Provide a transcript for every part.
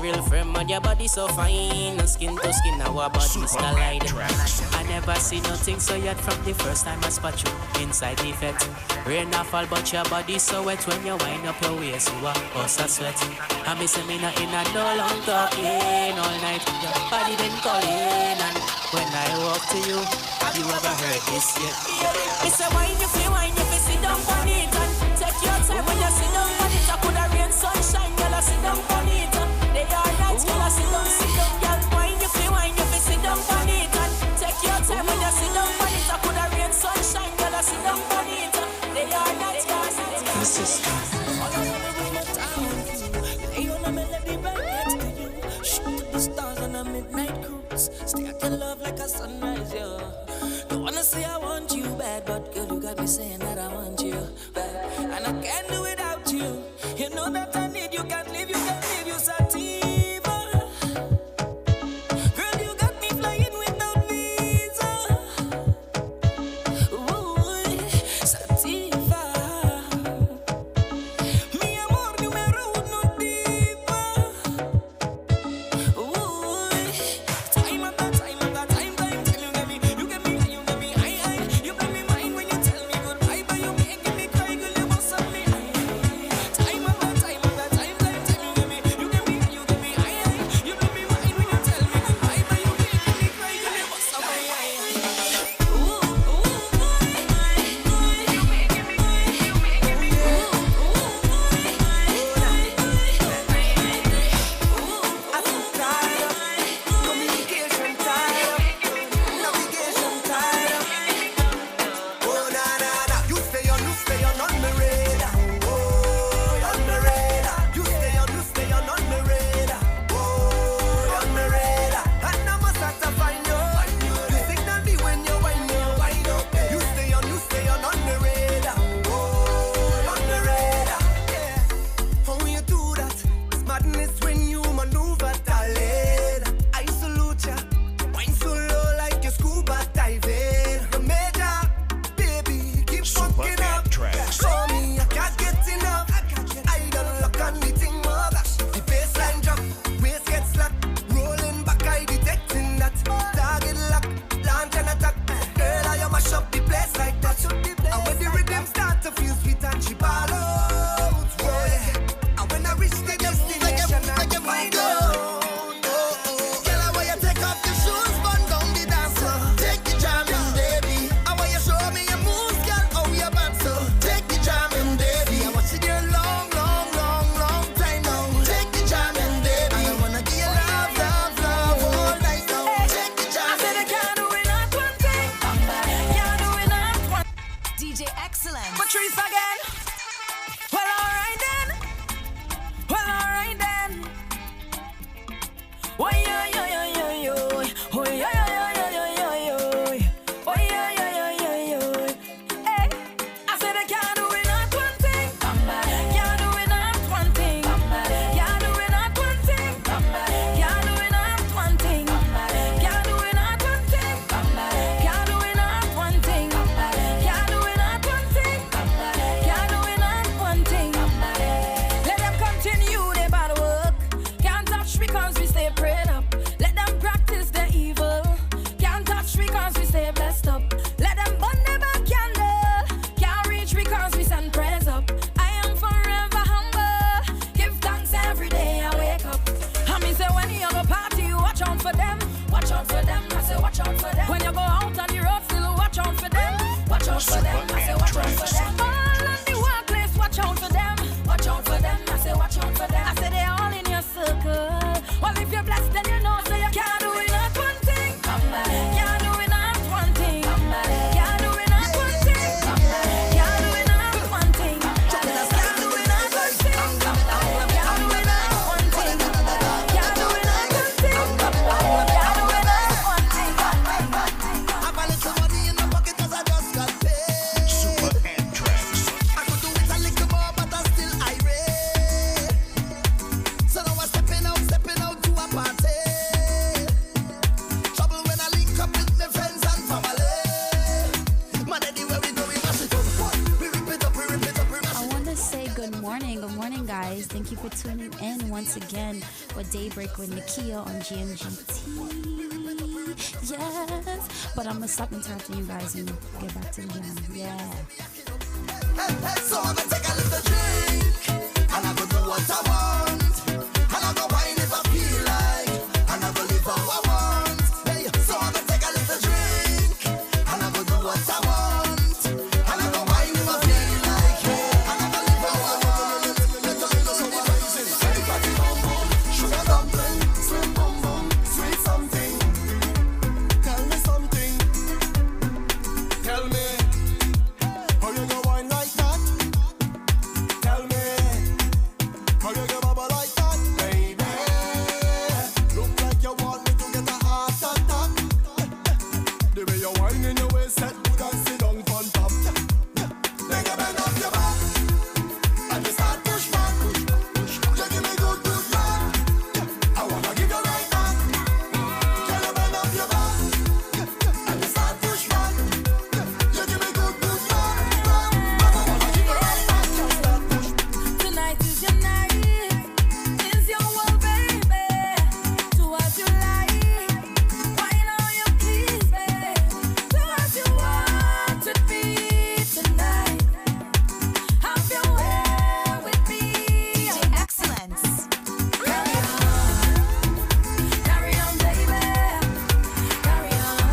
real firm and your body so fine. Skin to skin, our bodies collide. I never see nothing so yet from the first time I spot you inside the vet. Rain not fall but your body so wet when you wind up your waist. You are also sweat. I miss me not in a no long talking all night. Your body then calling and when I walk to you, have you ever heard this yet? It's a wine you feel sit down on it and take your time when you sit down on it. I could have rain sunshine, girl, I sit down on it. They are nights, girl, I sit down, girl. Wine you feel sit down on it and take your time when you sit down on it. I could have rain sunshine, girl, I sit down on it. They are nights, girl, I sit down. This is lay on a melody right next to you. Shoot the stars on a midnight cruise. Stay at your love like a sunrise, yeah. Don't wanna say I want you bad, but girl, you got me saying that I want you bad. And I can't do without you. You know that I need you, can't leave you sativa. Girl, you got me flying without visa. Ooh, sativa. Mi amor, numero uno diva. Ooh, time after time after time, you get me, you blow me mind when you tell me goodbye, but you making me cry, girl, you must have me. Time after time after time, you get me, you blow me mind when you tell me goodbye, but you making me cry, girl, you must have me. Communication tied up, navigation tied up. Oh na na na, you stay on on the radar. Oh, on the radar. You stay on on the radar. Oh, on the radar. And I must have to find you. You signal me when you wind up. You stay on on the radar. Oh, on the radar. Yeah. How you do that? It's madness when you maneuver, darling. I salute ya. Wine so low like your scuba diving. The major, baby, keep fucking up. Show me I can't get enough. I don't look on the thing, mother. The baseline drop, waist gets slack. Rolling back, I detecting that. Target lock, launch and attack. Girl, I mash up the place like that. And when the rhythm start to feel sweet and she ball out, yeah. And when I reach the destination, I can find out. Girl, I want you take off your shoes, burn down the dance floor. Take the jamming, baby. I want you show me your moves, girl, how you bad so. Take the jamming, baby. I watch it your long time now. Take the jamming, baby. I wanna give you love all night now. Take the jamming. I said I can't do it not one thing. Can't do it not one. DJ Excellent. Patrice again. Well, alright then. Oh yeah, yeah, yeah, yeah, yeah. Oh yeah, yeah, yeah, yeah, yeah, yeah, yeah. Oh yeah, yeah, yeah, yeah, yeah. Hey, I said I can't do it not one thing. Can't do it not one thing. Can't do it not one thing. Can't do it not one thing. Can't do it not one thing. Can't do it not one thing. Can't do it not one thing. Can't do it not one thing. Let them continue their bad work. Can't touch because we stay prayed up. Let them practice the evil. Can't touch because we stay blessed up. Let them burn their back candle. Can't reach because we send prayers up. I am forever humble. Give thanks every day I wake up. I mean say when you have a party, you watch out for them. Watch out for them. I say watch out for them. When you go out on the road, still watch out for them. Watch out for them. I say watch out for them. All on the workplace, watch out for them. Watch out for them. I say watch out for them. I say they all in your circle. Well, if you're blessed, then you know, so you can't do it not one thing. Can't do it not one thing. Can't do it not one thing. Can't do it not one thing. Can't do it not one thing. Can't do it not one thing. Can't do it not one thing. Can't do it not one thing. I have a little money in my pocket 'cause I just got paid. Super Antrax. I could do it a little more, but I'm still irate. So now I'm stepping out to a party. Trouble when I link up with my friends and family. Man, anywhere we go, we mash it up. We rip it up, we mash I it want to say good morning, guys. Thank you for tuning in once again with Daybreak with Nikkia on GMGT. Yes, but I'm gonna stop interrupting you guys and get back to the jam. Yeah. So I'm gonna take a little drink, and I'm gonna do what I want, and I'm gonna wine if I feel like, and I'm gonna live how I want. Hey, so I'm gonna take a little drink, and I'm gonna do what I want, and I'm gonna wine if I feel like, yeah, and I'm gonna live how I want. Everybody bum bum, sugar dumpling, sweet bum bum, sweet something. Tell me something. Tell me. How you go wine like that? Tell me. How you go bubble like that, baby? Look like you want me to get a heart attack. The way you wine in your waist, set good and sit down on top. Then you bend up your back and you start push back. You give me good, good love. I wanna give you right back. Can you bend up your back and you start push back? You give me good, good love. Tonight is your night, is your world, baby. Do what you like, wine on your please, baby. Do what you want with me tonight. Have your way with me. DJ Excellence. Carry on, baby. Carry on, baby. Carry on.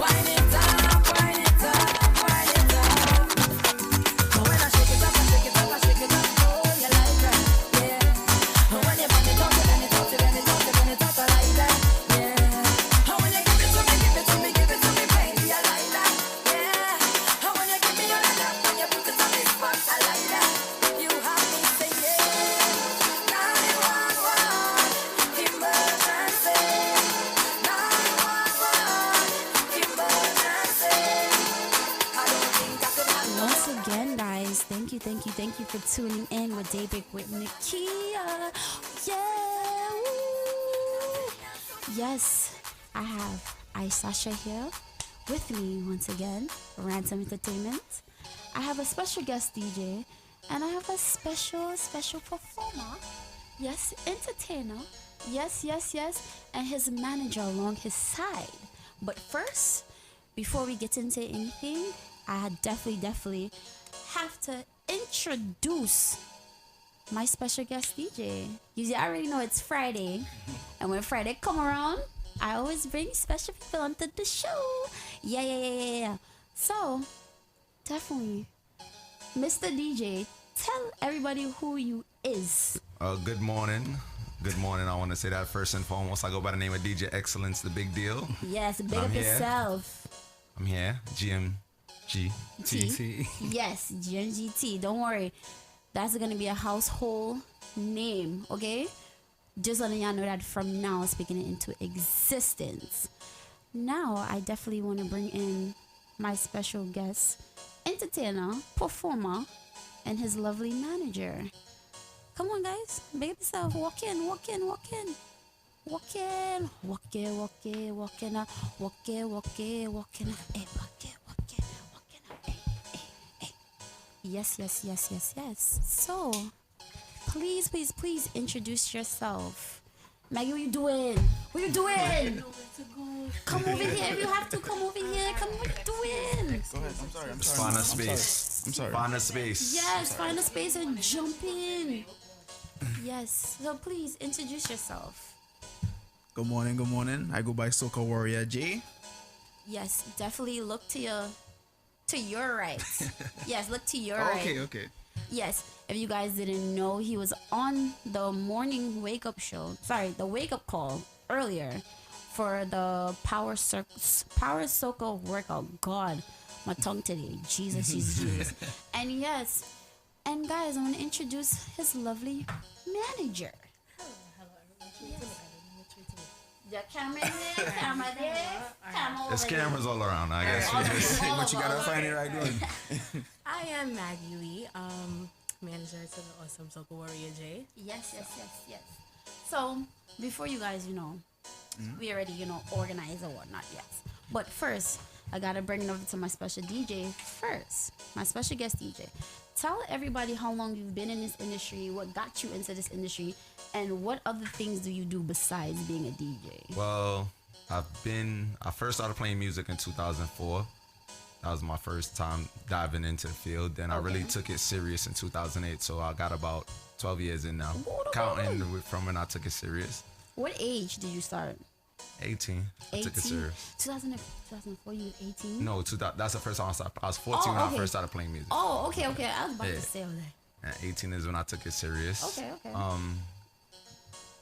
Wind it up. And when I shake it up, oh, you like that, yeah. And when you bend it up, I like that, yeah. And when you give it to me, baby, I like that, yeah. And when you give me all of that, when you put it on this spot, I like that. You have me singing 911 emergency, 911 emergency. I don't think I could handle. Once again, guys, thank you for tuning in with Daybreak with Nikkia. Yeah. Woo. Yes, I have Sasha here with me once again, Ransom Entertainment. I have a special guest DJ, and I have a special performer. Yes, entertainer. Yes, and his manager along his side. But first, before we get into anything, I had definitely have to introduce my special guest DJ. You already know it's Friday, and when Friday come around, I always bring special people onto the show. Yeah. So, definitely, Mr. DJ, tell everybody who you is. Good morning. I want to say that first and foremost. I go by the name of DJ Excellence, the big deal. Yes, big I'm up here. yourself. I'm here, GMGT. Yes, GMGT. Don't worry. That's going to be a household name, okay? Just letting y'all know that from now, speaking it into existence. Now, I definitely want to bring in my special guest, entertainer, performer, and his lovely manager. Come on, guys. Big up yourself. Walk in. Walk in. Yes. So, please introduce yourself. Maggie, what you doing? Come over here if you have to. Come over here. Come, what you doing? Go ahead. I'm sorry. Find a space. I'm sorry. Find a space. Yes, find a space and jump in. Yes. So please introduce yourself. Good morning. I go by Soca Warrior J. Yes, definitely look to your right. Yes, look to your right. Okay. Yes, if you guys didn't know, he was on the morning wake-up show. Sorry, the wake-up call earlier for the Power Soca workout. God, my tongue today. Jesus. And yes, and guys, I want to introduce his lovely manager. Hello, everyone. The camera here, camera there, camera over There's there. cameras all around. I guess you just. But you gotta find it right doing. I am Maggie Lee, manager to the Awesome Soca Warrior J. Yes. So, before you guys, we already, organize or whatnot, yes. But first, I gotta bring it over to my special DJ first. My special guest DJ. Tell everybody how long you've been in this industry, what got you into this industry, and what other things do you do besides being a DJ? Well, I first started playing music in 2004. That was my first time diving into the field. Then I really took it serious in 2008. So I got about 12 years in now, counting from when I took it serious. What age did you start? 18. I took it serious. 2004, you was 18? No, that's the first time I started. I was 14 when I first started playing music. Oh, okay. I was about to say all that. And 18 is when I took it serious. Okay.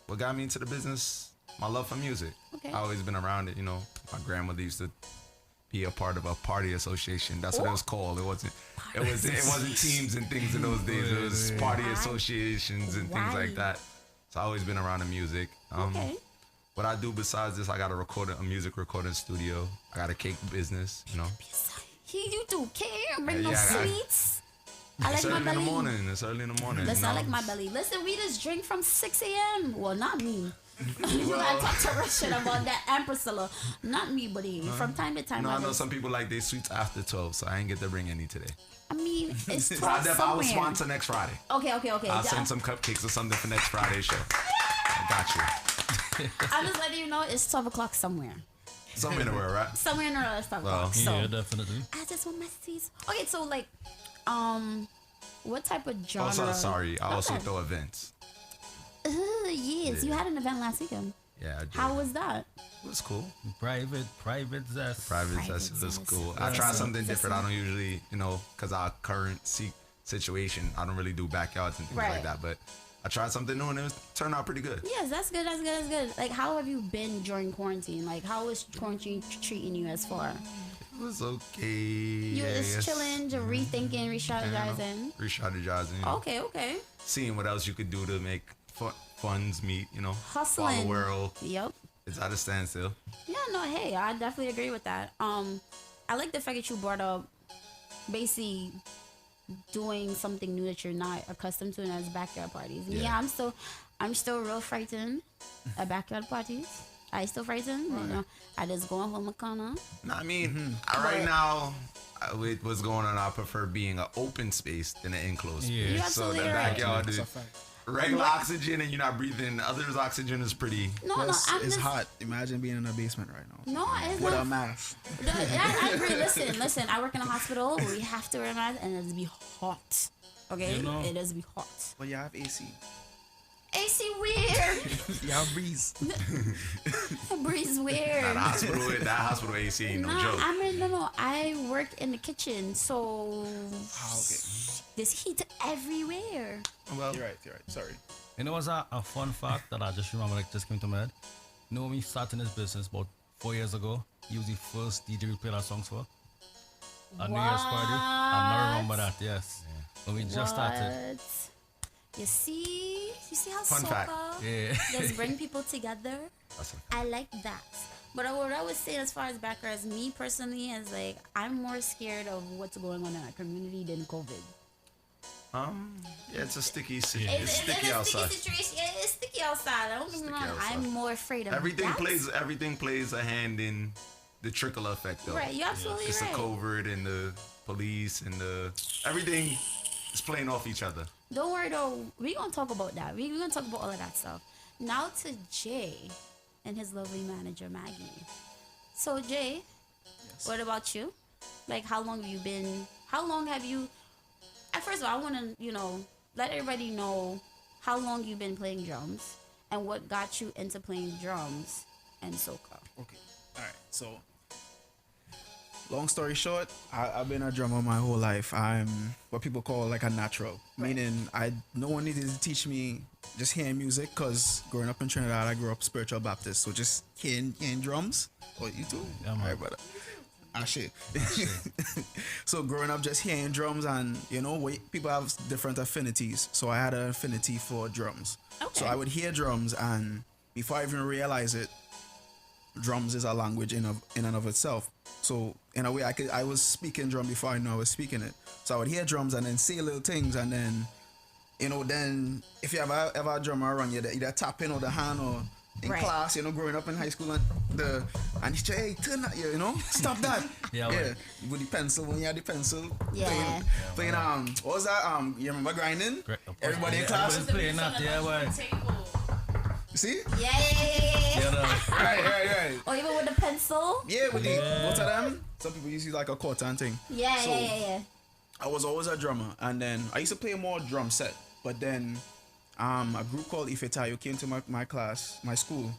What got me into the business? My love for music. Okay. I always been around it. You know, my grandmother used to be a part of a party association. That's what it was called. It wasn't teams and things in those days. It was party associations and things like that. So I always been around the music. What I do besides this, I got a music recording studio. I got a cake business, you know. You do cake? Bring no sweets? I like my belly. It's early in the morning. Listen, I like my belly. Listen, we just drink from 6 a.m. Well, not me. I talk to Russian about that and Priscilla. Not me, but from time to time. No, I know some people like their sweets after 12, so I ain't get to bring any today. I mean, it's 12 I will sponsor next Friday. Okay. I'll send some cupcakes or something for next Friday's show. I got you. I'm just letting you know it's 12 o'clock somewhere. Somewhere in the world, right? Somewhere in the world it's 12 o'clock. So Yeah, definitely. I just want my seats. Okay, so like, what type of genre? Oh, sorry. I also throw events. Yes, you had an event last weekend. Yeah, I did. How was that? It was cool. Private zest. Private zest was cool. I try something different. I don't usually, because our current situation, I don't really do backyards and things like that. But I tried something new and it turned out pretty good. Yes, that's good. Like, how have you been during quarantine? Like, how was quarantine treating you as far? It was okay. You were just chilling, just rethinking, re-strategizing. Re-strategizing. Okay. Seeing what else you could do to make funds meet, Hustling. Follow the world. Yep. It's at a standstill. Yeah, no, hey, I definitely agree with that. I like the fact that you brought up basically doing something new that you're not accustomed to, and that's backyard parties. Yeah, I'm still real frightened at backyard parties. I still frightened. Right. I just go home the corner. No, I mean, right now, with what's going on, I prefer being an open space than an enclosed space. You're So the absolutely right. backyard is regular oxygen, and you're not breathing others' oxygen is pretty. Plus, it's hot. Imagine being in a basement right now. No, it's with not. a mask. I agree. Listen. I work in a hospital. We have to wear a mask, and it's be hot. Okay, it does be hot. But you have AC. AC weird. You have breeze. Breeze weird. That hospital AC ain't no joke. I work in the kitchen, so Okay. there's heat everywhere. Well, you're right. Sorry. You know what's a fun fact that I just remember, like, just came to my head? You know, when we started this business about 4 years ago, he was the first DJ we played our songs for. A New Year's party. I never remember that, yes. When we just started. You see how Fun fact. soca does bring people together? I like that. But what I would say as far as backgrounds, me personally, is like, I'm more scared of what's going on in our community than COVID. Yeah, it's a sticky situation. It's sticky outside. It's sticky outside. Don't get me wrong. I'm more afraid of Everything that. plays a hand in the trickle effect, though. Right, you're absolutely It's right. the COVID and the police and everything is playing off each other. Don't worry though, we're gonna talk about that. We're gonna talk about all of that stuff. Now to Jay and his lovely manager Maggie. So Jay, what about you? Like, how long have you first of all, I wanna, let everybody know how long you've been playing drums and what got you into playing drums and soca. Okay. All right. So, long story short, I've been a drummer my whole life. I'm what people call like a natural, meaning no one needed to teach me just hearing music, because growing up in Trinidad, I grew up spiritual Baptist, so just hearing drums. Oh, you too? Yeah, man. All right, brother. Shit. So growing up just hearing drums, and people have different affinities. So I had an affinity for drums. Okay. So I would hear drums, and before I even realize it, drums is a language in and of itself. So in a way, I was speaking drum before I knew I was speaking it. So I would hear drums and then say little things, and then then if you ever a drummer around you, either tapping or the hand or in Right. class, you know, growing up in high school, and he say, hey, turn that, you know, stop that. Yeah, right. With the pencil, when you had the pencil, Yeah. playing what was that? You remember grinding? Everybody in class, Everybody's playing that, yeah, boy. see? Yeah. Yeah, no. Right. Or even with the pencil. Yeah, with the both of them. Some people use like a quarter and thing. Yeah, So, yeah. I was always a drummer, and then I used to play more drum set. But then, a group called Ifetayo came to my class, my school,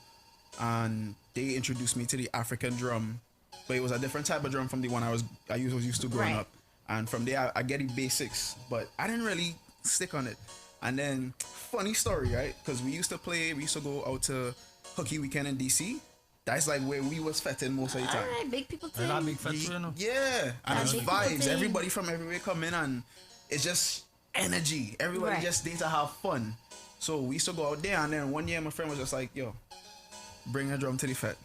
and they introduced me to the African drum. But it was a different type of drum from the one I was used to growing Right. up. And from there, I get the basics, but I didn't really stick on it. And then, funny story, right? Because we used to go out to Hooky Weekend in DC. That's like where we was fetting most of the time. Alright, big people They're not thing. big fat, you know. Yeah, and That's it's big people vibes. thing. Everybody from everywhere come in, and it's just energy. Everybody Right. just there to have fun. So we used to go out there, and then one year my friend was just like, "Yo, bring a drum to the fete."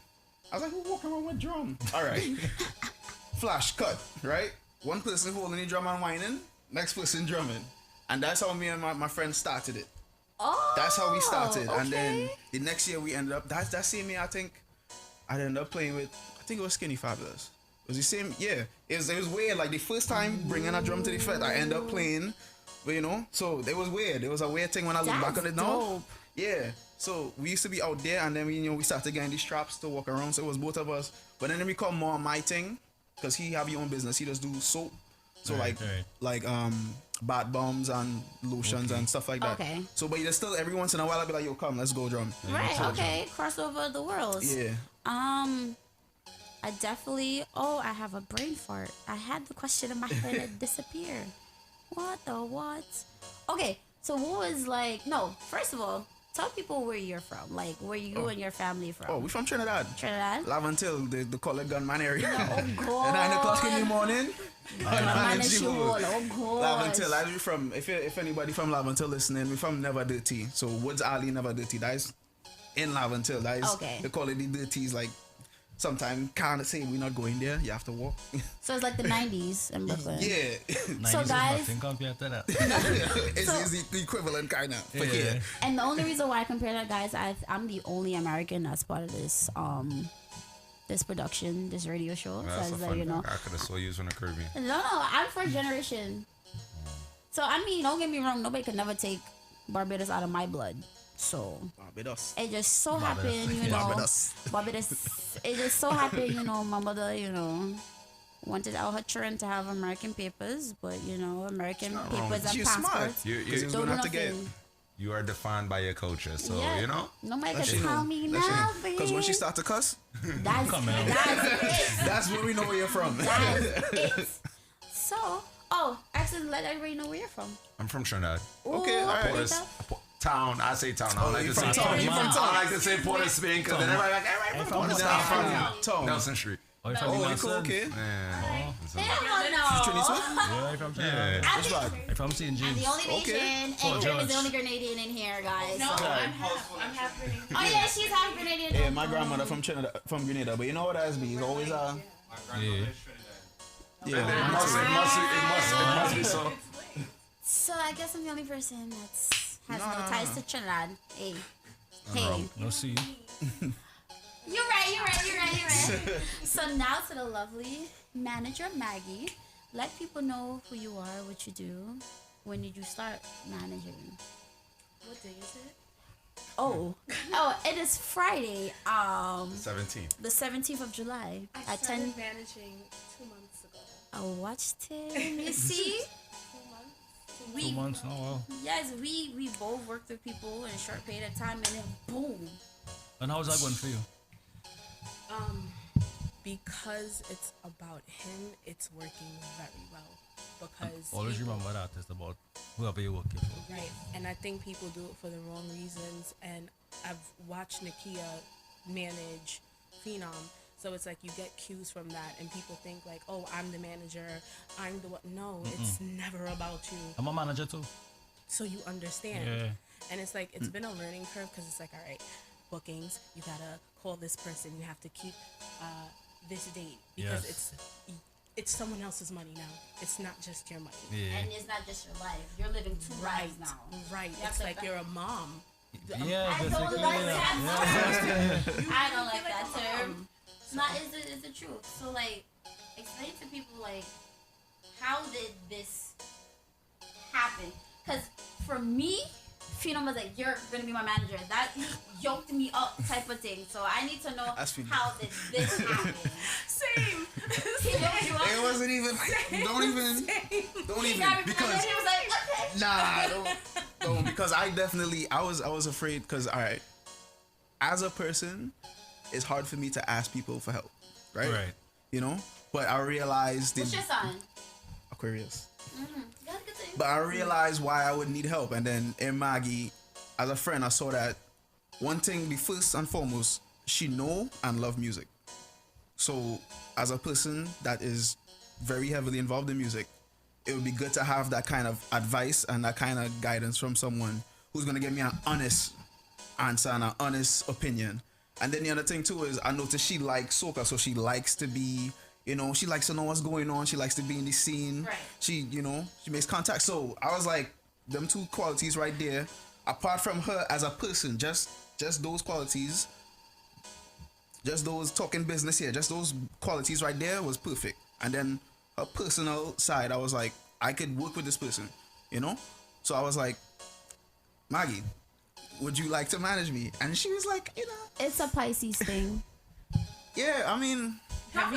I was like, "Who walking around with drum?" All right, flash cut. Right, one person holding the drum and whining, next person drumming, and that's how me and my friend started it. Oh, That's how we started, and then okay. the next year we ended up. That same year, I think I ended up playing with. I think it was Skinny Fabulous. It was the same. Yeah, it was weird. Like the first time bringing a drum to the fete, I ended up playing. But you know, so it was weird. It was a weird thing when I look back on it That's now. dope. Yeah. So we used to be out there, and then we started getting these straps to walk around. So it was both of us. But then it become more my thing, cause he have his own business. He just do soap. So Right. like bath bombs and lotions and stuff like that. Okay. So but still every once in a while I'll be like, yo, come, let's go drum. Right, okay. Crossover the worlds. Yeah. I definitely I have a brain fart. I had the question in my head and it disappeared. What? Okay, so what was like first of all, tell people where you're from. Like where you and your family from. Oh, we from Trinidad. Trinidad? Lavantil, the colored gunman area. Oh god. 9 o'clock in the morning. Oh god. Lavantil, I be from. If anybody from Lavantil listening, we from Never Dirty. So Woods Alley, Never Dirty. That is in Lavantil. That is Okay. they call it the Dirties. Like sometimes can't say we're not going there. You have to walk. So it's like the 90s in Brooklyn. Yeah, So guys, Nothing compared to that. it's the equivalent kind of. But Yeah. yeah. and the only reason why I compare that, guys, I'm the only American that's part of this this production, this radio show. That's so a it's fun like, you know, fact. I could have saw you from the Caribbean. no, I'm first generation. So I mean, don't get me wrong, nobody could never take Barbados out of my blood. So Barbados. it just so happened, you know, Barbados. Barbados. It just so happened, you know, my mother, you know, wanted our her children to have American papers, but you know, American not wrong. papers and She's smart. passports You- Because he was don't gonna do have to get. nothing. You are defined by your culture, so Yeah. you know. Nobody Let can you tell know. me Let you know. nothing. Because when she start to cuss, That's Come on. it. that's where we know where you're from. That's it. So, actually, let everybody know where you're from. I'm from Trinidad. Okay, Ooh, all right. Port of- Town. I say town. I don't like you to say from town, town. you from I town. don't like to say Port of Spain because then everybody like, everybody from from Port of town. Spain. Town. Nelson Street. Oh, you from Oh, you Nelson? cool, okay. Yeah. So- Hell no. Trinity? Yeah, you from Trinidad. Yeah. Which bag? You from St. I'm James. the only Okay. Asian, Fort and Grim is George. the only Grenadian in here, guys. No, So- I'm half Grenadian. Oh yeah, she's half Grenadian. Yeah, my grandmother from Trinidad, from Grenada, but you know what that is? It's always Yeah. It yeah. must be so. So I guess I'm the only person that's has no Nah. ties to Trinidad. Hey, No see. you're right. So now to the lovely manager Maggie. Let people know who you are, what you do. When did you start managing? What day is it? Oh, it is Friday. 17. The 17th of July I at started 10. managing 2 months ago. I watched it. You see? 2 months? 2 months now. Wow. Yes, we both worked with people in a short period of time, and then boom. And how's that going for you? Because it's about him, it's working very well. Because Always people- remember that it's about whoever you're working for. Right, and I think people do it for the wrong reasons. And I've watched Nikkia manage Phenom, so it's like you get cues from that, and people think like, "Oh, I'm the manager, I'm the what?" No, it's never about you. I'm a manager too. So you understand, Yeah. and it's like it's been a learning curve because it's like, all right, bookings, you gotta call this person, you have to keep this date because Yes. it's someone else's money now. It's not just your money. Yeah. And it's not just your life. You're living two Right, lives now. right. You have It's to like ba- you're a mom Yeah, I don't basically. like Yeah. that. Yeah. I don't like that term. Not is the truth. So like, explain to people like, how did this happen? Because for me, Phenom was like, "You're gonna be my manager." That yoked me up, type of thing. So I need to know That's Phenom. how did this happen? Same. He yoked you up. It wasn't even. Don't even He got me because pregnant. He was like, "Okay." nah, don't because I was afraid because all right, as a person, it's hard for me to ask people for help, right? Right. You know, but I realized What's your sign? Aquarius. That's a good thing. But I realized why I would need help, and then in Maggie, as a friend, I saw that one thing, the first and foremost, she know and love music. So as a person that is very heavily involved in music, it would be good to have that kind of advice and that kind of guidance from someone who's gonna give me an honest answer and an honest opinion. And then the other thing too is I noticed she likes soca, so she likes to be, you know, she likes to know what's going on. She likes to be in the scene. Right. She, you know, she makes contact. So I was like, them two qualities right there. Apart from her as a person, just those qualities, just those talking business here, just those qualities right there was perfect. And then her personal side, I was like, I could work with this person, you know. So I was like, Maggie, would you like to manage me? And she was like, you know, It's a Pisces thing. yeah. I mean, Have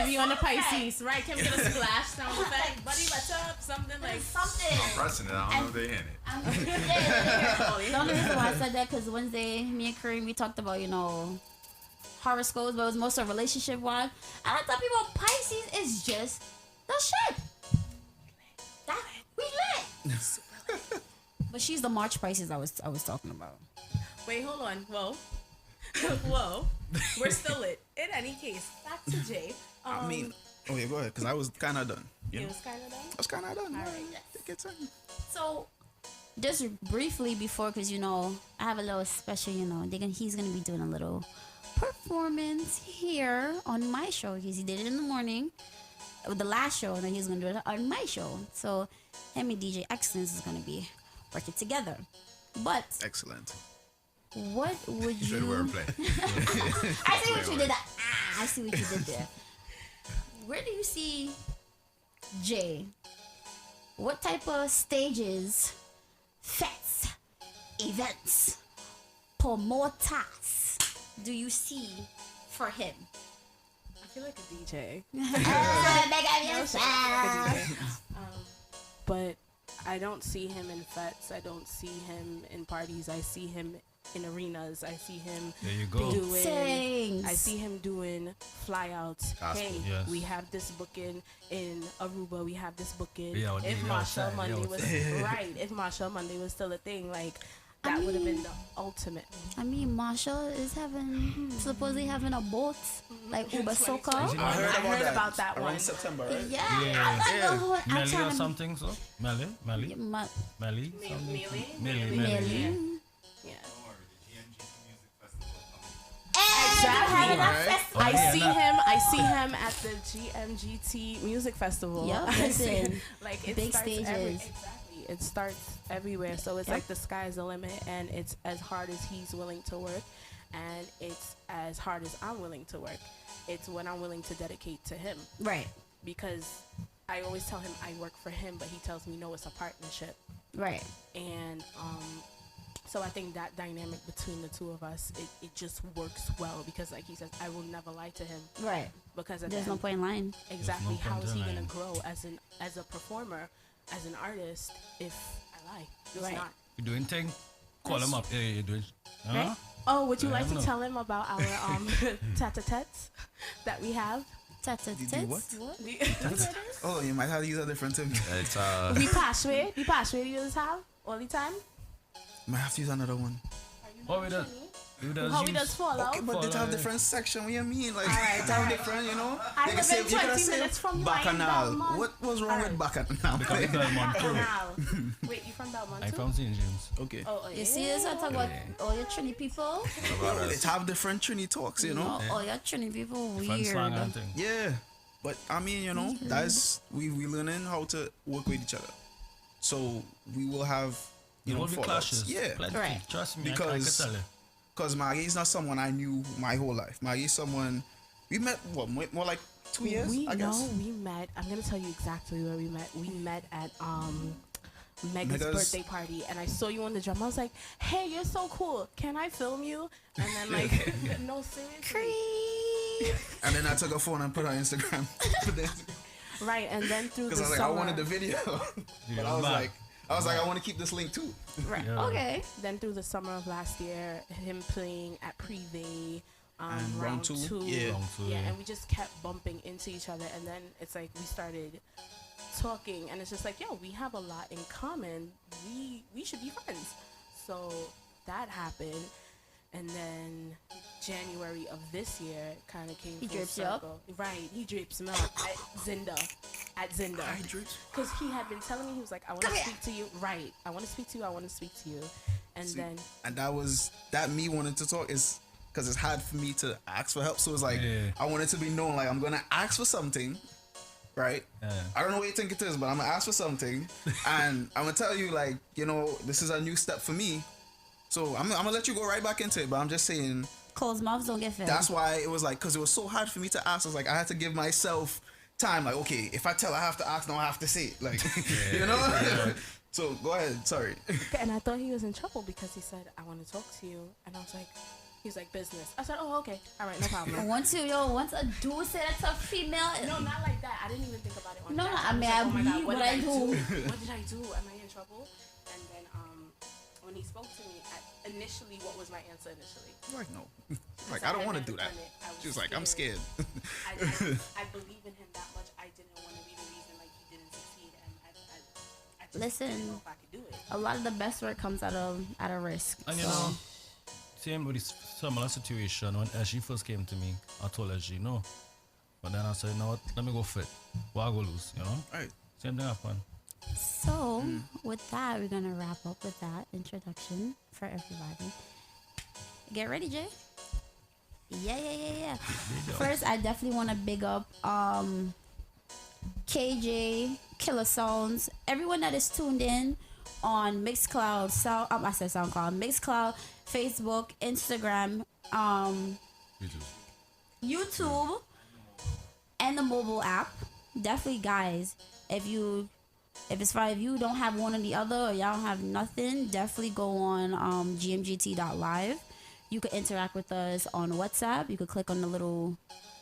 you on the Pisces, right? Can we get a splash sound effect? Buddy, what's up? Something like Something. Pressing it, I don't know if they in it. The only reason why I said that because Wednesday, me and Kareem, we talked about, you know, horoscopes, but it was most of relationship one. And I thought people Pisces is just the shit. That we lit. But she's the March Pisces I was talking about. Wait, hold on. Whoa. Whoa. We're still lit. In any case, back to Jay. I mean, oh yeah, go ahead, because I was kind of done. You it know? was kind of done. I was kind of done. All right. Take your time. So, just briefly before, because you know, I have a little special, you know, he's gonna be doing a little performance here on my show because he did it in the morning with the last show, and then he's gonna do it on my show. So, him and DJ Excellence is gonna be working together. But Excellent. what would Good you? wordplay. I see what you did. I see what you did there. Where do you see Jay? What type of stages, fets, events, promoters do you see for him? I feel like a DJ. But I don't see him in fets. I don't see him in parties. I see him in arenas. I see him There you go. doing. Things. I see him doing flyouts. Gospel. Hey, Yes. we have this booking in Aruba. We have this booking. Yeah, with if the Marshall outside, Monday yeah, was with right, if Marshall Monday was still a thing, like that would have been the ultimate. I mean, Marshall is supposedly having a boat, like Uber Soca. I heard about that around one. September, right? Yeah, Yeah. I don't know what I'm Melly or trying to. something, so? Melly? Yeah, ma- Melly? Mealy? Melly. Melly. Yeah. Exactly. Right. I see him at the GMGT Music Festival. Yup, I see him, listen. like it Big starts stages. exactly. It starts everywhere. So it's Yep. like the sky's the limit, and it's as hard as he's willing to work, and it's as hard as I'm willing to work. It's when I'm willing to dedicate to him, Right, because I always tell him I work for him, but he tells me no, it's a partnership. right. And so I think that dynamic between the two of us, it just works well, because like he says, I will never lie to him, Right. because at There's the no end, point in lying. exactly, no how point is he in gonna lying. grow as a performer, as an artist, if I lie? He's Right. not. You doing thing? Call him up. Hey, you doing? Huh? Right. Oh, would you I like to don't know. tell him about our tete-a-tetes that we have? Tata Did you tits. what? Oh, you might have to use a different term. It's We pass way you just have all the time. Might have to use another one. What we does? How we just fall out? Okay, but they have different section. What do you mean? Like, Alright, they have different, you know? I They can live say, in you could 20 have minutes said from you. Bacchanal. Belmont. What was wrong with Bacchanal? Because we Belmont too. Wow. Wait, you from Belmont I too? from St. James. Okay. Oh, You see this? I talk about all your Trini people. They have different Trini talks, you know? All your Trini people Different slang weird. and thing. Yeah. But I mean, you know, that's we learning how to work with each other. So we will have you There know, will be fallouts. clashes. Yeah, Plenty. Right. Trust me, I Because- can tell you. because Maggie's not someone I knew my whole life. Maggie's someone we met more like 2 years. We I guess. we met. I'm gonna tell you exactly where we met. We met at Mega's Mega's- birthday party, and I saw you on the drum. I was like, "Hey, you're so cool. Can I film you?" And then like, no, seriously. And then I took her phone and put her on Instagram. Right, and then through the Because I was like, summer, I wanted the video, but I was like, I want to keep this link too. right. Yeah. Okay. Then through the summer of last year, him playing at Privé, And round round 2, two, yeah. Round two, yeah, yeah. and we just kept bumping into each other, and then it's like we started talking, and it's just like, yo, we have a lot in common. We should be friends. So that happened, and then January of this year kind of came. He full drips you up? circle. Right? He drips me up at Zinda, because he had been telling me, he was like, I want to speak to you. Right? I want to speak to you. I want to speak to you. And then And that me wanting to talk is because it's hard for me to ask for help. So it's like Yeah. I want it to be known, like I'm gonna ask for something, right? Yeah. I don't know what you think it is, but I'm gonna ask for something, and I'm gonna tell you, like, you know, this is a new step for me. So I'm gonna let you go right back into it, but I'm just saying Closed mouths don't get fed. that's why it was like, because it was so hard for me to ask. I was like, I had to give myself time. Like, okay, if I tell I have to ask, now I have to say it. Like, you know. So go ahead. Sorry. and I thought he was in trouble because he said, I want to talk to you, and I was like, he's like, business. I said, oh, okay, all right, no problem. Once a dude say that's a female. No, not like that. I didn't even think about it. On No, that. I was mean, like, I oh my God, believe what what did I I do. What did I do? Am I in trouble? And then when he spoke to me, initially, what was my answer initially? Like, no. Like, I don't want to do that. She was like, I'm scared. I believe in him that much. I didn't want to be the reason like he didn't succeed, and I just Listen. didn't know if I could do it. A lot of the best work comes out of risk. And you know, same with this similar situation when SG first came to me, I told SG no. But then I said, you know what, let me go fit. Why go lose, you know? Right. Same thing happened. So, with that, we're going to wrap up with that introduction for everybody. Get ready, Jay. Yeah. First, I definitely want to big up KJ, Killer Sounds, everyone that is tuned in on Mixcloud, SoundCloud, Mixcloud, Facebook, Instagram, YouTube, and the mobile app. Definitely, guys, if it's fine, if you don't have one or the other, or y'all don't have nothing, definitely go on GMGT.LIVE. You can interact with us on WhatsApp. You could click on the little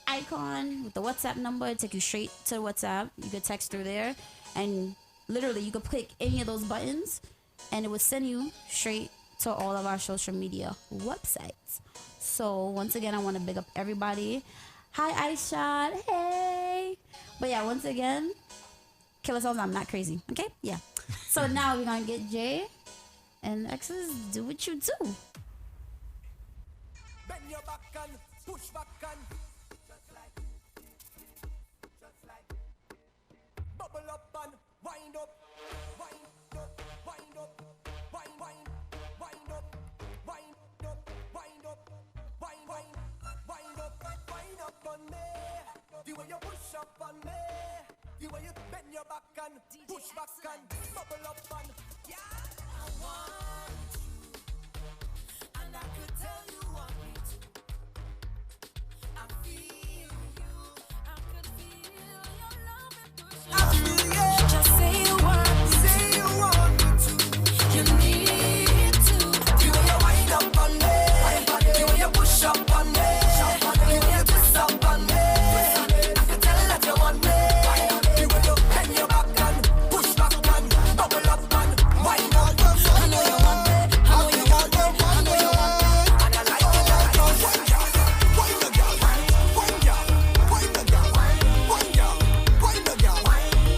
icon with the WhatsApp number, it take you straight to WhatsApp. You could text through there, and literally you could click any of those buttons, and it would send you straight to all of our social media websites. So once again, I want to big up everybody. Hi, iShot. Hey. But yeah, once again, Killer Sounds, I'm not crazy. Okay? Yeah. So now we're going to get Jay and X's do what you do. Bend your back and push back and just like bubble up and wind up, wind up, wind up, wind up, wind up, wind up, wind up, wind up on me. The way you push up on me, the way you bend your back and push back and bubble up and yeah. I want you, and I could tell you want me to. I feel you, I could feel your love and push. I feel you. Just say you want me to. You need to. The way you wind up on me, the way you push up on me, the way you twist up on me. I can tell that you want me. The way you bend your back and push back and bubble up and wind up. I know you want me. I know you want me. I know you want me. And I like it. Wind the girl, wind girl, wind the girl, wind girl, wind the girl,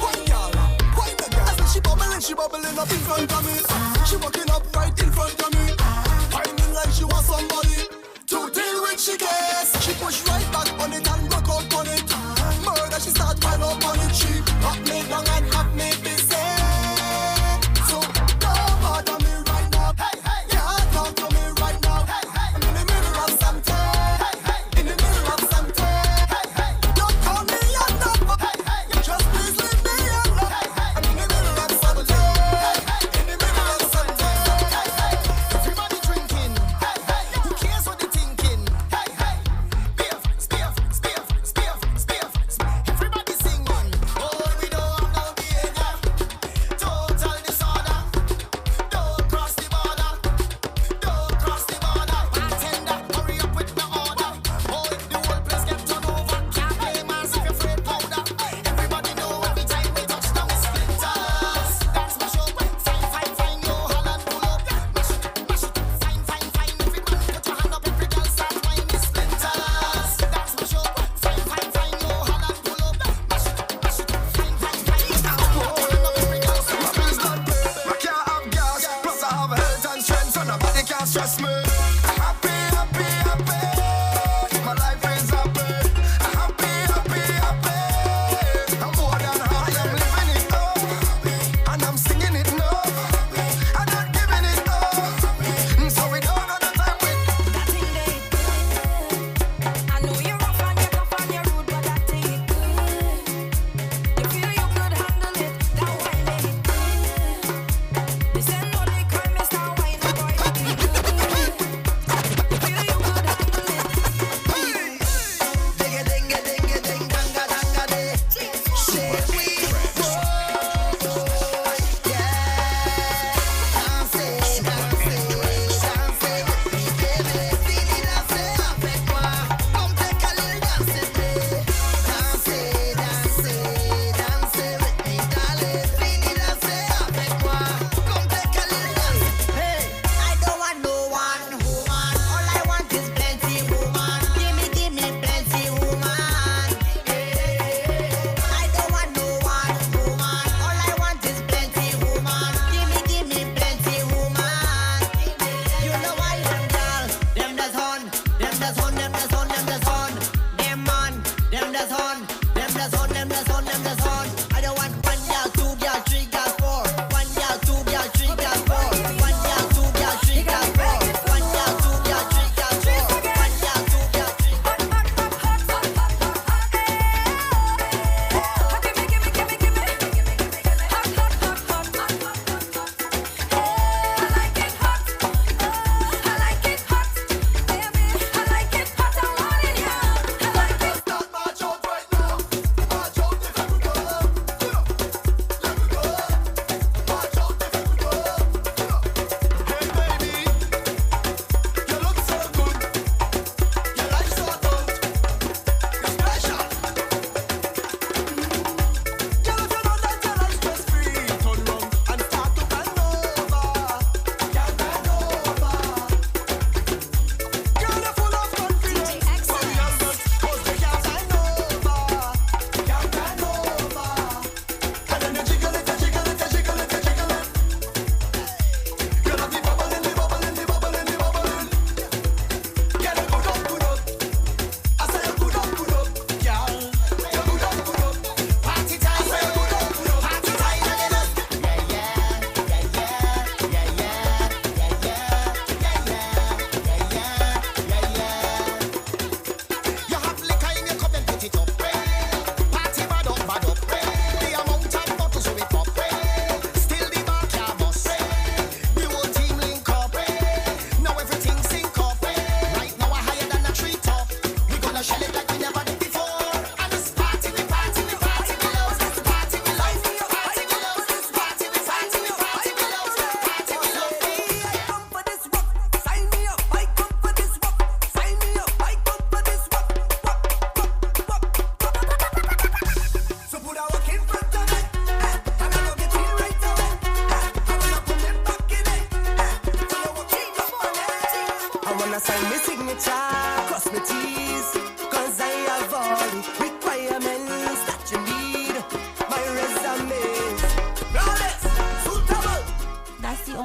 wind girl, wind the girl. I see she bubbling up in front of me. She walking up right in front of me, whining like she wants somebody to deal with. She gets, she push right back on it and rock out on it. Murder, she start wind up on it. She rock me down and have me busy. So don't bother me right now. Hey, hey, yeah, talk to me right now. Hey, hey, I'm in the middle of something. Hey, hey, in the middle of something. Hey, hey, don't call me your number. Hey, hey, just please leave me alone. Hey, hey, I'm in the middle of something. Hey, hey, in the middle of something.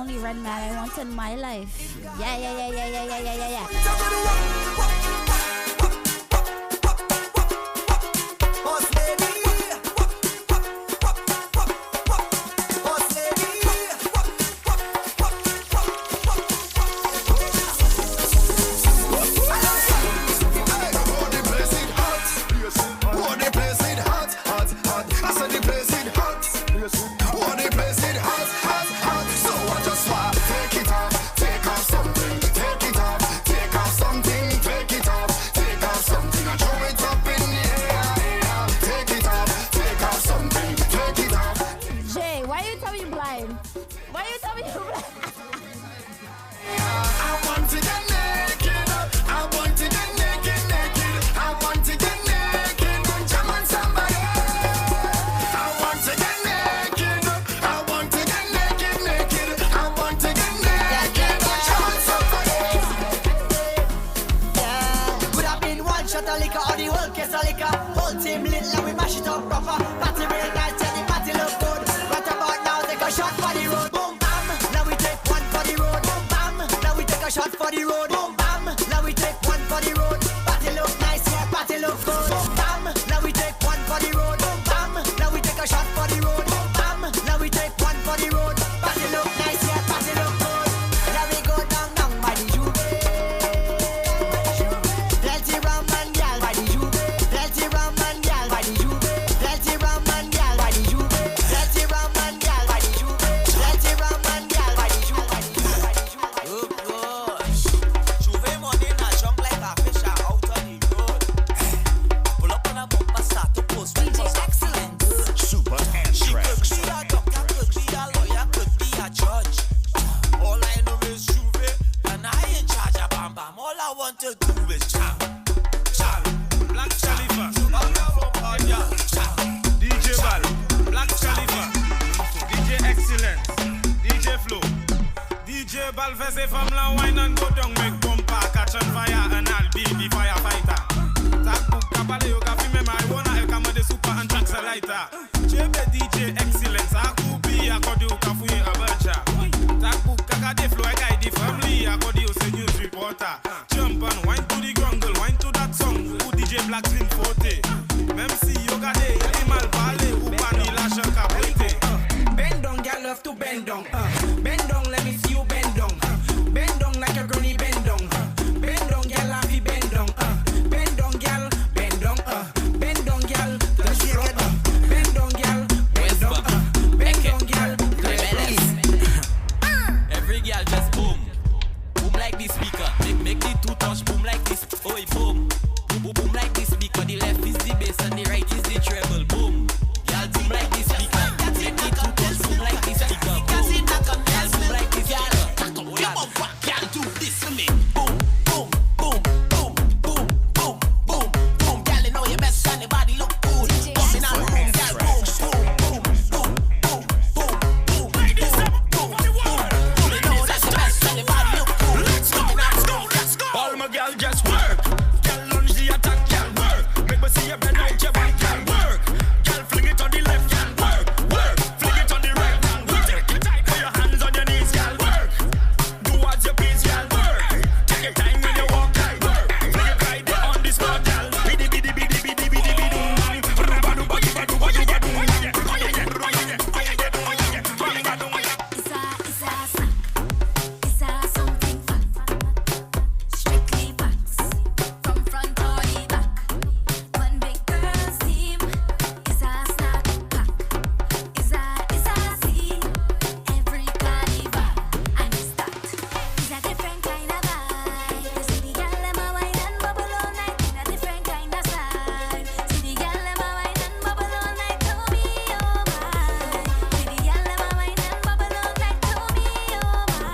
only red man I want in my life. Yeah. Boss lady. Boss lady. Jay, why you tell me you blind? Why you tell me you blind? I want to get naked. I want to get naked. I want to get naked and jam on somebody. I want to get naked. I want to get naked. I want to get naked and jam on somebody. Yeah, could have been one shot of liquor or the whole case of liquor. Whole team lit, like we mash it up proper. Party real nice, yeah, the party look good. Right about now, take a shot for the road. Boom bam, now we take one for the road. Boom bam, now we take a shot for the road. Boom bam, now we take one for the road. Party look nice, yeah, party look good. Boom bam, now we take one for the road. Boom bam, now we take a shot for the road. Boom bam, now we take one for the road. Party look nice, yeah, party look good. Now we go down by the juve. Plenty rum and gal by the juve. Plenty rum and gal by the juve. Plenty rum and gal by the juve. Plenty rum and gal by the juve. Plenty rum and gal by the juve. Oh gosh, Juve money na jump like a fish out on the road. Pull up on a bumper, start to post. DJ Excellence. Super She Anthrax. could be a doctor, could be a lawyer, could be a judge. All I know is Juve, and I ain't charge a bam bam. All I want to do is jam, jam. Black Khalifa, jam. DJ Bal, Black Khalifa, DJ Excellence, DJ Flow, DJ Bal fait ses femmes la wine and go down, make bumper, catch on fire, and I'll be the firefighter. Tak bouk kapale yo ka fime marijuana, el kama de super and tracks a lighter. Chebe DJ Excellence, akubi akodi yo ka fuye abacha. Tak bouk kaka de flow, eka di family, akodi yo se news reporter. Jump and wine to the grungle, wine to that song, who DJ Black Slim Forte. Même si yo gade, y'a mal parlé, ou pas ni la chance à prêter. Bend down, girl, love to bend down. Bend down, let me see you bend down. Bend down like a granny bend down. Bend down, girl, I feel bend down. Bend down, girl, bend down. Bend down, girl, touch the floor. Bend down, girl, bend down. Bend down, girl, every girl just boom. Boom like this speaker. Make the two touch boom like this. Oi, boom. Boom, boom like this speaker. The left is the bass and the right is the treble. Boom. Girl, boom like this speaker. Make the two touch boom like this speaker. Boom. Girl, boom like this speaker. Girl, do this for me. Boom, boom, boom, boom, boom, boom, boom, boom. Girl, you know your best and your body look good. Walking out the room, girl, boom, boom, boom, boom, boom, boom, boom, boom, boom. You know that's the best and your body look good. Let's go. All my girl just work. Girl lunge the attack, girl work. Make me see you bend out your back, girl work. Girl fling it on the left, girl work. Fling it on the right, girl work. Take your time, put your hands on your knees, girl work. Do what's your piece, girl work. Take your time when you walk, girl work. Fling it right there on the spot, girl. Bidi bidi bidi bidi bidi bidi. Ruba duba duba duba duba duba. It's a something fun. Strictly facts. From front or the back. One big girls team. It's a snack pack. It's a scene. Every carnival. And it's that. It's a different kind of vibe. You see the girl them a wine and bubble all night in a different kind of style. See the girl them a wine and bubble all night. To me, oh my. See the girl them a wine and bubble all night. To me, oh my.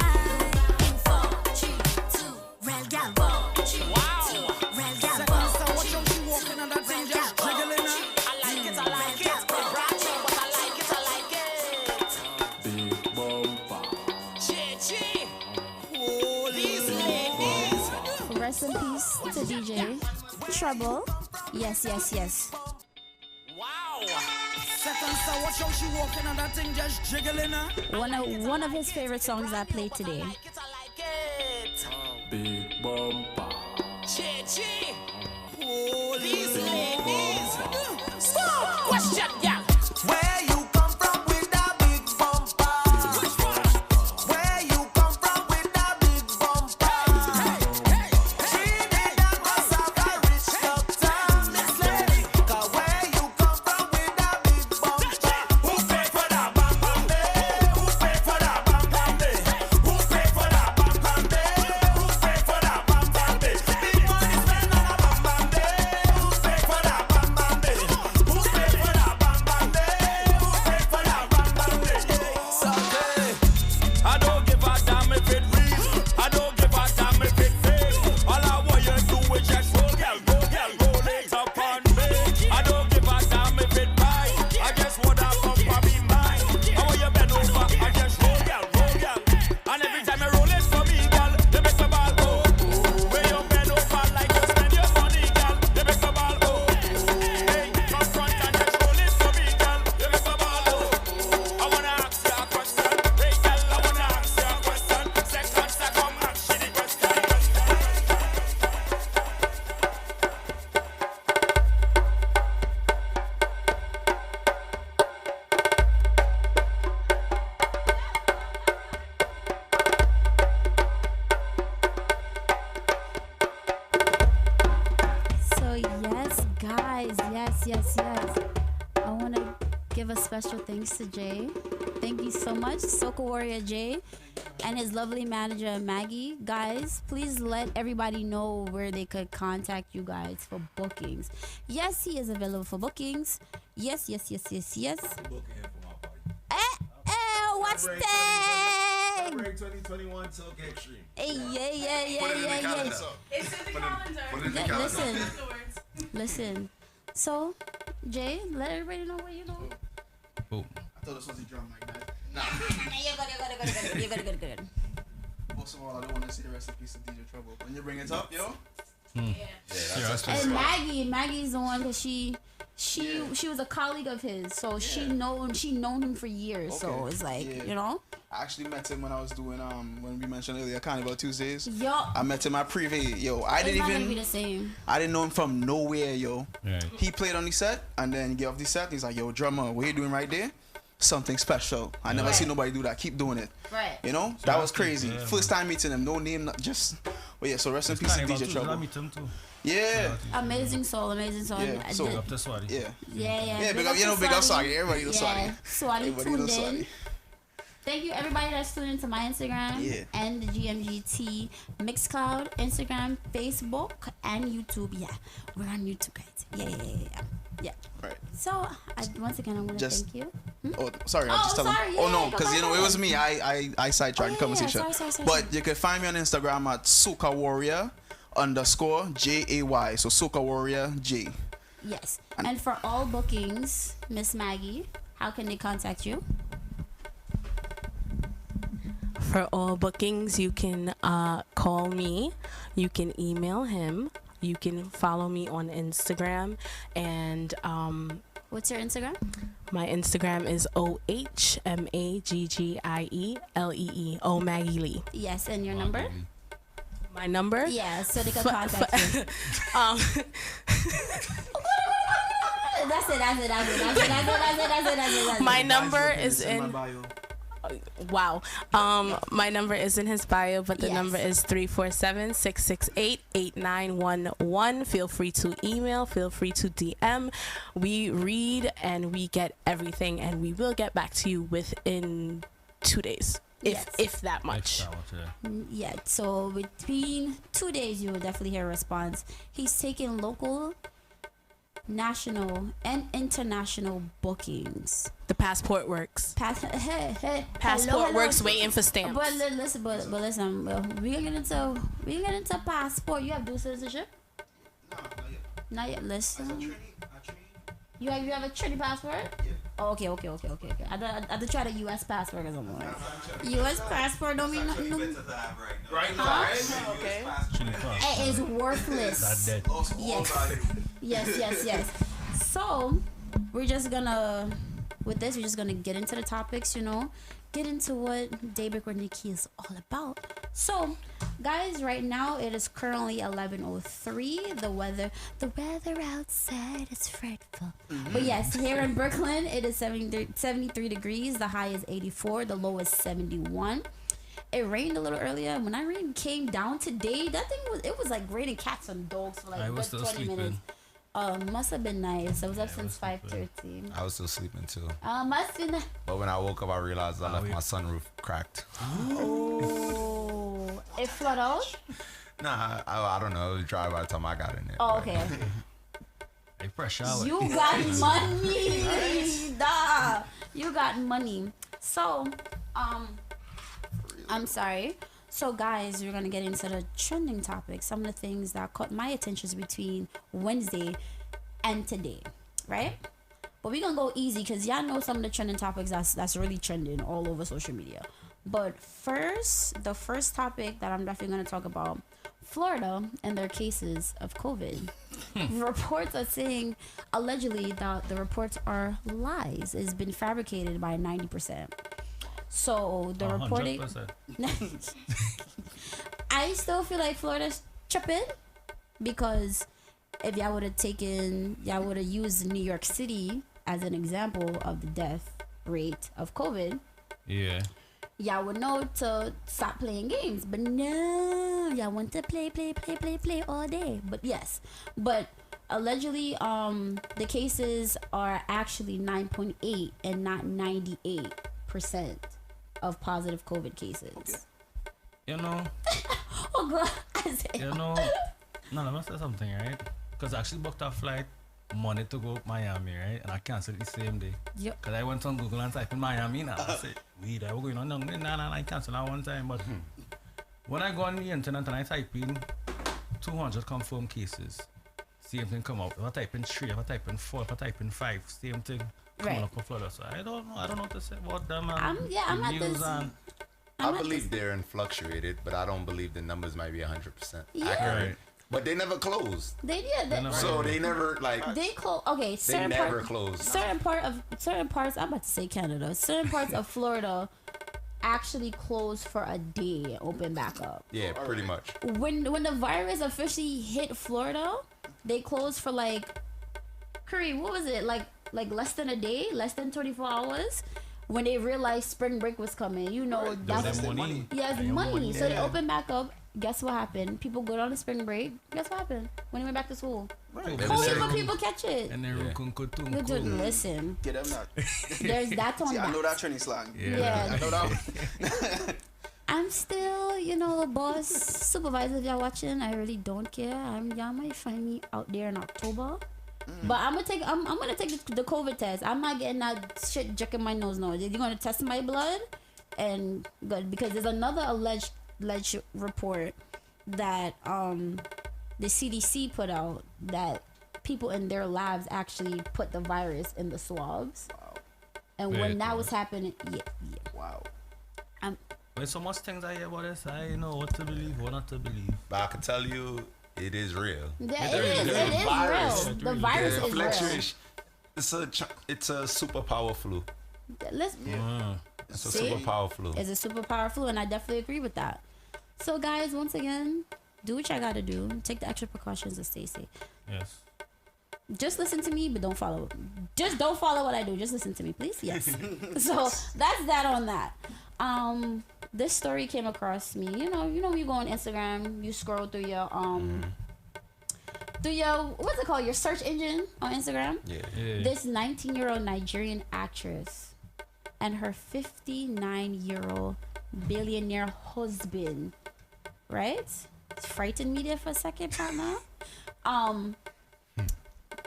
In 4, 3, 2, real gal walk. 3, 2, real gal walk. Watch how she walking on that thing, just jiggling her. I like it, I like it. Ratchet, but I like it, I like it. Big bumper. Chi. Oh, these ladies. Rest in peace to DJ Trouble. Yes. Wow. Set and so watch how she walking and that thing just jiggling her. One of his favorite songs I played today. Big bumper. Che. These ladies. Question, yeah. Where you come from with that big bumper? Where you come from with that big bumper? Trinidad must have a rich doctor. Cause where you come from with that big bumper? Who pay for that bam bam day? Who pay for that bam bam day? Who pay for that bam bam day? Who pay for that bam bam day? Big money spent on a bam bam day. Who pay for that bam bam day? Who pay for that bam bam day? Who pay for that bam bam day? Someday, I don't give a damn if it real. I don't give a damn if it fake. All I want you to do is just roll it up on me. I don't give a damn if it bite. I just want that bumper be mine. I want you bend over, I just roll. And every time I roll it for me, girl, they make the ball go. When you bend over like you spend your money, girl, they make the ball go. Hey, come front and just roll it for me, girl, they make the ball go. I wanna ask you a question. Hey, girl, I wanna ask you a question. Second, come ask you the question. So yes, guys, yes. I want to give a special thanks to Jay. Thank you so much, Soca Warrior Jay, and his lovely manager Maggie. Guys, please let everybody know where they could contact you guys for bookings. Yes, he is available for bookings. Yes. What's that? February 2021 Soca Extreme. Hey, yeah. Put it in the calendar. It's in the calendar. Put it in the Yeah, calendar. listen. So, Jay, let everybody know where you know. Boom. I thought this was a drum like that. You're good. Most of all, I don't want to say rest in peace to DJ Trouble. When you bring it up, yo. And Maggie's the one because she was a colleague of his, so she known him for years. So Okay. it's like Yeah. you know. I actually met him when I was doing when we mentioned earlier Carnival Tuesdays. Yo, I met him at Privé. Yo, I it's didn't not gonna be even the same. I didn't know him from nowhere, yo. Right. He played on the set and then he gave off the set. He's like, yo, drummer, what you doing right there? Something special. I never Right. seen nobody do that. Keep doing it. Right. You know? That was crazy. Yeah, First time meeting him, no name, just. But yeah, so rest in peace to DJ I Trouble. meet him too. Yeah. Amazing soul. Yeah, I so- did- Up to Swati. Yeah. yeah. Big up, you know, big up Swati. Everybody knows Swati. Swati Everybody tuned knows in. Swati. Thank you everybody that's tuned into my Instagram Yeah. and the GMGT Mixcloud, Instagram, Facebook, and YouTube. Yeah, we're on YouTube, guys. Yeah. Right. So once again, I want to Just- thank you. Oh, sorry, Oh, I'm just telling. sorry, Oh no, yeah, because you know it was me. I sidetracked the conversation. Sorry. But you can find me on Instagram at Soca Warrior _JAY. So Soca Warrior J. Yes. And for all bookings, Miss Maggie, how can they contact you? For all bookings, you can call me. You can email him. You can follow me on Instagram. And What's your Instagram? my Instagram is OHMAGGIELEE. O Maggie Lee. Yes, and your number? My number? Yeah, so they can contact you. That's it. My number is in my in. bio. Wow. My number is in his bio, but the Yes. number is 347-668-8911. Feel free to email, feel free to DM. We read and we get everything, and we will get back to you within 2 days. Yes. If that much. Yeah, so between 2 days, you will definitely hear a response. He's taking local, national, and international bookings. The passport works. Passport Passport works waiting for stamps. But listen, we gonna get into passport. You have dual citizenship? No, not yet. Not yet. Listen. I trainee. You have a Trinity passport? Yeah. Oh, okay. I had to try the U.S. passport or something. U.S. passport don't mean nothing. Right now, Huh? Okay. It is worthless. That dead. Also, all Yes. value. Yes. So we're just gonna with this, we're just gonna get into the topics, get into what Daybreak with Nikki is all about. So, guys, right now it is currently 11:03. The weather outside is frightful. But yes, here in Brooklyn, it is 73 degrees. The high is 84. The low is 71. It rained a little earlier. When that rain came down today, it was like raining cats and dogs for like I a was good still 20 minutes. Must have been nice. I was up since 5:30. I was still sleeping too. Must have been. But when I woke up, I realized I left my sunroof cracked. Oh, it flooded out? Nah, I don't know. It was dry by the time I got in there. Oh, okay. Hey, fresh shower. You got money. Duh. You got money. So, I'm sorry. So, guys, we're going to get into the trending topics. Some of the things that caught my attention between Wednesday and today, right? But we're going to go easy because y'all know some of the trending topics that's really trending all over social media. But first, the first topic that I'm definitely going to talk about, Florida and their cases of COVID. Reports are saying, allegedly, that the reports are lies. It's been fabricated by 90%. So the reporting, 100%. I still feel like Florida's tripping because if y'all would have used New York City as an example of the death rate of COVID, Yeah. y'all would know to stop playing games. But no, y'all want to play all day. But allegedly, the cases are actually 9.8 and not 98% of positive COVID cases. Okay. You know, Oh God, I said, no, let me say something, right? Because I actually booked a flight Monday to go to Miami, right? And I canceled the same day. Yep. Because I went on Google and typed in Miami now. I said, weed, I was going on. No, I canceled that one time. But when I go on the internet and I type in 200 confirmed cases, same thing come up. If I type in 3, if I type in 4, if I type in 5, same thing coming Right. up in Florida. So I don't know what to say about them. I'm not news this- and I believe they're fluctuated, but I don't believe the numbers might be 100% Yeah. accurate. Right. But they never closed. They did. They, So they never they close. Okay, certain never part- closed. Certain parts. I'm about to say Canada. Certain parts of Florida actually closed for a day and open back up. Yeah, pretty much. When the virus officially hit Florida, they closed for like, Curry, what was it, like less than a day, less than 24 hours, when they realized spring break was coming. That's them money. yes, money. So they opened back up. Guess what happened? People go down to spring break. Guess what happened when they went back to school? Only when people catch it. And then You do listen. Get them that. There's that on See, I know that. that training slang. Yeah. I know that one. I'm still, boss, supervisor. If y'all watching, I really don't care. Y'all might find me out there in October. But I'm gonna take the COVID test. I'm not getting that shit jerking my nose. No, you're gonna test my blood, and good, because there's another alleged report that the CDC put out that people in their labs actually put the virus in the swabs. Wow. And Very when that cool. was happening, yeah. Wow. There's so much things I hear about this. I know what to believe, what not to believe. But I can tell you, it is real. Yeah, It it is The virus. real. The virus The is real. fluctuation. It's a superpower flu. Let's It's a See? superpower flu. It's a superpower flu, and I definitely agree with that. So, guys, once again, do what y'all gotta do. Take the extra precautions and stay safe. Yes. Just listen to me, but don't follow. Just don't follow what I do. Just listen to me, please. Yes. So that's that on that. This story came across me. You know, you go on Instagram, you scroll through your what's it called? Your search engine on Instagram. Yeah. This 19-year-old Nigerian actress and her 59-year-old billionaire husband, right? Frightened me there for a second, partner.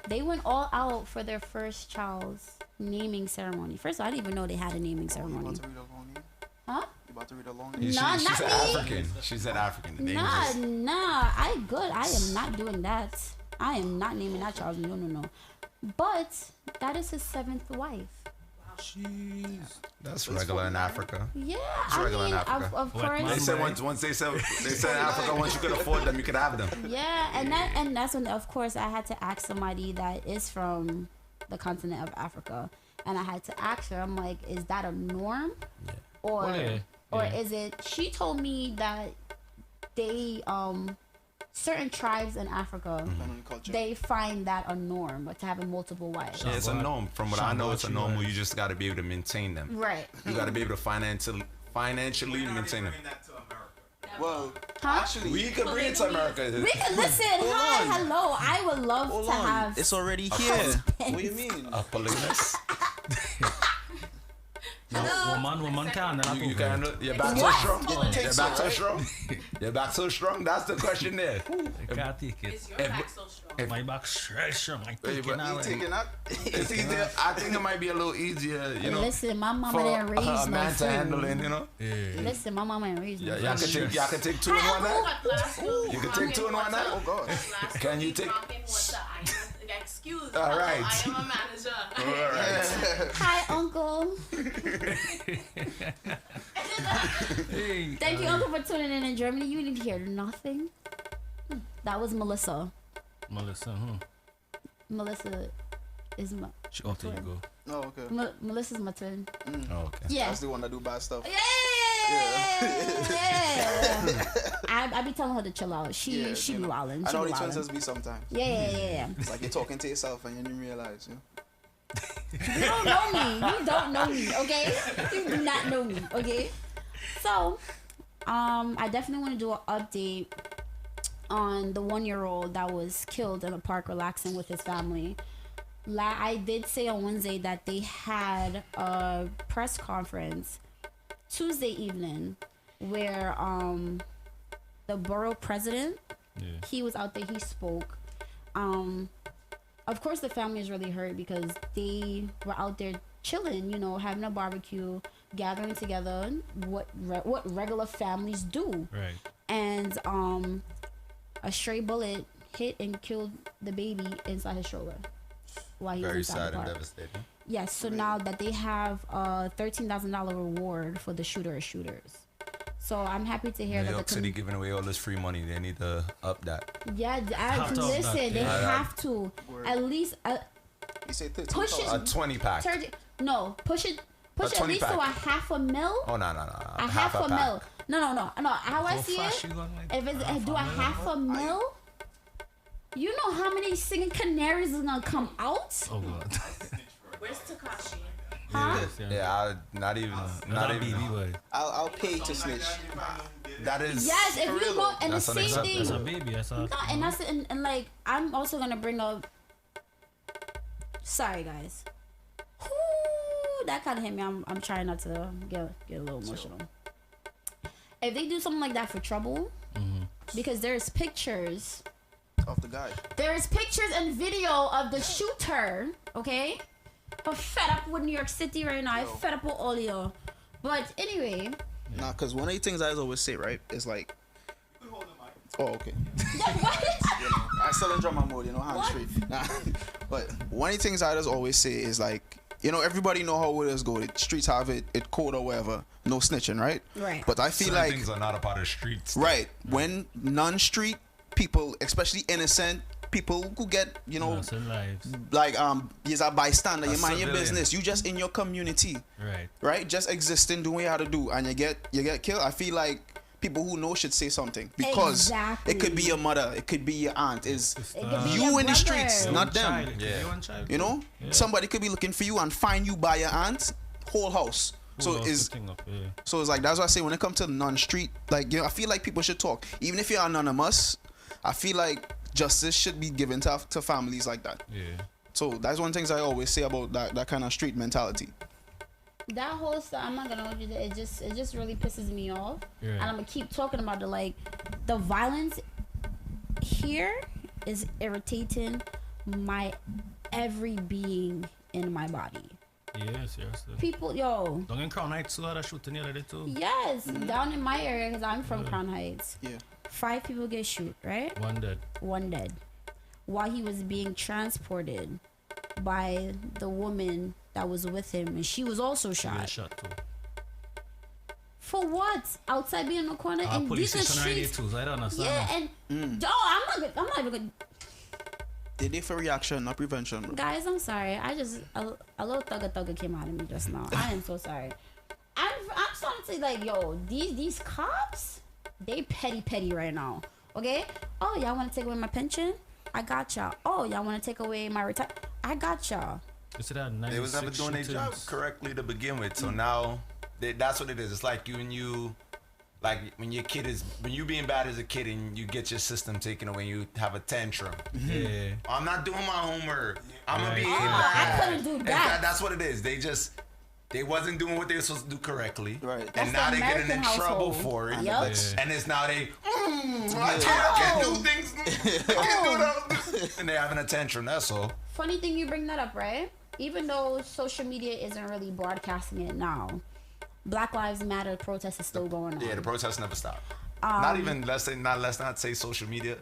They went all out for their first child's naming ceremony. First of all, I didn't even know they had a naming You ceremony. about to read a long name? Huh? You about to read a long She, name? Nah, she not said me. African. She said African. The name Nah, is I good. I am not doing that. I am not naming that child. No. But that is his 7th wife. Jeez. that's regular in Africa. Yeah, It's I regular in mean, Africa. of What, They course. said once they said in Africa, once you could afford them, you could have them. Yeah, and that's when, of course, I had to ask somebody that is from the continent of Africa, and I had to ask her. I'm like, is that a norm, or is it? She told me that they certain tribes in Africa, they find that a norm, but to having multiple wives. Yeah, it's a norm. From what I know, it's a norm where you just got to be able to maintain them. Right. You got to be able to financially maintain them. Well, Huh? actually, We could bring it to America. We can listen. Hi, hello. I would love to have. it's already here. What do you mean? A polygamous. No, woman can. You can. You're back so strong. You're back so strong. You're back so strong. That's the question there. I can't take it. Is your back so strong? My back straight strong. I take but it now. Taking up. It's easier. I think it might be a little easier, you know, Listen, my mama for didn't raise a no man to handle fool. it, you know. Listen, my mama didn't raise no Yeah, y'all can take two in one night. You You can take two in one night. Oh God. Can you take? Excuse me. All right. I am a manager. All right. Hi, uncle. Thank you, uncle, for tuning in Germany. You didn't hear nothing. That was Melissa. Melissa, Melissa is my. there you go. Oh, okay. Melissa's my twin. Oh, okay. Yeah. That's the one that do bad stuff. Yeah. I be telling her to chill out. She be wildin'. I She know be the twins wildin'. just be sometimes. Yeah. It's like you're talking to yourself and you didn't realize, you know? You don't know me. You don't know me, okay? You do not know me, okay? So, I definitely want to do an update on the 1-year-old that was killed in a park relaxing with his family. I did say on Wednesday that they had a press conference Tuesday evening where the borough president, he was out there, he spoke. Of course the family is really hurt because they were out there chilling, you know, having a barbecue, gathering together, what regular families do. Right. And a stray bullet hit and killed the baby inside his stroller while he was Very inside sad the and park. devastating. Yes, so now that they have a $13,000 reward for the shooter or shooters. So I'm happy to hear New that York City giving away all this free money. They need to up that. Yeah, Have to up listen, that, they yeah. have to at least You say 13 push it. A 20 pack. Push it at 20 least to a pack. half a mil. Oh no. A half a pack. mil. No. How I see it, if it's do a half a mil, you know how many singing canaries is gonna come out? Oh God. Where's Takashi? Huh? Yeah, not even. I'll pay to snitch. That is. Yes, if you know, and the That's same unacceptable. thing. That's a baby. That's a. No, and that's and like I'm also gonna bring up. Sorry, guys. Ooh, that kind of hit me. I'm trying not to get a little emotional. If they do something like that for trouble, because there's pictures. Off the guy. There is pictures and video of the shooter. Okay, I'm fed up with New York City right now. I'm fed up with all y'all. But anyway. Nah, because one of the things I always say, right, is like. Oh, okay. I still in drama mode, you know, hands free. Nah, but one of the things I just always say is like, you know, everybody know how it is go. The streets have it code or whatever. No snitching, right? Right. But I feel Certain like things are not a part of the streets. right when non-street people, especially innocent people who get, you know, like you're a bystander, you mind your business, you just in your community, right? Just existing, doing what you have to do, and you get killed. I feel like people who know should say something because it could be your mother, it could be your aunt, is you in the streets, not them. You know, somebody could be looking for you and find you by your aunt, whole house. So it's like that's why I say when it comes to non-street, like, you know, I feel like people should talk, even if you're anonymous. I feel like justice should be given to families like that. So that's one of the things I always say about that kind of street mentality. That whole stuff, I'm not gonna hold you. It just really pisses me off, and I'm gonna keep talking about it. Like, the violence here is irritating my every being in my body. Yes. People, yo. Down in Crown Heights, so shooting the other day too. Yes, down in my area, because I'm from Crown Heights. Yeah. 5 people get shot, right? One dead. While he was being transported by the woman that was with him, and she was also shot. Shot too. For what? Outside being in the corner and these are streets. I don't understand. Yeah, and I'm not even good. They're there for reaction, not prevention, bro. Guys, I'm sorry. I just a little thugger came out of me just now. I am so sorry. I'm starting to say like, yo, these cops, they petty right now. Okay? Oh, y'all want to take away my pension? I got y'all. Oh, y'all want to take away my retire? I got y'all. They was never doing their job correctly to begin with. So now, that's what it is. It's like you, like when your kid is, when you being bad as a kid and you get your system taken away, you have a tantrum. Yeah. I'm not doing my homework. I'm gonna be. I couldn't do that. That's what it is. They wasn't doing what they were supposed to do correctly. Right. And now they're getting in trouble for it. Yep. And it's now I can't do things. I can't do that. And they're having a tantrum, that's all. Funny thing you bring that up, right? Even though social media isn't really broadcasting it now, Black Lives Matter protest is still going on. Yeah, the protests never stop. Not even, let's not say social media.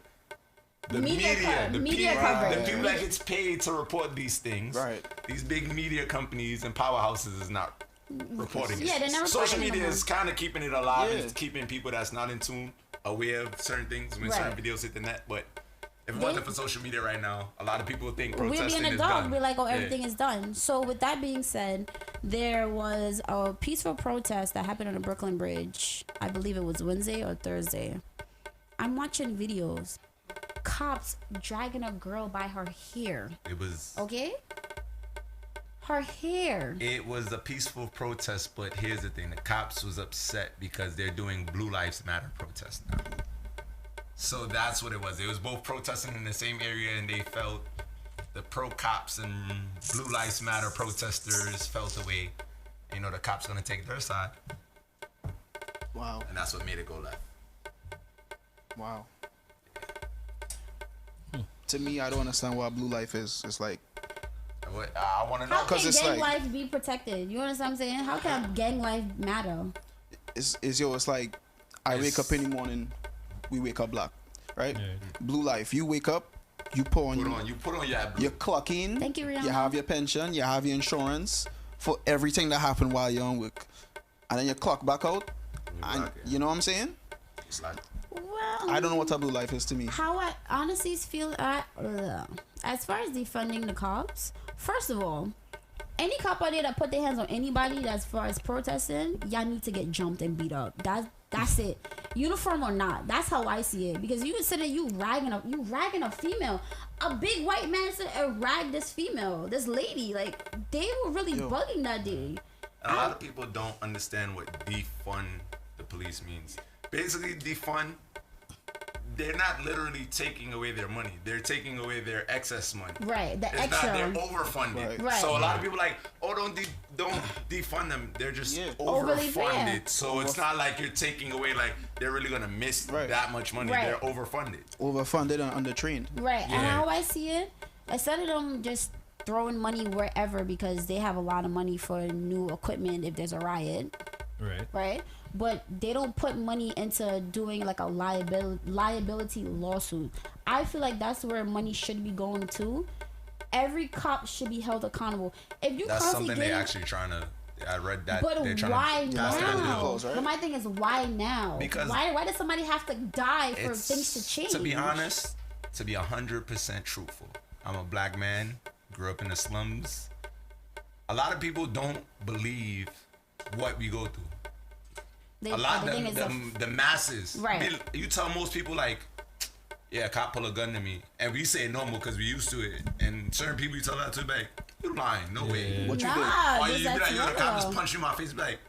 The media coverage. the people that gets paid to report these things. Right. These big media companies and powerhouses is not reporting it. Yeah, they're never Social reporting media it is kind of keeping it alive. Yeah. It's keeping people that's not in tune aware of certain things when certain videos hit the net. But if it wasn't for social media right now, a lot of people would think protesting we'd be in a is dog. done. We're like, oh, everything is done. So with that being said, there was a peaceful protest that happened on the Brooklyn Bridge. I believe it was Wednesday or Thursday. I'm watching videos. Cops dragging a girl by her hair. It was Okay? Her hair. It was a peaceful protest, but here's the thing: the cops was upset because they're doing Blue Lives Matter protests now. So that's what it was. It was both protesting in the same area, and they felt the pro cops and Blue Lives Matter protesters felt the way, the cops gonna take their side. Wow. And that's what made it go left. Wow. To me, I don't understand what blue life is. It's like, What I want to know. How can it's gang like- life be protected? You understand what I'm saying? How can gang life matter? it's like, I wake up in the morning, we wake up black, right? Yeah. Blue life, you wake up, you put on your you clock in, Thank you, Rihanna. you have your pension, you have your insurance for everything that happened while you're on work, and then you clock back out, and you know what I'm saying? It's like, Well, I don't know what a blue life is to me. How I honestly feel as far as defunding the cops, first of all, any cop out there that put their hands on anybody as far as protesting, y'all need to get jumped and beat up. That's it. Uniform or not, that's how I see it. Because you said that you ragging a female. A big white man said rag this female, this lady. Like, they were really bugging that day. a lot of people don't understand what defund the police means. Basically, defund, they're not literally taking away their money. They're taking away their excess money. Right, the It's extra. not, they're overfunded. Right. So a lot of people like, oh, don't defund them. They're just Overly fair. overfunded. So it's not like you're taking away, like they're really gonna miss that much money. Right. They're overfunded. Overfunded and undertrained. Right, and how I see it, instead of them just throwing money wherever because they have a lot of money for new equipment if there's a riot, right? But they don't put money into doing like a liability lawsuit. I feel like that's where money should be going to. Every cop should be held accountable. If you That's something they actually trying to. I read that. But they're trying why to pass that now? bill. But my thing is, why now? Because why does somebody have to die for things to change? To be honest, to be 100% truthful, I'm a black man, grew up in the slums. A lot of people don't believe what we go through. A lot of the masses. Right. You tell most people like, yeah, a cop pull a gun to me, and we say it normal because we used to it. And certain people you tell that to, like, you lying, no way. What you did? Or you be like, yo, the cop just punched you in my face, be like,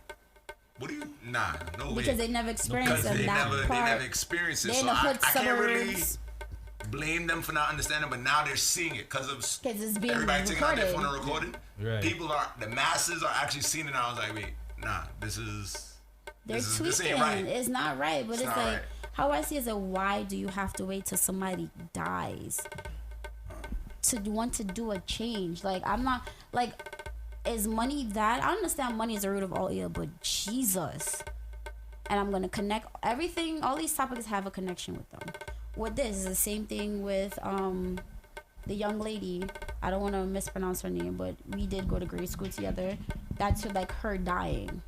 what do you? Nah, no way. Because they never experienced Because they that never experienced it. So I can't really blame them for not understanding, but now they're seeing it because it's being everybody taking out their phone and recorded. recording. Right. People the masses are actually seeing it. And I was like, wait, nah, this tweaking. ain't right. It's not right. But it's not like, right. how I see it is that why do you have to wait till somebody dies to want to do a change? Like, I'm not, like, is money that? I understand money is the root of all ill, but Jesus. And I'm going to connect everything. All these topics have a connection with them. With this, is the same thing with the young lady. I don't want to mispronounce her name, but we did go to grade school together. That's like her dying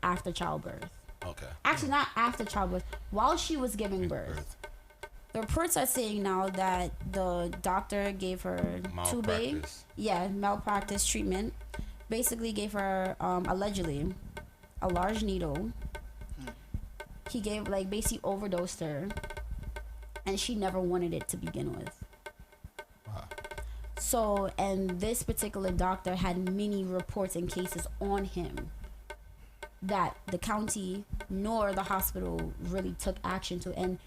after childbirth. Okay. Actually, not after childbirth. While she was giving birth. The reports are saying now that the doctor gave her tubing. Malpractice. Yeah, malpractice treatment. Basically gave her allegedly a large needle. He gave basically overdosed her, and she never wanted it to begin with. Wow. So, and this particular doctor had many reports and cases on him that the county nor the hospital really took action to, and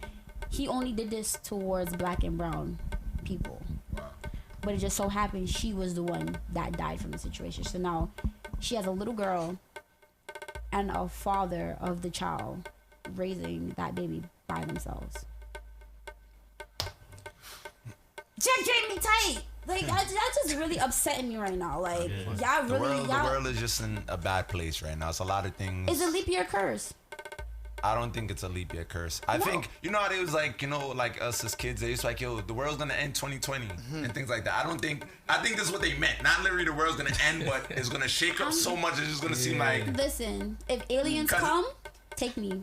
he only did this towards black and brown people. Wow. But it just so happened she was the one that died from the situation. So now she has a little girl and a father of the child raising that baby by themselves. Jack drained me tight. That's just really upsetting me right now. Y'all The really, world is just in a bad place right now. It's a lot of things. It's a leap year curse. I don't think it's a leap year curse. I think, how they was like us as kids, they used to like, yo, the world's gonna end 2020 and things like that. I think this is what they meant. Not literally the world's gonna end, but it's gonna shake up so much, it's just gonna seem like. Listen, if aliens come, take me.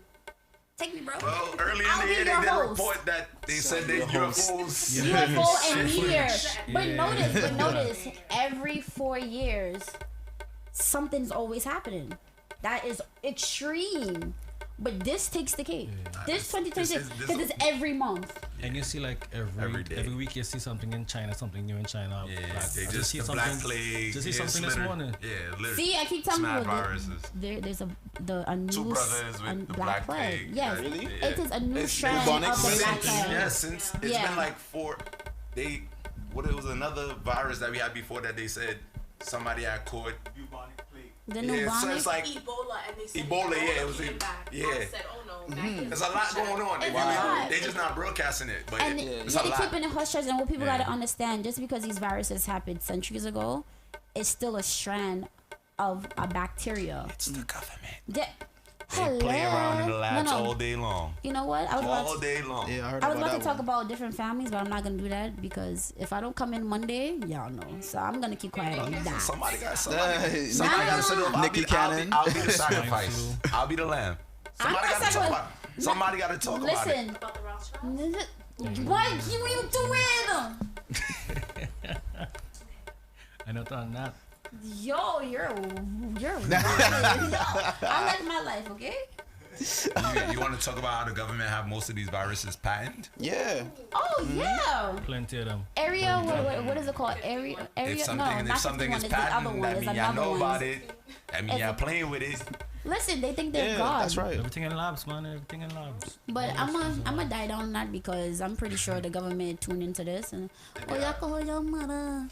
Take me, bro. Well, early in the year, they did a report that they said that UFOs. UFO and meteor. But notice, every 4 years, something's always happening. That is extreme. But this takes the cake. This 2026, because it's every month. And you see every week you see something in China, something new in China. Yeah, they just see the black plague. Just see something this morning. Yeah, literally. See, I keep telling you, viruses. there's a new Two brothers with the black plague. Yes, really? It is a new strand of the black plague. Yeah, since it's been like 4. It was another virus that we had before that they said somebody had caught. The new so it's like Ebola, and they said Ebola, yeah, it was back. yeah. I said, oh no, there's a lot going on. They just not broadcasting it, but it's a they lot. keeping it hush hush. And what people gotta understand, just because these viruses happened centuries ago, it's still a strand of a bacteria. It's the government. They play around in the labs all day long. You know what? All day long. Yeah, I heard I was about to that talk one. about different families, but I'm not gonna do that because if I don't come in Monday, y'all know. So I'm gonna keep quiet on that. Somebody got to sit up. Nikki Cannon. I'll be the sacrifice. I'll be the lamb. Somebody got to talk about it. Somebody got to talk about it. Listen. What you doing? I know that. Yo, you're weird. I like my life, okay? You want to talk about how the government have most of these viruses patented? Yeah. Oh yeah. Plenty of them. Area, what is it called? Area. If Not something is 51, it's the other patented, one. that There's means y'all another know one. about it. That means y'all playing with it. Listen, they think they're Yeah, God. that's right. Everything in labs, man. Everything in labs. But I'm gonna die down on that because I'm pretty sure the government tuned into this and y'all can hold your mother.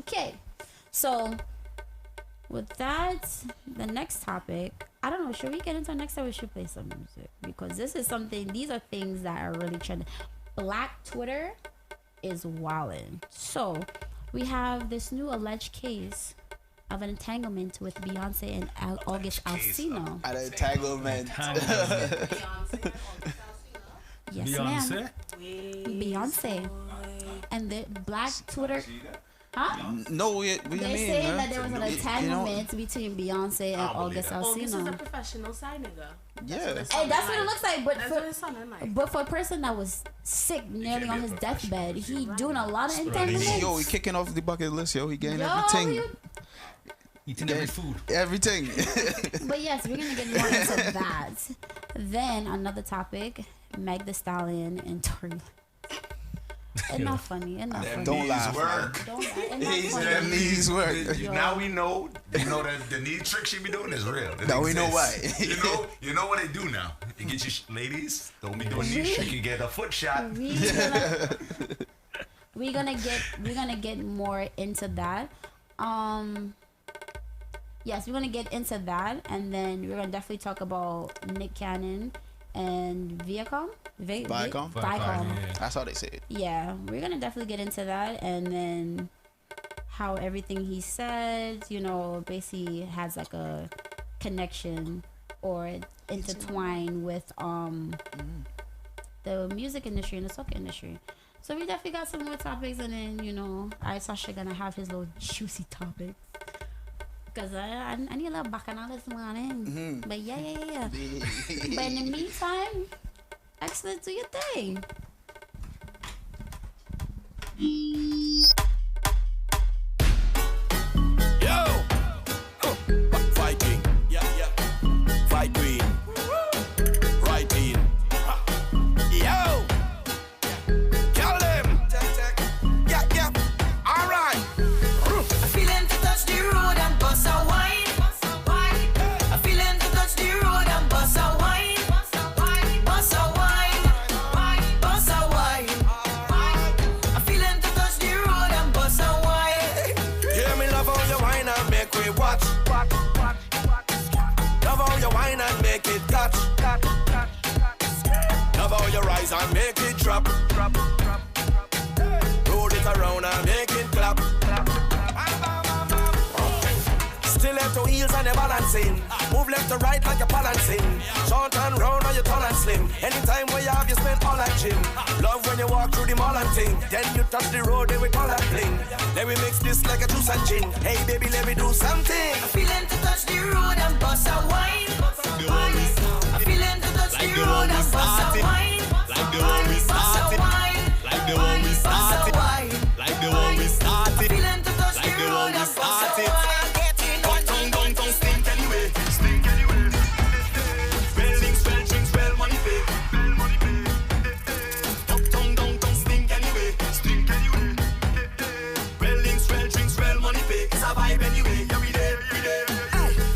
Okay, so with that, the next topic, I don't know, should we get into the next time? We should play some music because this is something. These are things that are really trending. Black Twitter is wildin'. So we have this new alleged case of an entanglement with Beyonce and August Alsina. An entanglement. Yes, Beyonce? ma'am. Beyonce. And the Black Twitter. Huh? No, what do you mean? They're saying man? that there was an entanglement between Beyonce and August Oh, this is a Alsina. professional side nigga. Yeah. Hey, that's what it looks like. That's what it sounded like. But for a person that was sick, nearly on his deathbed, he doing a lot of entanglements. Yo, he kicking off the bucket list, yo. He getting everything. Eating every food. Everything. But yes, we're gonna get more into that. Then another topic: Meg Thee Stallion and Tory. Enough funny. Don't laugh. Work. Don't laugh. Enough funny. Them knees work. Now we know. You know that the knee trick she be doing is real. It Now we know exists. why. You know what they do now. You get your ladies. Don't be doing knee trick. You get a foot shot. We're gonna get more into that. Yes, we're gonna get into that, and then we're gonna definitely talk about Nick Cannon and Viacom. Viacom? Yeah. That's how they say it. Yeah, we're gonna definitely get into that, and then how everything he said, basically has like a connection or intertwine with the music industry and the soca industry. So we definitely got some more topics, and then Sasha gonna have his little juicy topics. Cause I need a little bacchanal this morning. But yeah. But in the meantime, Excellent, do your thing. Yo! Fighting. Yeah, yeah. Fight queen. Right in. Yo! Kill them. Yeah, yeah. All right. I feeling to touch the road and bust a wine. I feeling to touch the road and bust a wine. Bust a wine. Bust a wine. I feeling to touch the road and bust a wine. Hear me love how you whine and make we watch. Love how you whine and make it catch. Love how you rise and make it drop. Roll it around and make it clap. Stiletto heels and you're balancing. Move left to right like you're balancing. Short and round and you tall and slim. Anytime where you have, you spend all at gym. Love when you walk through the mall and thing. Then you touch the road, then we call that bling. Then we mix this like a juice and gin. Hey baby, let me do something. I feeling to touch the road and bust a wine. I feeling to touch the road and bust a wine. Like the one we started. Like the one we started. Like the one we started. Feeling to touch Like the the road one we and bust a started. wine. Don't stink anyway. Stink anyway. Well links, well drinks, well money pay. Well money pay. Don't stink anyway. Stink anyway. Well links, well drinks, well money pay. It's a vibe anyway. Every day, every day.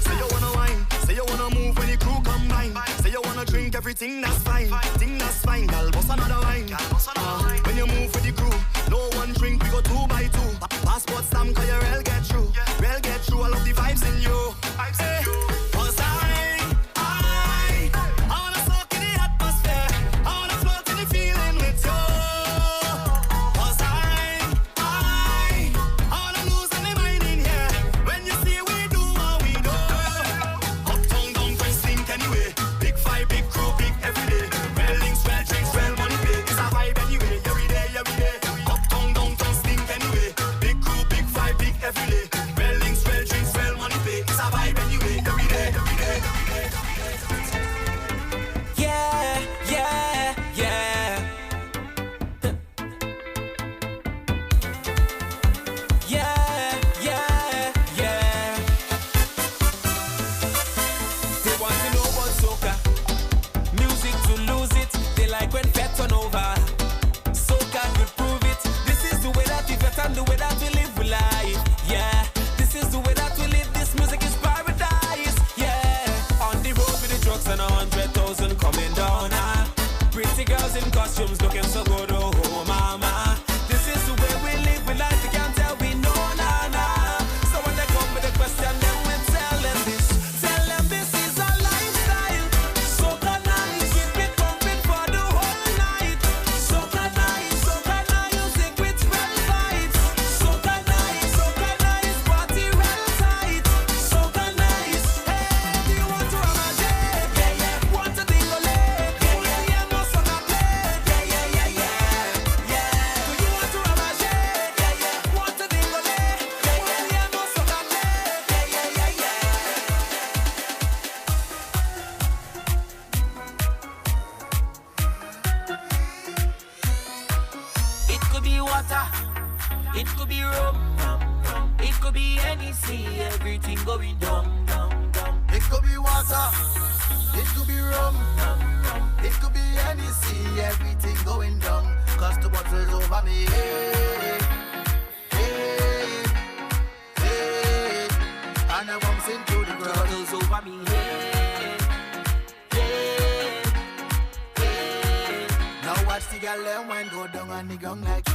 Say you wanna wine, say you wanna move when the crew combine. Say you wanna drink everything, that's fine. Thing that's fine, girl, bust another wine. When you move with the crew, no one drink, we go 2 by 2. Passport stamp, cause you real get through. Real get through, I love the vibes in you. Hey. Cause I wanna soak in the atmosphere. I wanna float in the feeling with you. Cause I wanna lose my mind in here. When you see we do what we do. Uptown, downtown, stink anyway. Big fight, big crew, big everyday. Well links, well drinks, well money pay. It's a vibe anyway, every day, every day. Uptown, downtown, stink anyway. Big crew, big fight, big everyday. Well links, well drinks, well money pay. It's a vibe anyway, every day, every day, every day. Yeah, yeah, yeah. Yeah, yeah, yeah. They want to know about soca. Music to lose it. They like when fat turn over. Soca could prove it. This is the way that we vet and the way that we live life. Yeah, this is the way that we live. This music is paradise. Yeah, on the road with the drugs and 100,000 coming down. Pretty girls in costumes looking so good. Oh, mama. This is the way we live. We like to can't tell we know, nah, nah. So when they come with a question, then we tell them this. Tell them this is a lifestyle. Soca nice, keep it pumping for the whole night. Soca nice, music with real vibes. Soca nice, party real tight. Soca nice, hey, do you want to have a day? Yeah, yeah. Want to dingle it? Yeah, yeah, yeah, no soca play. Yeah, yeah, yeah, yeah, yeah. Do you want to have a day? Yeah, yeah. Want to dingle it? Yeah, yeah, yeah, no soca play. Yeah, yeah, yeah, yeah. It could be water, it could be rum, it could be any sea, everything going down, down, down. It could be water, it could be rum, it could be any sea, everything going down. Cause the bottle's over me. Hey, hey, hey. And I bumps into the ground. Bottles over me, hey, hey, hey. Now watch the girl them wine go down on the ground like.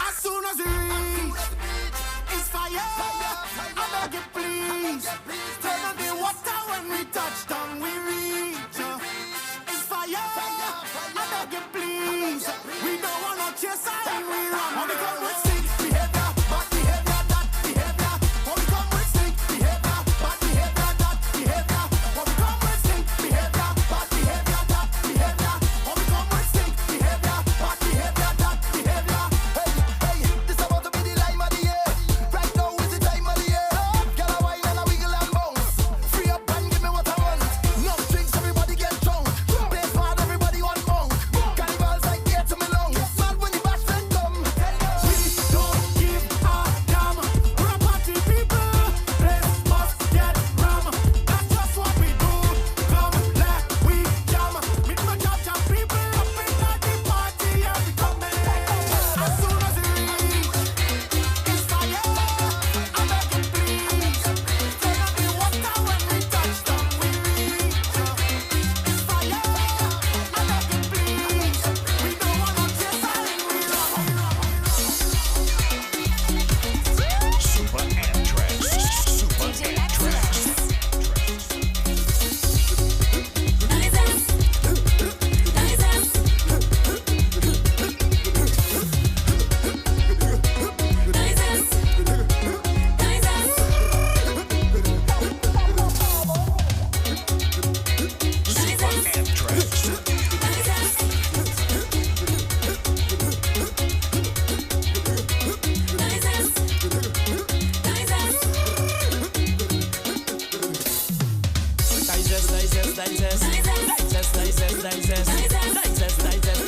As soon as we reach, it's fire. I beg you please, turn on the water when we touch down. We reach, it's fire. I beg you please, we don't want no chase and we run. When we come with stink behavior, bad behavior, that behavior. When we come with stink behavior, bad behavior, that behavior. When we come with stink behavior, bad behavior, that behavior. When we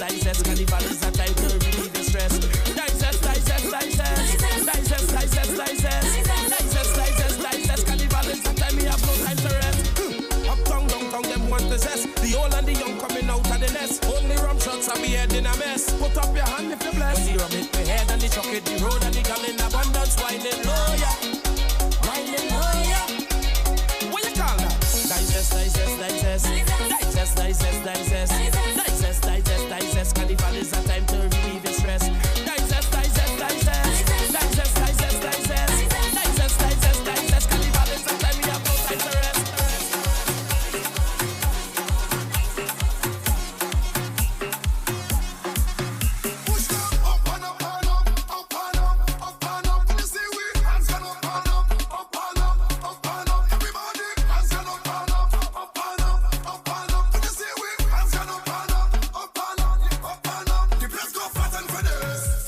digest, carnival is a time to relieve the stress. Digest, carnival is a time we have no time to rest. Uptown, downtown, them want to zest. The old and the young coming out of the nest. Only rum shots and we head in a mess. Put up your hand if you're blessed. When the rum hit my head and the truck hit the road and the gal in abundance, whining low, yeah. Whining low, yeah. What you call that? Digest, carnival is a time to relieve the stress. Digest, carnival is a time we have no time to rest. Push them up and up and up, up and up, up and up. You see we hands gone up and up, up and up, up and up. Everybody hands gone up and up, up and up, up and up. You see we hands gone up and up, up and up, up and up. The place go fat and for this.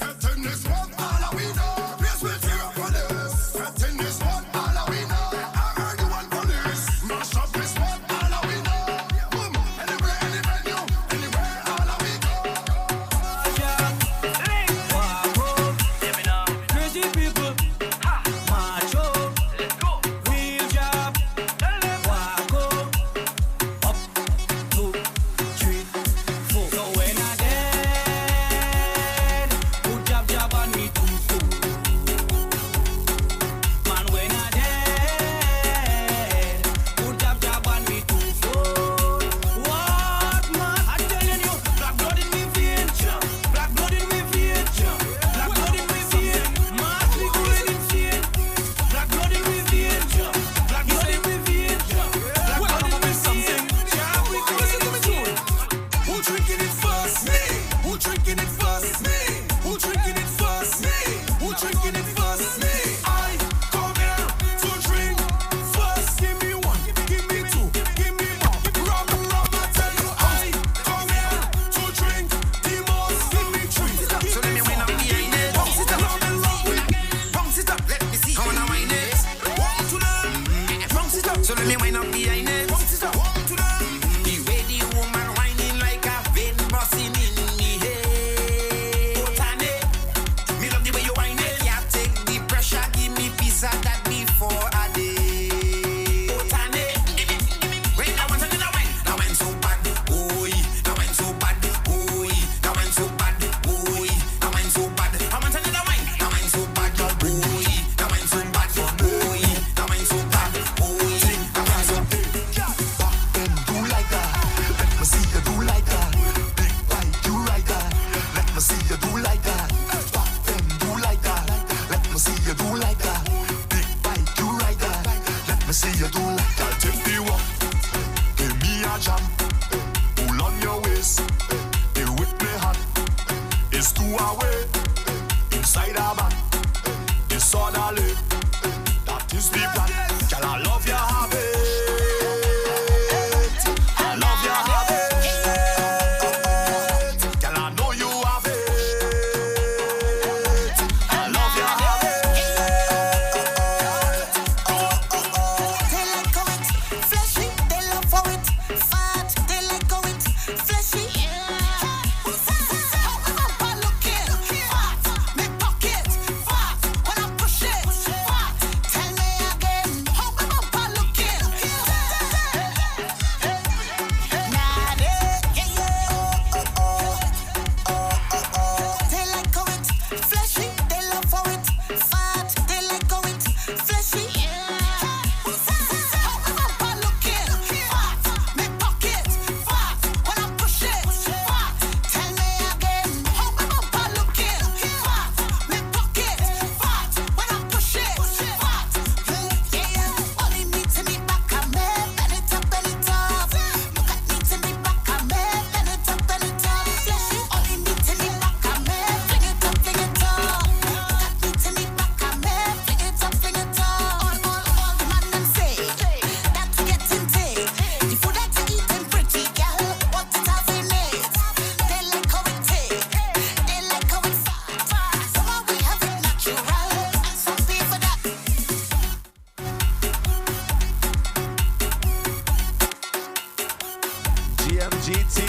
GT,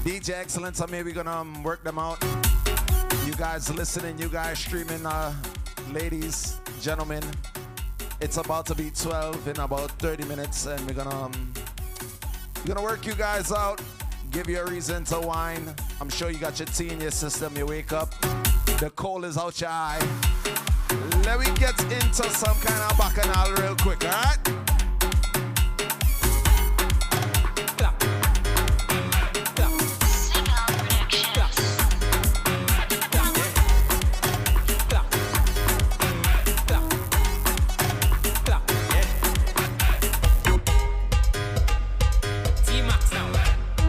DJ Excellence. I mean, we're gonna work them out. You guys listening, you guys streaming, ladies, gentlemen. It's about to be 12 in about 30 minutes, and we're gonna work you guys out, give you a reason to whine. I'm sure you got your tea in your system. You wake up, the coal is out your eye. Let me get into some kind of bacchanal real quick, all right?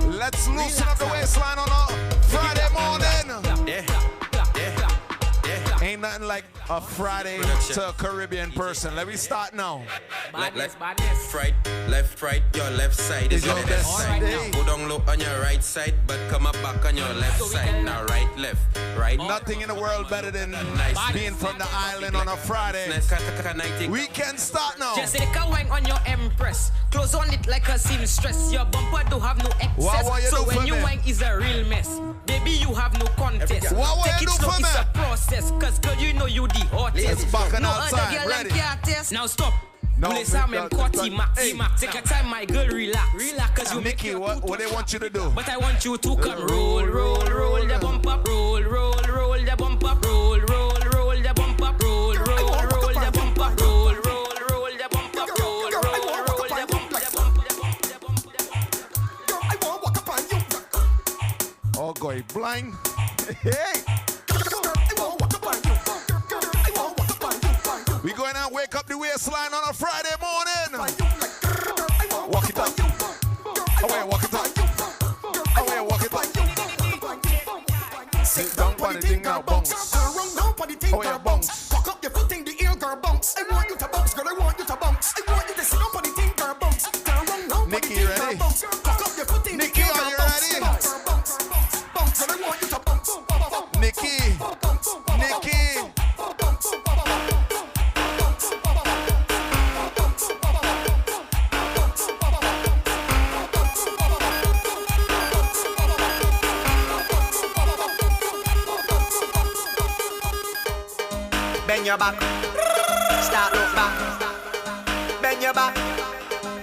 Let's loosen up the waistline on a Friday morning. Ain't nothing like a Friday to a Caribbean person. Let me start now. Left, right, your left side is your best side. Go down low on your right side, but come up back on your left side. Now right, left, right. Nothing in the world better than being from the island on a Friday. We can start now. Just like a wine on your empress. Close on it like a seamstress. Your bumper do have no excess. So when you wine is a real mess. Baby, you have no contest. Take it slow, it's a process. Cause girl, you know you the hottest. It's back and no outside, other girl ready. can test. Now stop. No, Take your time, my girl, relax. Cause you Nikki, what they want you to do? But I want you to come roll the bump up, roll the bump up, roll the bump up, roll the bump up, roll the bump up, roll the bump up. Oh, go blind. Hey. We going out, wake up the waistline on a Friday morning. Walk it up. Oh, yeah, walk it up. Oh, yeah, walk it up. Sit down on the thing now, bounce. Oh, yeah, bounce. Walk up your foot in the air, girl, bounce. I want you to bounce, girl, I want you to bounce. I want you to sit down on the thing, girl, bounce. Nikki, you ready? Walk up your foot in the Nikki, air, are you girl, ready? bounce, girl, I want you to bounce. Nikki. Bend your back, start look back. Bend your back,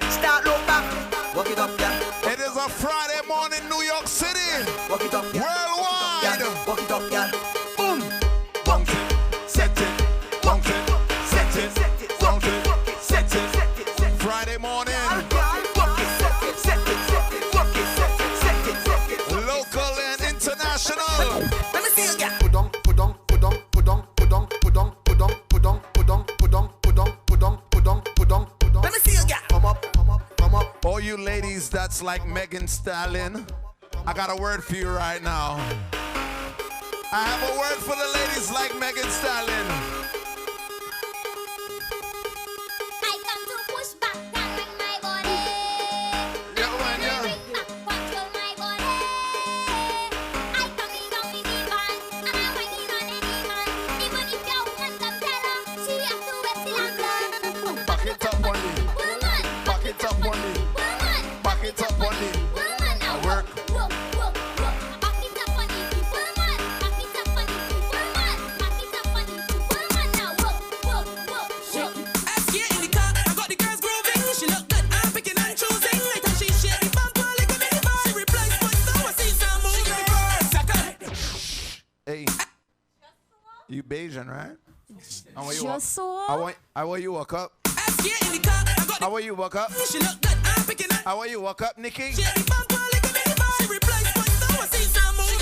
start look back. Walk it up, yeah. It is a Friday morning, New York City. Walk it up, yeah. Worldwide. Walk it up, yeah. Boom. Bump it, set it, bump it, set it, bump it, set it. Friday morning. Local and international. Let me see you, yeah. Let me see you, yeah. Come up. All you ladies that's like Megan Stallion, I got a word for you right now. I have a word for the ladies like Megan Stallion. I come to push back and bring my body. Yeah, man, yeah. Bring back, control my body. I come in down the divan and I'm waiting on any man. Even if your woman come tell her, she has to wait till I'm done. Back it up on me. Woman, Back it up on me. woman, Back it up on me. woman, now I work. Whoa. Back it up on it, woman. Back it up on it, woman. Back it up on it, woman. Now whoa. Shake it. Ask you in the car, I got the girls grooving. She look good, I'm picking and choosing. Like how she shake the bump, like a mini bar. She replies, but so I see some moving. Hey. You Bayesian, right? How are you? Just so. How are you woke up? Ask you in the car, I got How are you woke up? the she look good, I'm picking and How are you woke up, Nikki? shake the bump, like a mini bar. She replies, but so I see some moving.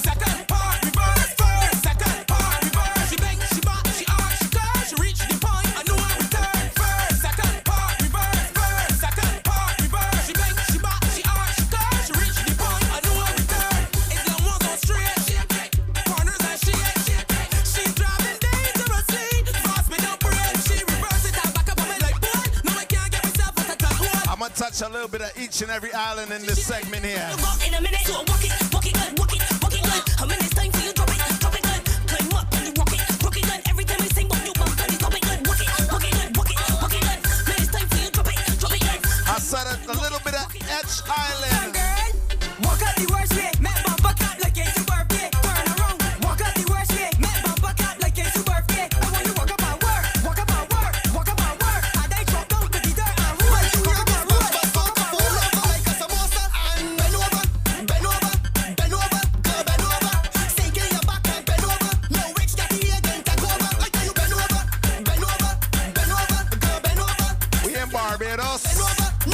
Second part, reverse, first, second part, reverse. She bang, she back, she arch, she curve, she reach the point, I know I return. First, second part, reverse, first, second part, reverse. She bang, she back, she arch, she curve, she reach the point, I know I return. It's the ones on straight, corners and shake. She's driving dangerously, fast me no break. She reverse it and back up on me like boy. No, I can't get myself out of that one. I'm gonna touch a little bit of each and every island in this segment here. In a minute, so walk it good. How many times till you drop it good. Climb up and you rock it good. Every time we sing, but you bump and you drop it good. Walk it good. Many times till you drop it good. I said a little bit of Beach Island. Walk out the worst way, make bumper clap like it's your birthday. Turn around, walk out the worst way, make bumper clap like it's your birthday. I want you walk up and work, walk up and work, walk up and work. And I drop down to the dirt and roll. Walk up and roll, walk up and roll. Like a samosa and bend over, bend over, bend over, girl bend over. Sink in your back and bend over. No rich got here again, take over. I tell you bend over, bend over, bend over, girl bend over. We in Barbados.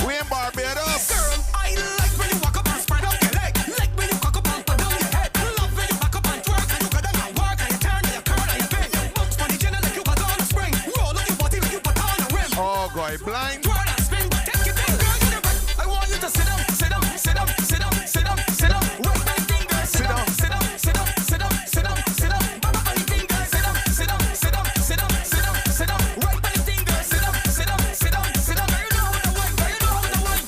We in Barbados. Girl, I like when you walk up and spread out your leg. Like when you cock up and put down your head. Love when you back up and twerk and you go down and work and you turn and you curl and you bend. You bounce for the gin like you got on a spring. Roll on your body like you put on a rim. Oh, boy, blind. Twirl and spin, take your thing, girl, you the right. I want you to sit down, sit down, sit down, sit down, sit down, sit down. Right by the finger, sit down, sit down, sit down, sit down, sit down, sit down. Back by the finger, sit down, sit down, sit down, sit down, sit down, sit down. Right by the finger, sit down, sit down, sit down, sit down. You know how to wine, you know how to wine.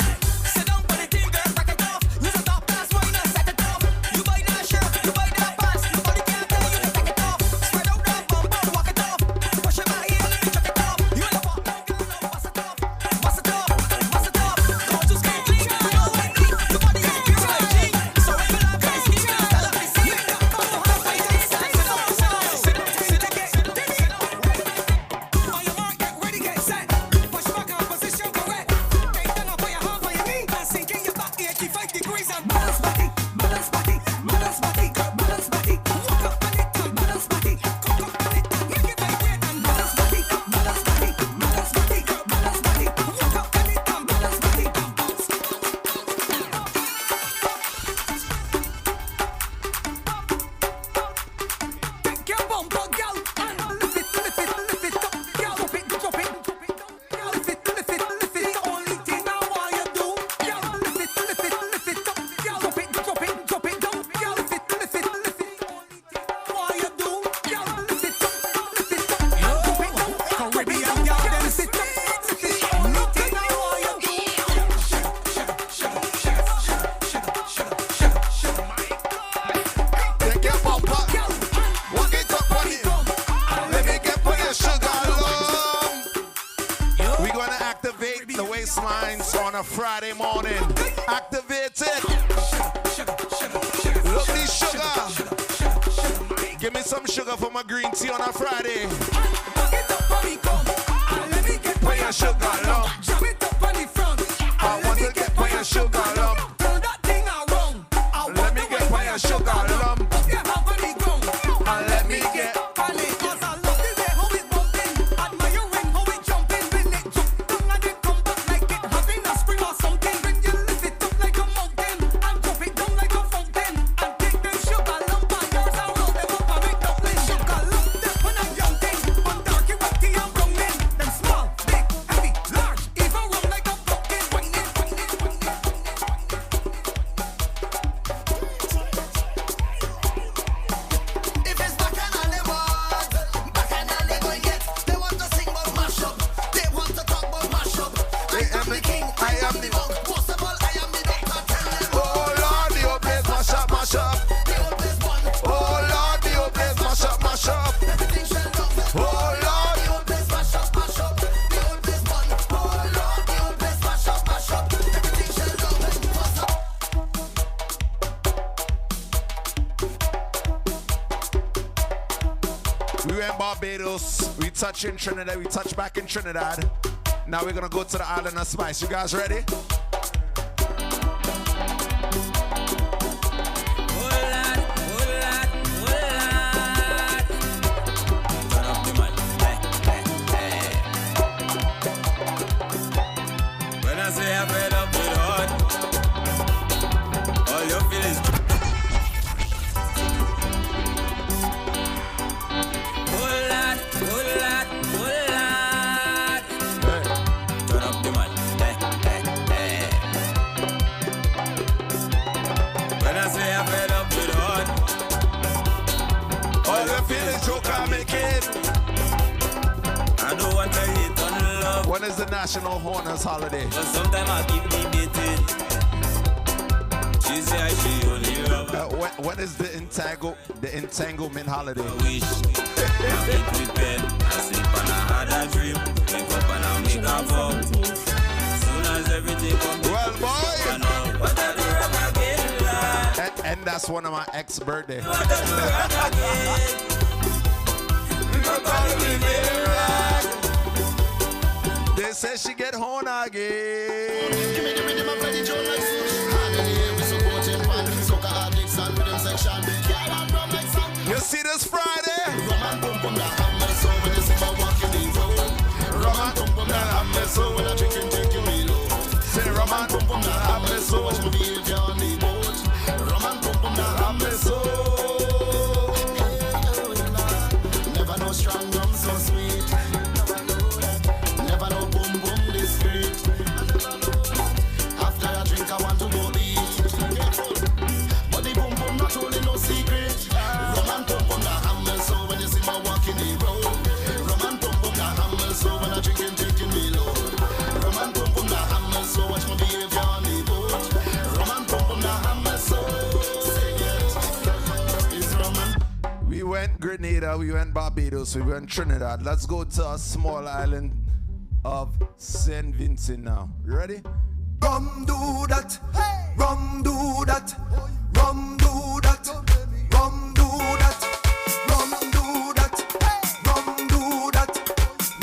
Sit down by the finger, back it off. Use a top class wine and set it off. You buy that shirt, you buy that pants. Nobody can tell you to take it off. Spread out that bumper, walk it off. Push it back here, let me check it off. You in the walk down, girl, now bust it off, bust it off, bust it off. Don't just get clean, you know what I need. Your body is pure like G. So if you love me, keep it up, let me see it. Come on, fight it, sit down, sit down, sit down, sit down, sit down. On your mark, get ready, get set. Push back and position correct. Take down up on your half on your knee. And sink in your back 85 degrees and balance body, balance body, balance body, balance body. Walk up on it and balance body. Cock up on it and make it vibrate and balance body, balance body, balance body, balance body. Walk up on it and balance body. Take your bumper, girl, and lift it, lift it, lift it up, girl. Drop it, drop it, drop it down, girl. Lift it, lift it, lift it. The only thing I want you do, girl. Lift it, lift it, lift it up, girl. Drop it, drop it, drop it down, girl. Lift it, lift it, lift it. The only thing I want you do, girl. Lift it up, lift it up, and drop it down. Caribbean girl, then lift it up, lift it. The only thing I want you do. Take your bumper. Walk it up on it. Let me get for your sugar along. We're gonna activate the waistlines on a Friday morning. Activate it. Look this sugar. Give me some sugar for my green tea on a Friday. Walk it up on me, come. And let me get For your sugar along. Jam it up on the front. I want to get for your sugar along. Turn that thing around. I Let want me to get wait for your sugar along. Yeah, up on the ground. And let me get. On it, 'cause I love the way how it bumping. Admiring how it jumping. When it jump down and it come back like it having a spring or something. When you lift it up like a mountain and drop it down like a fountain. And take them sugar lump and yours and roll them up and make dumpling. Sugar lump them on a young thing. On darky, whitey and brown men. Them small, big, heavy, large. Even run like a pumpkin. Whining, whining, whining. If it's bacchanal they want, bacchanal they gon' get. They want to sing about mash up, they want to talk about mash up. I am the king, I am the monk. Most of all, I am the doctor. Tell them, Oh Lord, the old place mash up, mash up. the old place one. Oh Lord, the old place mash up, mash up. Everything shall down. Oh Lord. The old place mash up, mash up. The old place one. Oh Lord, the old place mash up, mash up. Everything shall down. What's up? We went Barbados, we touch in Trinidad, we touch back in Trinidad. Now we're gonna go to the island of spice. You guys ready? Turn up the mic. When I say I fed up with hard, all you feel is turn up the mic. When I say I fed up with hard, All the feelings you can make it. I don't want to hate on love, When is the National Honors Holiday? but sometimes I keep debating. She say she only love When is the entanglement holiday? wish. I get prepared. I sleep and I had a dream. Wake up and I make a vow. Soon as everything comes, Well, boy, I know That's one of my ex birthday. They say she get horn again. Give me the rhythm of Freddie Jones like sushi. Hand in the air, we support him. Soca addicts and rhythm section. Girl and drum like song. You see this Friday? Rum and pum pum that hammer so when you see my walking the road. Rum and pum pum that hammer so when I drinking taking me low. Say rum and Pum pum that hammer so watch my behavior on the boat. Rum and pum pum that hammer so. Never know strong rum so sweet. Never know boom boom this sweet. After I drink I want to go eat. But the boom boom not only no secret. Rum and pum pum that hammer so when you see my walking the road. Rum and pum pum that hammer so when I drinking taking me low. Rum and pum pum that hammer so watch my behavior on the boat. Rum and pum pum that hammer so. Say it. It's rum and. We went Grenada, we went Barbados, we went Trinidad. Let's go to a small island of St. Vincent now. You ready? Rum do that, rum do that, rum do that, rum do that, rum do that, rum do that,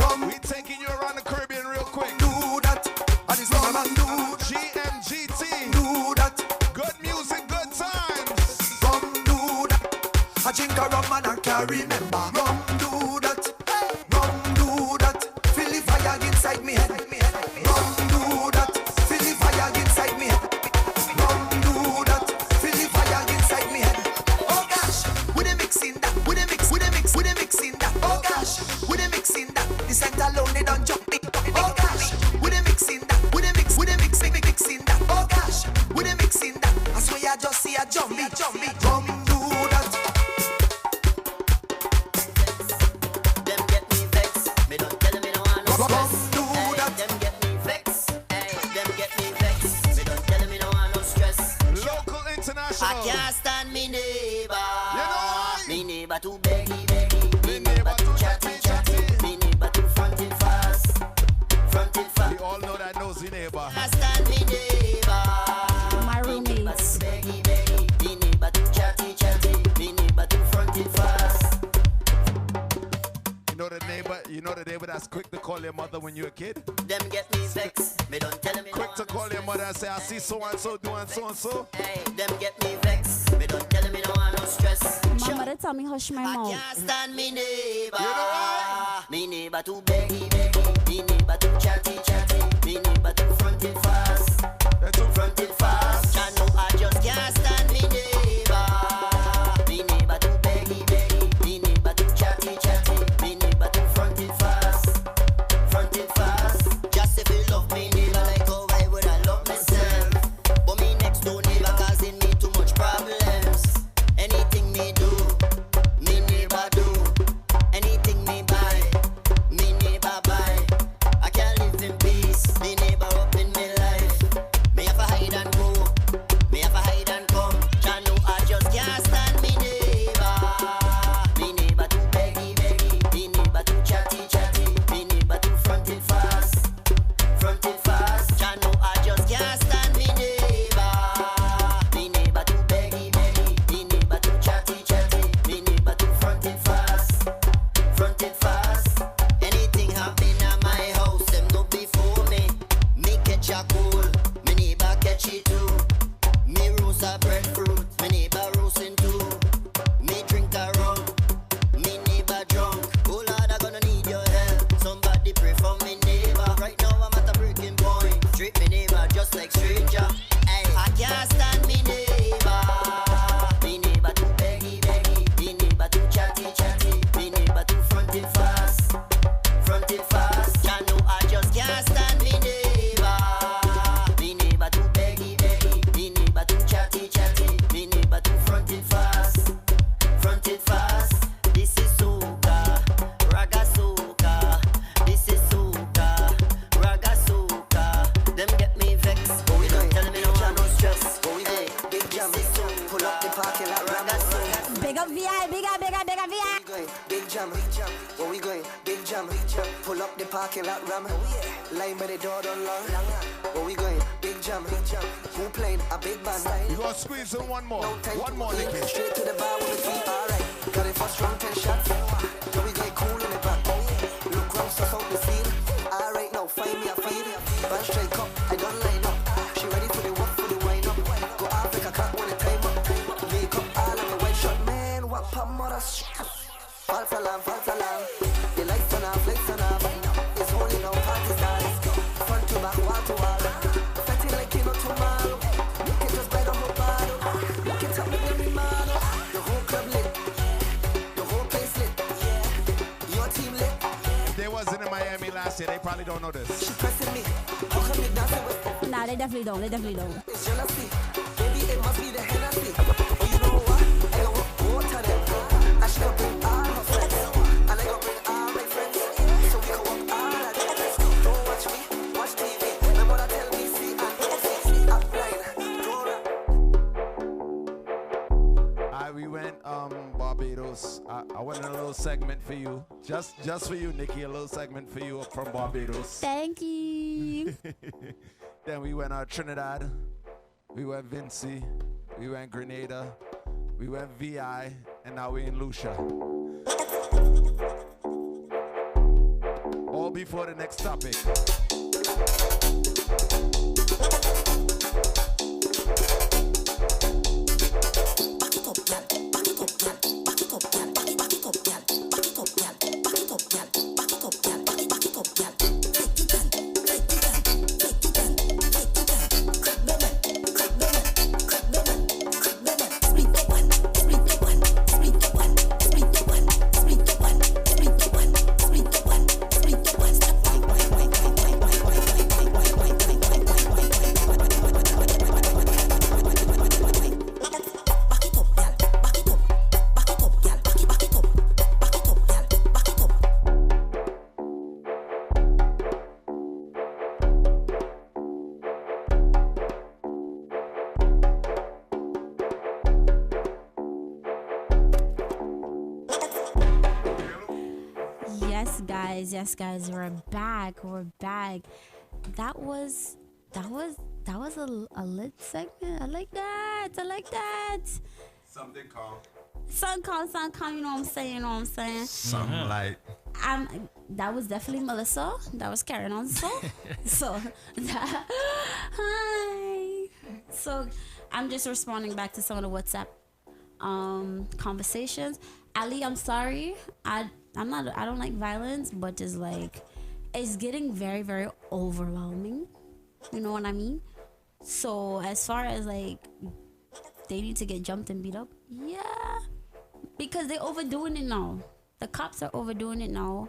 rum. We taking you around the Caribbean real quick. Do that, and it's rum and do GMGT. do that, Good music, good times. rum do that. I drink a rum and I can't remember. Rum do that, rum do that. Feel the fire inside me head. Rum do that, feel the fire inside me head. Rum do that, feel the fire inside me head. Oh gosh, with a mixing that, with a mix, with a mix, with a mixing that. Oh gosh, with a mixing that. The center alone they don't jump me. Oh gosh, with a mixing that, with a mix, with a mix, mixing that. Oh gosh, with a mixing that. I swear I just see a jumpy, jumpy. Rum do that. Them get me vexed. Me don't tell them me no want no stress. Do Hey, that. them get me vexed. Hey, them get me vexed. Me don't tell them me no want no stress. Local, I international. can't stand me neighbor. You know why? Me neighbor too beggy, beggy. Me neighbor too chatty, chatty. Me neighbor too fronting fast. Fronting fast. We all know that nosy neighbor. Can't stand me neighbor. My Me neighbor roommates. too beggy, beggy. Me neighbor too chatty, chatty. Me neighbor too fronting fast. You know the neighbor that's quick to call your mother when you're a kid? Them get me vexed. Me don't tell them me no Quick to want no call your stress. mother and say, I see so and so doing so and so. Hey, them get me vexed. Me don't tell them me no want no stress. My mother tell me hush my I mouth. can't stand me neighbor. You know why? Me neighbor too beggy, beggy. Me neighbor too chatty, chatty. Me neighbor too fronting fast. They're too Fronting fast. I know I just can't stand me neighbor. Me neighbor too beggy, beggy. Me neighbor too chatty, chatty. Me neighbor too fronting fast. Fronting fast. Just if you love me neighbor like how I would I love myself. But me next door neighbor causing me too much problems. Anything me do, me neighbor do. Anything me buy, me neighbor buy. I can't live in peace. Me neighbor up in my life. Me have to hide and go. Me have to hide and come. I know I just can't stand me neighbor. Me neighbor too beggy, beggy. Me neighbor too chatty, chatty. Me neighbor too fronting fast. Fronting fast. I know I just can't stand me neighbor. Me neighbor too beggy, beggy. Me neighbor too chatty, chatty. Me neighbor too fronting fast. Fronting fast. Anything happen at my house, them go before me. Me catch a cool, me neighbor catch it too. Me roast a breadfruit, me neighbor roasting too. Me drink a rum, me neighbor drunk. Oh Lord, I gonna need your help. Somebody pray for me neighbor. Right now I'm at a breaking point. Treat me neighbor just like stranger. Hey, I can't stand me neighbor. Me neighbor too beggy, beggy. Me neighbor too chatty, chatty. Me neighbor too fronting fast. Fronting fast. I know I just can't stand me neighbor. Me neighbor too beggy, beggy. Me neighbor too chatty, chatty. Me neighbor too fronting fast. Fronting fast. This is soca, raga soca. This is soca, raga soca. Them get me vexed. We don't tell me no one no stress. Hey, big jam, pull up the parking lot, raga soca. Big up VI, big up, big up, big up VI. Going big jam, where we going? Big jam, pull up the parking lot, ram. Line by the door, don't long. Where we going? Big jam. Who playing a big band? You gonna squeeze in one more, Nikki. Straight to the bar with the team, alright. Got it for strong 10 shots. Yo, we get cool in the back. Look round, suss out the scene. Alright, now find me a feed. Band straight up, I don't line up. She ready for the walk, for the wind up. Go Africa, cut when the time up. Make up all like a white shot, man. What pop mother? False alarm, false alarm. The lights turn off, lights turn off. It's holy now, party starts. Front to back, wall to wall. Fetting like you know tomorrow. You can just buy the whole bottle. Look it up, make me mad. The whole club lit. The whole place lit. Your team lit. They wasn't in Miami last year. They probably don't know this. She pressing me. How come you dancing with? Nah, they definitely don't. They definitely don't. It's jealousy. Baby, it must be the Hennessy. Oh, you know what? I got water them. I should have bring all her friends. And I got bring all my friends. So we can walk all of them. Don't watch me, watch TV. My mother tell me, see and I'm blind. Don't We went Barbados. I went in a little segment for you. Just for you, Nikki, a little segment for you from Barbados. Thank you. Then we went Trinidad. We went Vinci. We went Grenada. We went VI. And now we're in Lucia. All before the next topic. Yes, guys, we're back. That was a lit segment. I like that. Something calm. Sun calm, you know what I'm saying? Something light. That was definitely Melissa. That was carrying on hi. So I'm just responding back to some of the WhatsApp conversations. Ali, I'm sorry. I don't like violence, but it's getting very, very overwhelming. You know what I mean? So as far as they need to get jumped and beat up, yeah, because they're overdoing it now. The cops are overdoing it now,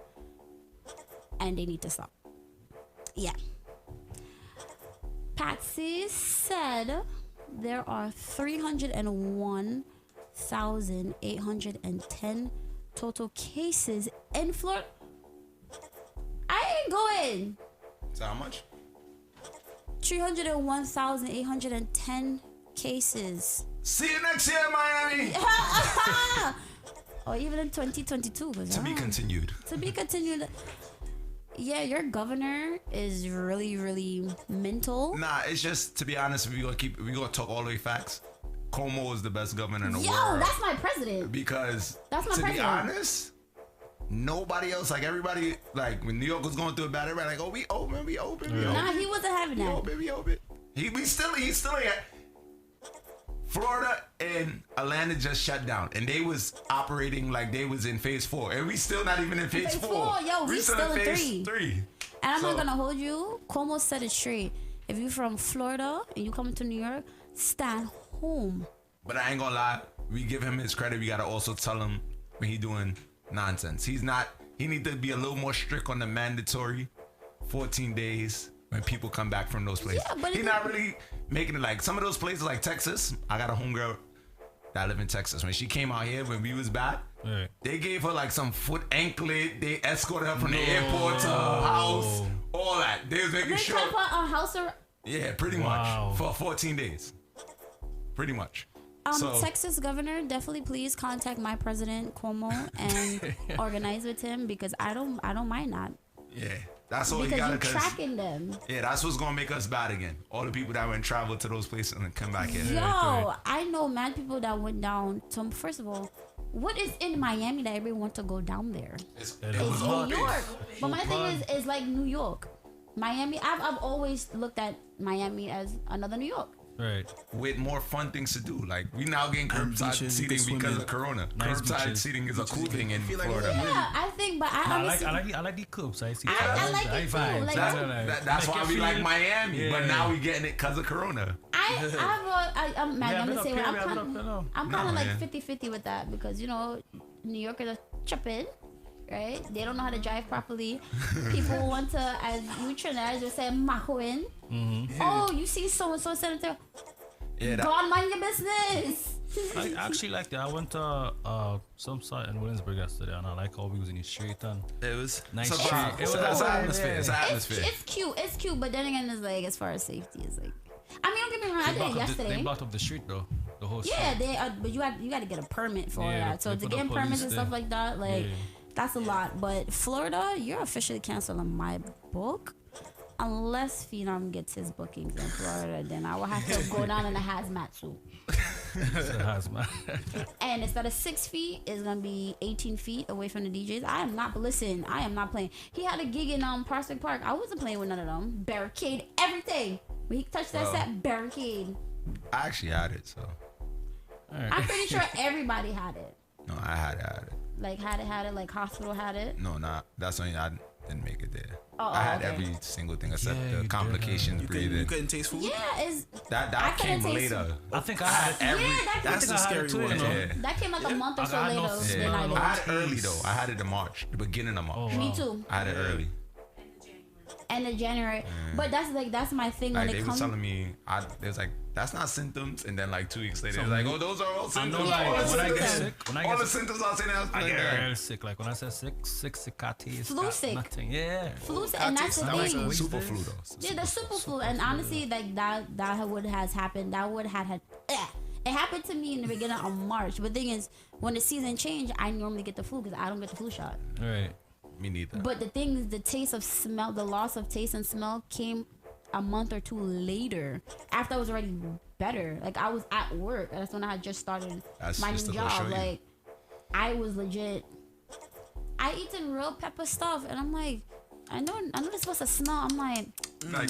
and they need to stop. Yeah. Patsy said there are 301,810 total cases in Florida. I ain't going. So how much? 301,810 cases. See you next year, Miami. Or even in 2022. To be continued. To be continued. Yeah, your governor is really, really mental. Nah, it's just, to be honest, we gonna talk all the way facts. Como is the best governor in the world. Yo, that's my president. Because that's my to president. be honest, nobody else, everybody, when New York was going through it bad, everybody we open. Nah, he wasn't having that. We open. He's still here. Florida and Atlanta just shut down, and they was operating like they was in phase 4, and we still not even in phase 4. Yo, we still in phase 3. And I'm not gonna hold you. Cuomo said it straight. If you're from Florida and you come to New York, stand home. But I ain't gonna lie, we give him his credit. We gotta also tell him when he doing nonsense. He need to be a little more strict on the mandatory 14 days when people come back from those places. Yeah, but he's not really making it like some of those places like Texas. I got a homegirl that live in Texas. When she came out here when we was back, they gave her some foot anklet. They escorted her from the airport to her house. All that. They was making sure. They kept her on house arrest. Yeah, pretty much for 14 days. Pretty much. Texas governor, definitely please contact my president Cuomo and organize with him, because I don't mind that. Yeah. That's all you because gotta. you're tracking them. Yeah, that's what's gonna make us bad again. All the people that went travel to those places and then come back here. Yo, I know mad people that went down to. First of all, what is in Miami that everyone want to go down there? It's New York. But my thing is like New York, Miami. I've always looked at Miami as another New York. Right. With more fun things to do. Like, we now getting curbside beaches, seating you can because swim of Corona. Nice Curbside beaches. seating is a cool thing in feel like Florida. Yeah, I think, but I like the curbside seating. I like it too. vibes. Like, That's why we like Miami. Yeah. But now we getting it because of Corona. I'm mad. Yeah, I'm been gonna up say here, I'm yeah, been kind up here now. of No, like yeah. 50-50 with that because New Yorkers are tripping, right? They don't know how to drive properly. People want to, as you Trinidad just say, mahoin. Oh, you see so and so senator. Yeah, Go on, mind your business. I actually liked it. I went to some site in Williamsburg yesterday, and I like how we was in the street and it was nice it's a street. vibe. It was It's a an vibe, atmosphere. yeah. It's an atmosphere. It's cute, but then again, it's like as far as safety is like. I mean, don't get me wrong. I did it They yesterday. blocked up the street though, the whole street. Yeah, but you got to get a permit for Yeah, that. So they to put get up permits police and there. stuff like that, like Yeah. that's a lot. But Florida, you're officially canceled in my book. Unless Phenom gets his bookings in Florida, then I will have to go down in a hazmat suit. It's a hazmat. And instead of 6 feet, it's gonna be 18 feet away from the DJs. I am not playing. He had a gig in Prospect Park. I wasn't playing with none of them. Barricade everything. When he touched that set, barricade. I actually had it, so. I'm pretty sure everybody had it. No, I had it. Like had it. Like hospital had it. No, that's only I didn't make it there. Oh, I had okay. every single thing except Yeah, the you complications You breathing. couldn't taste food? Yeah, it's That I came couldn't taste later. I think I had every. That's the scary one. Yeah. that came like a month or so I had no later smell, than I no did. I had it early though. I had it in March, the beginning of March. Me too. I had it early. End of January. But that's my thing Like when they it was comes. telling me, it was like that's not symptoms, and then like 2 weeks later, it was like, oh, those are all I symptoms. know, like, when I get sick, all the symptoms I was saying, I was I like, get real sick. Like when I say sick, cat taste, Flu got sick. nothing. Yeah. Flu, and that's the that was thing. super flu though. Yeah, the super flu, and honestly, like that would has happened. That would had. It happened to me in the beginning of March. But the thing is, when the season changed, I normally get the flu because I don't get the flu shot. Right. Me neither. But the thing is, the taste of smell, the loss of taste and smell came a month or two later after I was already better. Like I was at work. That's when I had just started That's my just new to go show job. you. Like I was legit. I eaten real pepper stuff, and I'm like, I know it's supposed to smell. I'm like, Like,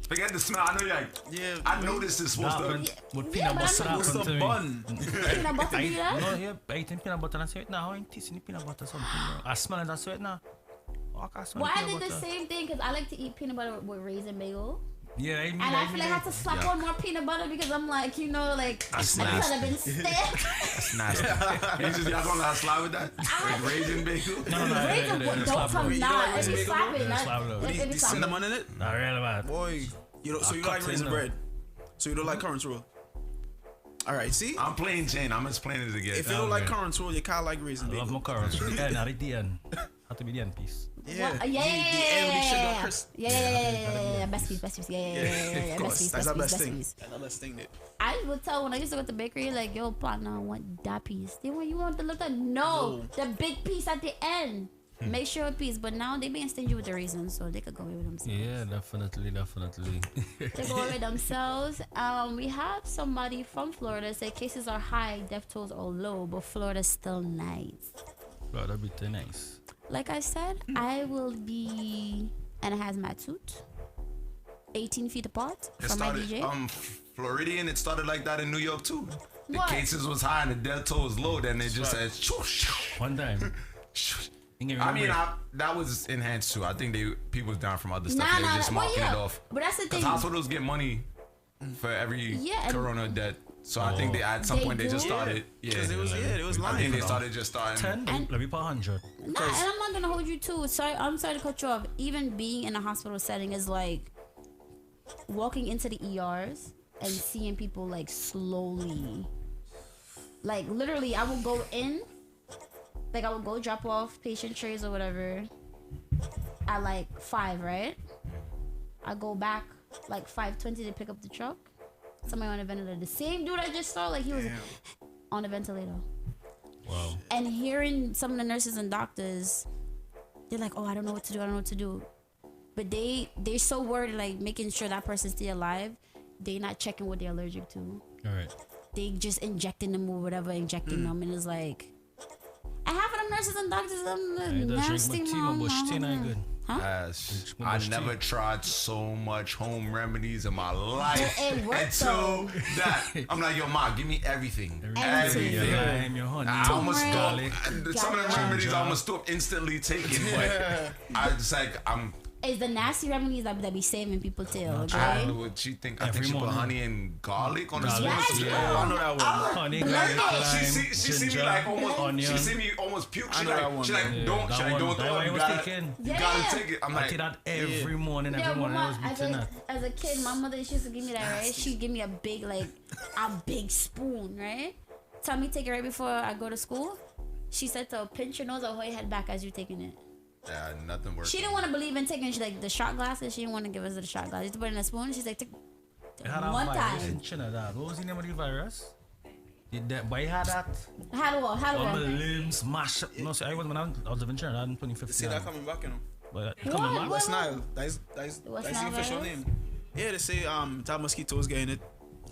forget the smell. I know, like, Yeah. I know this is supposed Nah, to. with Yeah, peanut but butter I'm What's happened the to me. bun? peanut butter do that? No, yeah, I eat peanut butter and I say it now. I ain't tasting the peanut butter something. I smell it and I say it now. Oh, I can't smell Well, the I peanut did the butter. same thing because I like to eat peanut butter with raisin bagel. Yeah, And I feel like I have to slap on more peanut butter because I'm like, like, That's I just nasty. have been stiff. That's nasty. You just y'all gonna let slide with that? Like raisin bagel? Raisin, don't tell me not. It be slapping. It be The slapping. cinnamon in it? Not really bad. Boy, so you cut like raisin in, bread? So you don't like currants roll? All right, see? I'm playing Jane. I'm explaining it again. If you don't like currants roll, you can't like raisin I love bagel. my currants. Yeah, not the end. Have to be the end piece. Yeah, What? the end with the sugar crisp. Yeah. Best piece. Yeah. Of course, Best that's the piece. best thing. That's the best thing. That I would tell when I used to go to the bakery, like, yo, partner, I want that piece. They want, you want the little, no, the big piece at the end. Make sure a piece. But now they being stingy with the raisins, so they could go away with themselves. Yeah, definitely. They go away with themselves. We have somebody from Florida say cases are high, death tolls are low, but Florida's still nice. Bro, that'd be too nice. Like I said, I will be in a hazmat suit, 18 feet apart It from my started, DJ. Floridian, it started like that in New York too. The What? cases was high and the death toll was low, then they just said, shoo. One time. I mean, that was enhanced too. I think people was down from other stuff. They were just well, marking yeah. it off. But that's the Because thing. hospitals get money for every Yeah, and- corona death. So I think they at some They point they just do? started. Yeah, Because it was I lying. think they started just starting. 10? Let me put 100. Nah, and I'm not gonna hold you too. Sorry, I'm sorry to cut you off. Even being in a hospital setting is like walking into the ERs and seeing people like slowly, like literally, I will go in, like I will go drop off patient trays or whatever at like 5, right? I go back like 5:20 to pick up the truck. Somebody on a ventilator. The same dude I just saw, like he was on a ventilator. Wow. And hearing some of the nurses and doctors, they're like, oh, I don't know what to do. but they're so worried like making sure that person's still alive. They not checking what they're allergic to. All right. They just injecting them or whatever, injecting them, and it's like, and half of them nurses and doctors, them nasty mom. Huh? I never tried so much home remedies in my life It worked, until that. I'm like, yo, ma, give me everything. Everything. Lime, your honey, I almost garlic. some of the remedies I almost stopped instantly taking, but I just like It's the nasty remedies that be saving people till. I Okay? don't know what she think. I think she put honey and garlic on the spoon. Yes, Yeah, I know that one. Honey, garlic, lime, She see me ginger, like almost. onion. She see me almost puke. She I know that like one, she like yeah. don't. She like don't That throw one it. You was gotta taken. you gotta take it. I'm I like take that every morning, Yeah, every morning. I was eating that. as a kid, my mother she used to give me that, right? She'd give me a big spoon, right? Tell me take it right before I go to school. She said to pinch your nose or hold your head back as you're taking it. yeah, nothing works. She didn't want to believe in taking like the shot glasses. She didn't want to give us the shot glasses. To put it in a spoon. She's like, take It had a one virus in time. Trinidad. What was the name of the virus? But he had that. How do All my I? limbs mashed up. No, see, I was when I was in Trinidad in 2015. See that coming back, you know. But What? coming back. West Nile. That's West the Nile official virus? name. Yeah, they say that mosquitoes getting it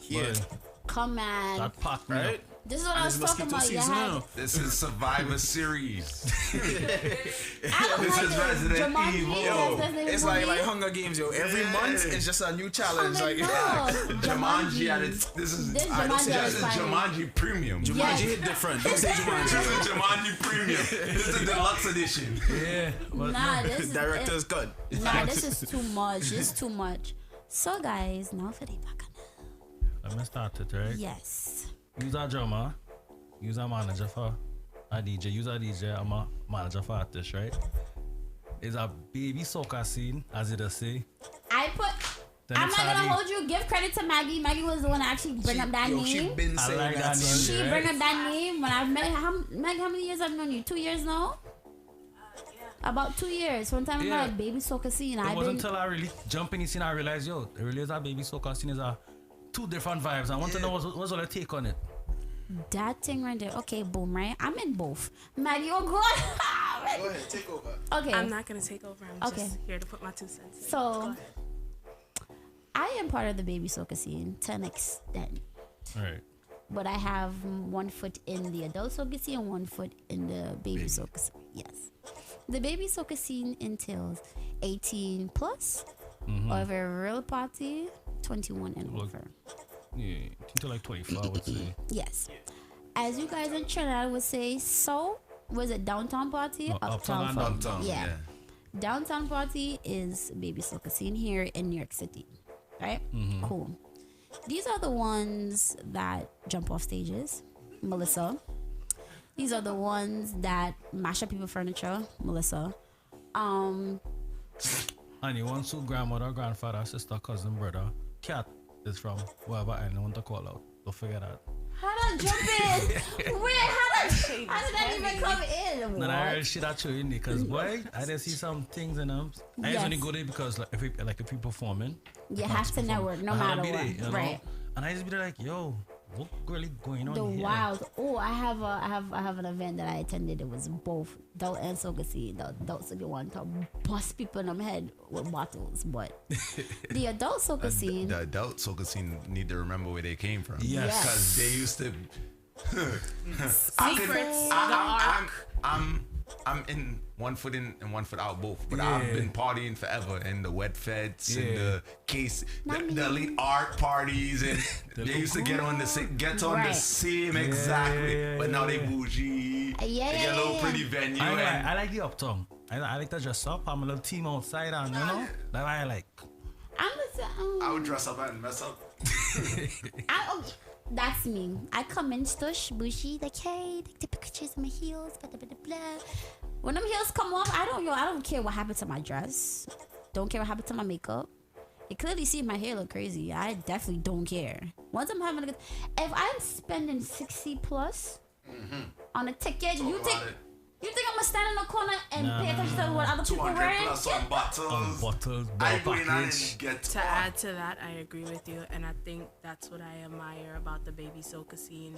here. But Come on. that packed me Right? up. This is what And I it's was talking mosquito about. You season had. now. This is Survivor Series. I don't This like is it. Resident Jumanji, Evil. that's the name It's of the like movie. Hunger Games, yo. Every month it's just a new challenge. Like Jumanji at its. This is This I don't see Jumanji that. this is is fine. Jumanji Premium. Jumanji Yes. hit different. Don't say This Jumanji. is Jumanji Premium. This is the deluxe edition. Yeah. But Nah, this is Director's cut. Nah, this is too much. This is too much. So guys, now for the back. let me start it, right? Yes. Use a drummer, use a manager for a DJ, use a DJ, I'm a manager for artist, right? It's a baby soccer scene, as it does say. I put. Then I'm it's not gonna Hardy. hold you. Give credit to Maggie. Maggie was the one that actually bring up that She name. been I saying like that that name. She right? bring up that name when I met her. Maggie, how many years I've known you? 2 years now. About 2 years. One time Yeah. I had baby soccer scene. It I've wasn't been. until I really jump in the scene I realized, yo, it really is a baby soccer scene is a two different vibes. I want to know what's all the take on it. That thing right there. Okay, boom, right? I'm in both. Maggie, oh God. Go ahead, take over. Okay. I'm not gonna take over. I'm Okay. just here to put my 2 cents in. So- Go ahead. I am part of the baby soccer scene to an extent. All right. But I have 1 foot in the adult soccer scene and 1 foot in the baby soccer scene. Yes. The baby soccer scene entails 18 plus, or if a real party, 21 and Look. over. Yeah, until like 24, I would say. Yes. As you guys in Trinidad would say, so was it downtown party? No, uptown and party? Downtown, Yeah. yeah. Downtown party is baby soccer scene here in New York City. Right? Cool. These are the ones that jump off stages. Melissa. These are the ones that mash up people's furniture. Melissa. And you want to grandmother, grandfather, sister, cousin, brother, cat is from wherever I want to call out. Don't forget that. How did I jump in? Wait, how did that even come in? Then I What? heard shit at you in there, cause boy, I did see some things in them. I just only Yes. go there because like if we performing, You have to network no I had matter be there, what. you know? Right. And I just be there like, yo, what really going on The here? wild. Oh, I have an event that I attended. It was both adult and soccer scene. The adults they want to bust people in them head with bottles, but the adult soccer scene. The adult soccer scene need to remember where they came from. Yes. Because they used to. Secrets. I'm in 1 foot in and 1 foot out both, but I've Yeah. been partying forever in the wet feds and Yeah. the case, the elite art parties, and they used to get on the Right. same exactly. yeah, but now they yeah. bougie. Yeah, They get a yeah, little yeah. pretty venue. I like the uptown. I like to dress up. I'm a little team outside, and you know that I like. I'm just, I would dress up and mess up. that's me. I come in stush, bushy, like hey, take the pictures of my heels, blah, blah, blah, blah. When them heels come off, I don't care what happened to my dress. Don't care what happened to my makeup. You clearly see my hair look crazy. I definitely don't care. Once I'm having a good, if I'm spending 60 plus on a ticket, you think I'm gonna stand in the corner and pay attention to what other people 200 wearing? plus on bottles. Bottles, I ball go in and package. get To add to that, I agree with you, and I think that's what I admire about the baby soca scene.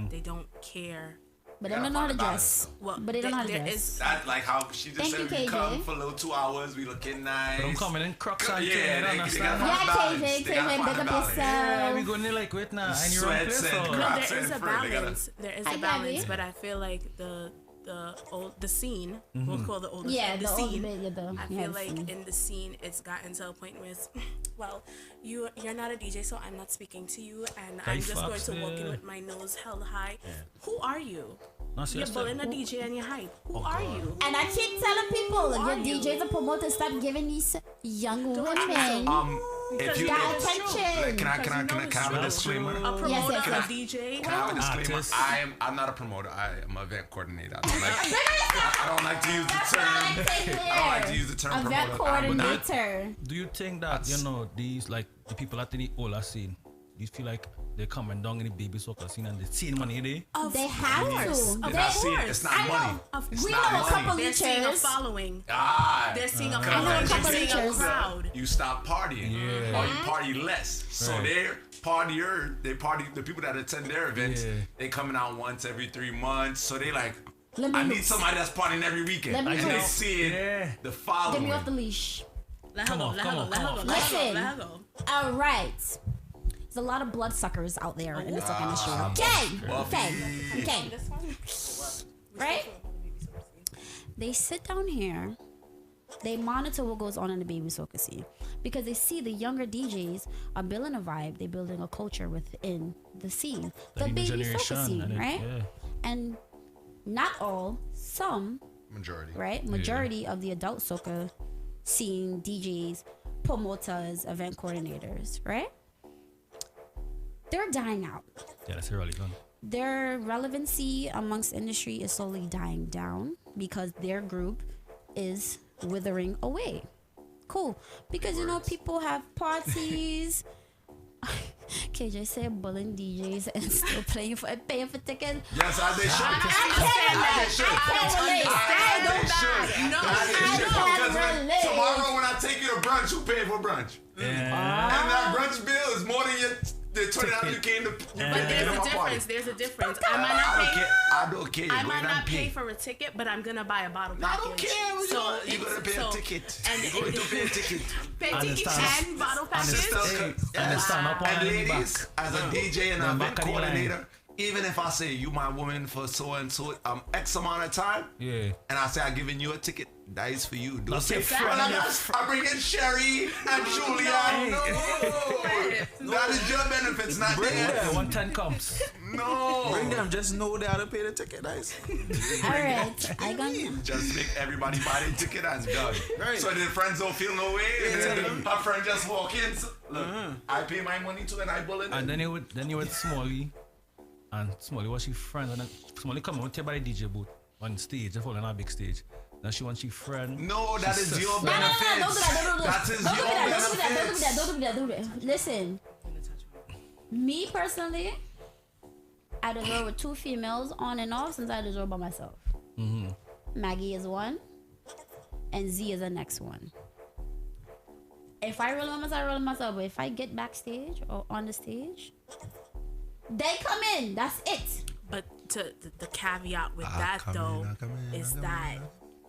They don't care But they don't know how to dress. Well, But they don't know how to there dress. is- That's like how she just Thank said you, we come KJ. for a little 2 hours, we looking nice. But I'm coming in Crocs and Yeah, thing, they you gotta understand? find Yeah, balance. KJ, They gotta KJ, find big up balance. Yeah, we yourself. going there like right now. And you're wrong Sweats place. and So. crap. No, there is a Fur, they gotta- balance. There is I a get balance, it. but I feel like the scene, we'll call the older Yeah, the the older scene. bit, yeah, the- I yeah, feel the like scene. in the scene, it's gotten to a point where it's, well, you're not a DJ, so I'm not speaking to you, and I'm just going facts, to walk in yeah. with my nose held high. Who are you? No, You're seriously. bullying a DJ and you're hype. Who are you? And I keep telling people, Who are your you? DJs and promoters, stop giving these young women If you that it's true. attention. can I have a disclaimer? A promoter, Yes, yes, a DJ. Can I have a disclaimer? Artist. I'm not a promoter. I am an event coordinator. I don't like to use the term. I don't like to use the term Event promoter. coordinator. Do you think that, you know, these, like, the people at the older scene, do you feel like they're coming down in the baby soccer scene and they see money there? They have to. It's They- not seen. It's not I money. know. It's We not know a money. couple They're seeing a leechers. following. Ah, They're seeing a I know a following. They're couple seeing a leechers. crowd. you stop partying, or you party less. So Right. they're partier. They party. The people that attend their events, Yeah. they coming out once every 3 months. So they like, Let me I need loose. somebody that's partying every weekend. Let me And they loose. see it, Yeah. the Get following. me off the leash. Let her Come go. on, Let come her go. on, Let her come go. on. Let her go. Listen. Let her go. All right. There's a lot of bloodsuckers out there in the music industry. Buffy. Okay. Right? They sit down here. They monitor what goes on in the baby soca scene because they see the younger DJs are building a vibe. They're building a culture within the scene, the new baby soca generation, scene, and it- right? yeah. And not all, some, Majority. right? Majority of the adult soca scene DJs, promoters, event coordinators, right? They're dying out. Yeah, that's really gone. Their relevancy amongst industry is slowly dying down because their group is withering away. Cool. Because you know people have parties. KJ said bullying DJs and still paying for tickets. Yes, as they should. I can't relate. Tomorrow when I take you to brunch, who paid for brunch? And that brunch bill is more than the 20 you came to. But there's a difference. There's a difference. I might not pay. I don't care. I might not pay for a ticket, but I'm gonna buy a bottle I package. don't care. So You're gonna pay a ticket. And You're going to pay a ticket. pay ticket Understand. and bottle packages. And they stand up on And the ladies, back. as a DJ and The an back event of the line. coordinator, even if I say you my woman for so and so X amount of time, Yeah. and I say I'm giving you a ticket, that is for you. Don't That's say your friend. I bring in Sherry and Julia. No, that is your benefits, not Bring theirs. them. 110 comes. No. Bring them, just know they have to pay the ticket, guys. All right. I got Just make everybody buy the ticket and done. Right. So the friends don't feel no way. And tell then them. her friend just walk in. So, look, I pay my money too and I bull it. And then you with Smalley. And Smalley was she friend. And then Smalley come and tell by the DJ booth on stage. They fall on a big stage. Now she wants she friend. No, that is your No, don't do benefits. that. Don't do that. That is Don't do your that. Don't do that. benefits. Don't do that. Listen, me personally, I deserve with 2 females on and off since I deserve by myself. Maggie is one, and Z is the next one. If I roll with myself, I roll with myself. But if I get backstage or on the stage, they come in. That's it. But the caveat with that though is that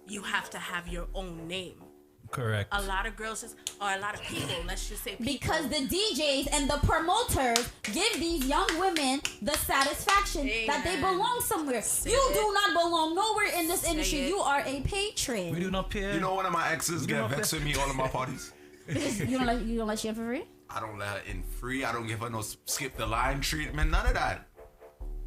you have to have your own name. Correct. A lot of girls just, or a lot of people, let's just say people. Because the DJs and the promoters give these young women the satisfaction that they belong somewhere. You do not belong nowhere in this industry. it. You are a patron. We do not pay. You know one of my exes get vexed with me all of my parties? You don't let she in for free? I don't let her in free. I don't give her no skip the line treatment. None of that.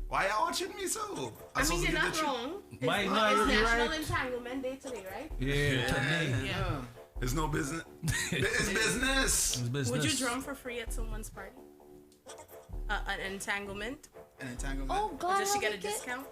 Why y'all watching me so? I mean, supposed to you're get not the treat- wrong. Why It's, not? it's You're National right. Entanglement Day today, right? Yeah, today. Yeah. It's no business. It's business. It's business. Would you drum for free at someone's party? An entanglement? An entanglement? Oh, Or God. does she how get a we get- discount?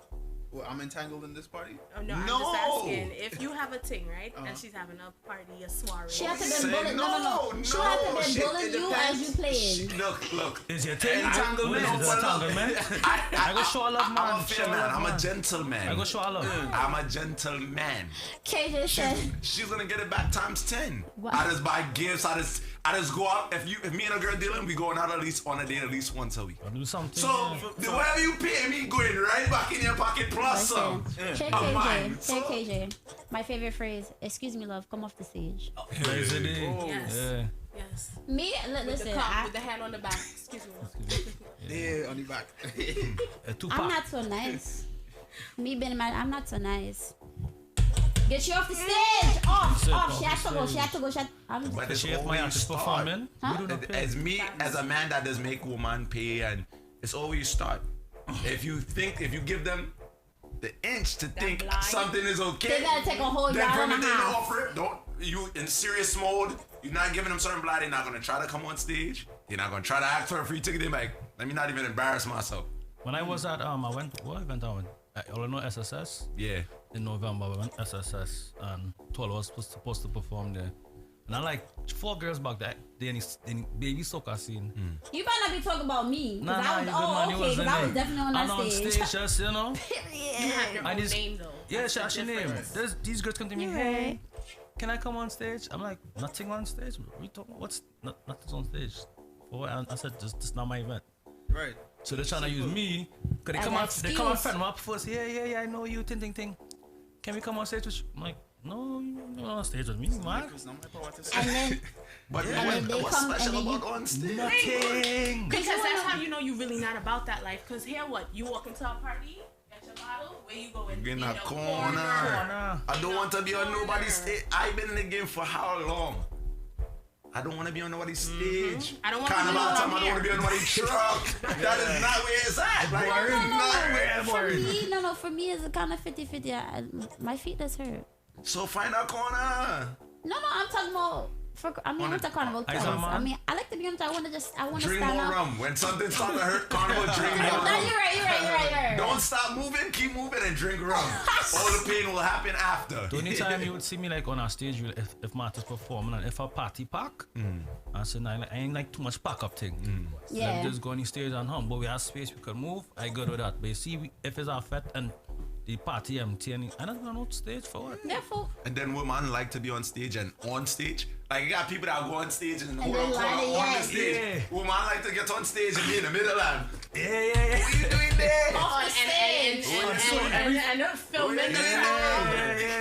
Well, I'm entangled in this party? Oh, no, I'm No. just asking. If you have a thing, right? And she's having a party, a soiree. She has to Say been bullying. No. She has to been shit, bullying it you depends. as you playing. Look. Is your thing? Entanglement. What is it? Entanglement? I go show love, man. I'm a fair Show man. love, I'm a man. gentleman. I go show love. I'm a gentleman. KJ said, She's gonna get it back times 10. What? I just buy gifts. I just go out. If me and a girl dealing, we going out at least on a date at least once a week. I'll do something. So whatever you pay me, going right back in your pocket plus some. Check KJ. Check KJ. My favorite phrase. Excuse me, love. Come off the stage. Yes. Yes. Yes. Me, listen. With the hand on the back. Excuse me. Yeah, on the back. I'm not so nice. Me being mad, I'm not so nice. Get you off the stage! Off! She had to go. But it's She my artist performing. As me, as a man that does make woman pay, and it's always start. If you give them the inch to think something is okay, They gotta take a whole then yard from and the a day they half. offer it, you in serious mode, you're not giving them certain blood, they're not gonna try to come on stage, they're not gonna try to act for a free ticket, they're like, let me not even embarrass myself. When I was at I went I know SSS. Yeah. In November we went SSS and told I was supposed to perform there. And I like 4 girls back there. They in baby soca scene. You better not be talking about me. Nah, I was, you good man, you okay, because I was in definitely on and that on stage. stage, just, you know. You have your I own just- name though. Yeah, That's the she name. difference. These girls come to me, You're hey, right. can I come on stage? I'm like, nothing on stage. We talking what's nothing's on stage. For and I said, this is not my event. Right. So they're trying to use me. Cause they As come an out, they come out excuse. friend up first. Yeah, I know you. Ting. Can we come on stage with you? I'm like, no, you're not on stage with me, man. It's not my power to say. And then, But and then they what's come and special then you... about on stage? Nothing. Because that's how you know you're really not about that life. Because here, what? You walk into a party, get your bottle, where you going? In the a corner. I don't want to be on nobody's stage. I've been in the game for how long? I don't want to be on nobody's stage. I don't want to Kind be of on time I don't want to be on nobody's truck. That is not where it's at. Like, it's not where. For me, it's kind of 50-50. My feet does hurt. So find a corner. No, I'm talking about... I'm with the carnival clothes. I mean, I like to be on the... I want to Drink stand more up. rum. When something starts to hurt, carnival, drink more No, rum. you're right. Don't stop moving, keep moving, and drink rum. All the pain will happen after. The only time you would see me like on a stage if my artist performing and if a party pack, I said I ain't like too much pack up thing. Yeah. Let me just go on the stage and hum, but we have space we can move. I good with that. But you see, if it's a fete and the party empty and I don't know stage for what. Therefore, And then women like to be on stage and on stage. Like you got people that go on stage and hold then on corner line it, on yeah. the stage. Yeah. Women like to get on stage and be in the middle and Yeah. what you doing there? on stage. And filming the crowd.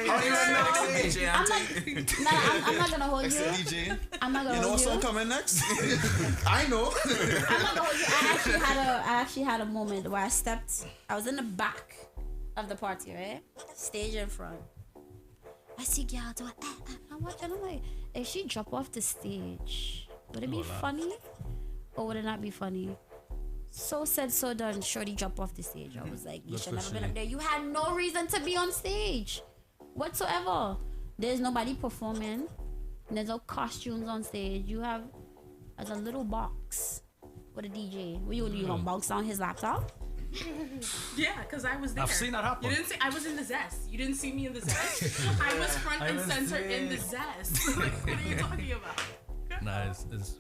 How you know? DJ Auntie. I'm not gonna hold you. DJ. I'm not gonna You know hold what's you. coming next? I know. I'm not gonna hold you. I actually had a moment where I was in the back of the party, right? Stage in front. I see girl doing I'm watching, I'm like, if she drop off the stage, would it be funny? Or would it not be funny? So said, so done, shorty drop off the stage. I was like, you should never been up there. You had no reason to be on stage whatsoever. There's nobody performing. There's no costumes on stage. You have as a little box with a DJ. What you gonna bounce on his laptop? Yeah, because I was there. I've seen that happen. You didn't see. I was in the zest. You didn't see me in the zest. I was front and center in the zest. Like, what are you talking about? Nice. It's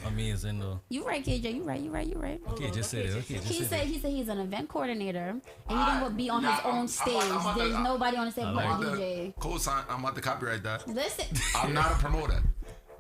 amazing though. You right, KJ. You right. Okay, just say it. Okay, He just said say it. he's an event coordinator and he don't be on his own stage. There's nobody on the stage but a DJ. Co-sign, I'm about to copyright that. Listen, I'm not a promoter.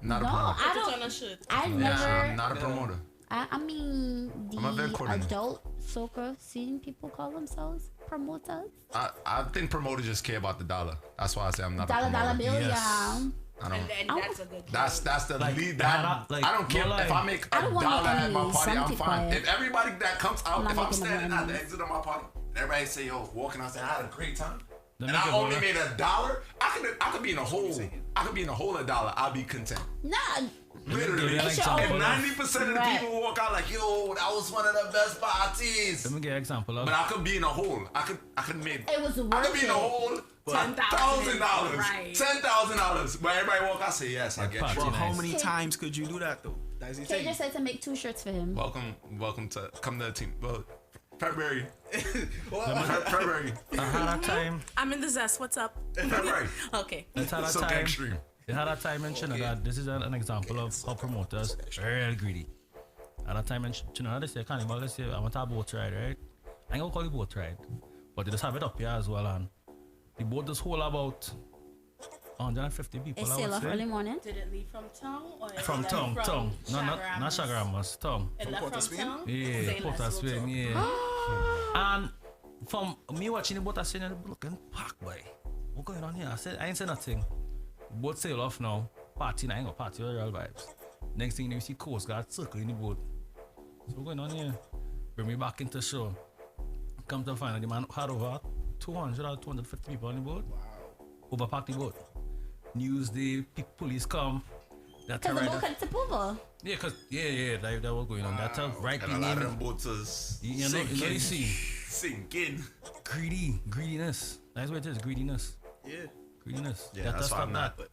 Not a no, promoter. I It's on don't. a should. I Yeah, never. I'm not a promoter. I mean, I'm a event the coordinator. adult soccer scene people call themselves promoters. I think promoters just care about the dollar. That's why I say I'm not a Dollar promoter. bill, Yes. yeah. I don't. And that's a good. That's the Like, lead. that- That, like, I don't care no lie. if I make I a don't want dollar no at my enemies. party. Some I'm keep fine. quiet. If everybody that comes out, I'm not if I'm making no standing at the enemies. exit of my party, everybody say, "Yo, walking out, saying I had a great time," Let and me I get only one. made $1. I could be in a hole. I could be in a hole $1. I'll be content. Nah, Literally. give you an If example. 90% of the Right. people walk out like, "Yo, that was one of the best parties," Let me get an example of but I could be in a hole. I could make. it was I could worth be in a it. hole. for $10,000. $1,000, Right. $10,000. But everybody walk out, say yes, I get party you. Bro, how nice. many times could you do that though? That's the KJ thing. said to make 2 shirts for him. Welcome to come to the team. Well, February. Well, February. I had a time. I'm in the zest. What's up? February. Okay. Let's have a So time. extreme. They had a time in Trinidad. This is an example of how promoters real greedy. At a time in Trinidad, they say carnival. They say I want a boat ride, right? I ain't gonna call it boat ride, but they just have it up here as well, and the boat just hold about 150 people. It I sail would off say. early morning. Did it leave from Tongue or From it Tongue, left Tongue. from No, not Shagaramas, Tongue. It left Port of from Spain? Tongue. Yeah, Say Port of less, we'll Spain, talk. yeah. And from me watching the boat, I seen it looking packed, boy. What going on here? I ain't say nothing. Boat sail off now. Party, I ain't got party, real vibes. Next thing you see Coast Guard circling the boat. So what's going on here? Bring me back into show. Come to find out the man had over 200 or 250 people on the boat. Wow. Overpacked the boat. News the police come. That's Because the boat couldn't tip over. Yeah, that was going on. That's a right And a lot of them boats is you know you see. Sinking. Greediness. That's what it is, greediness. Yeah. Greediness. Yeah, that's why I'm not. But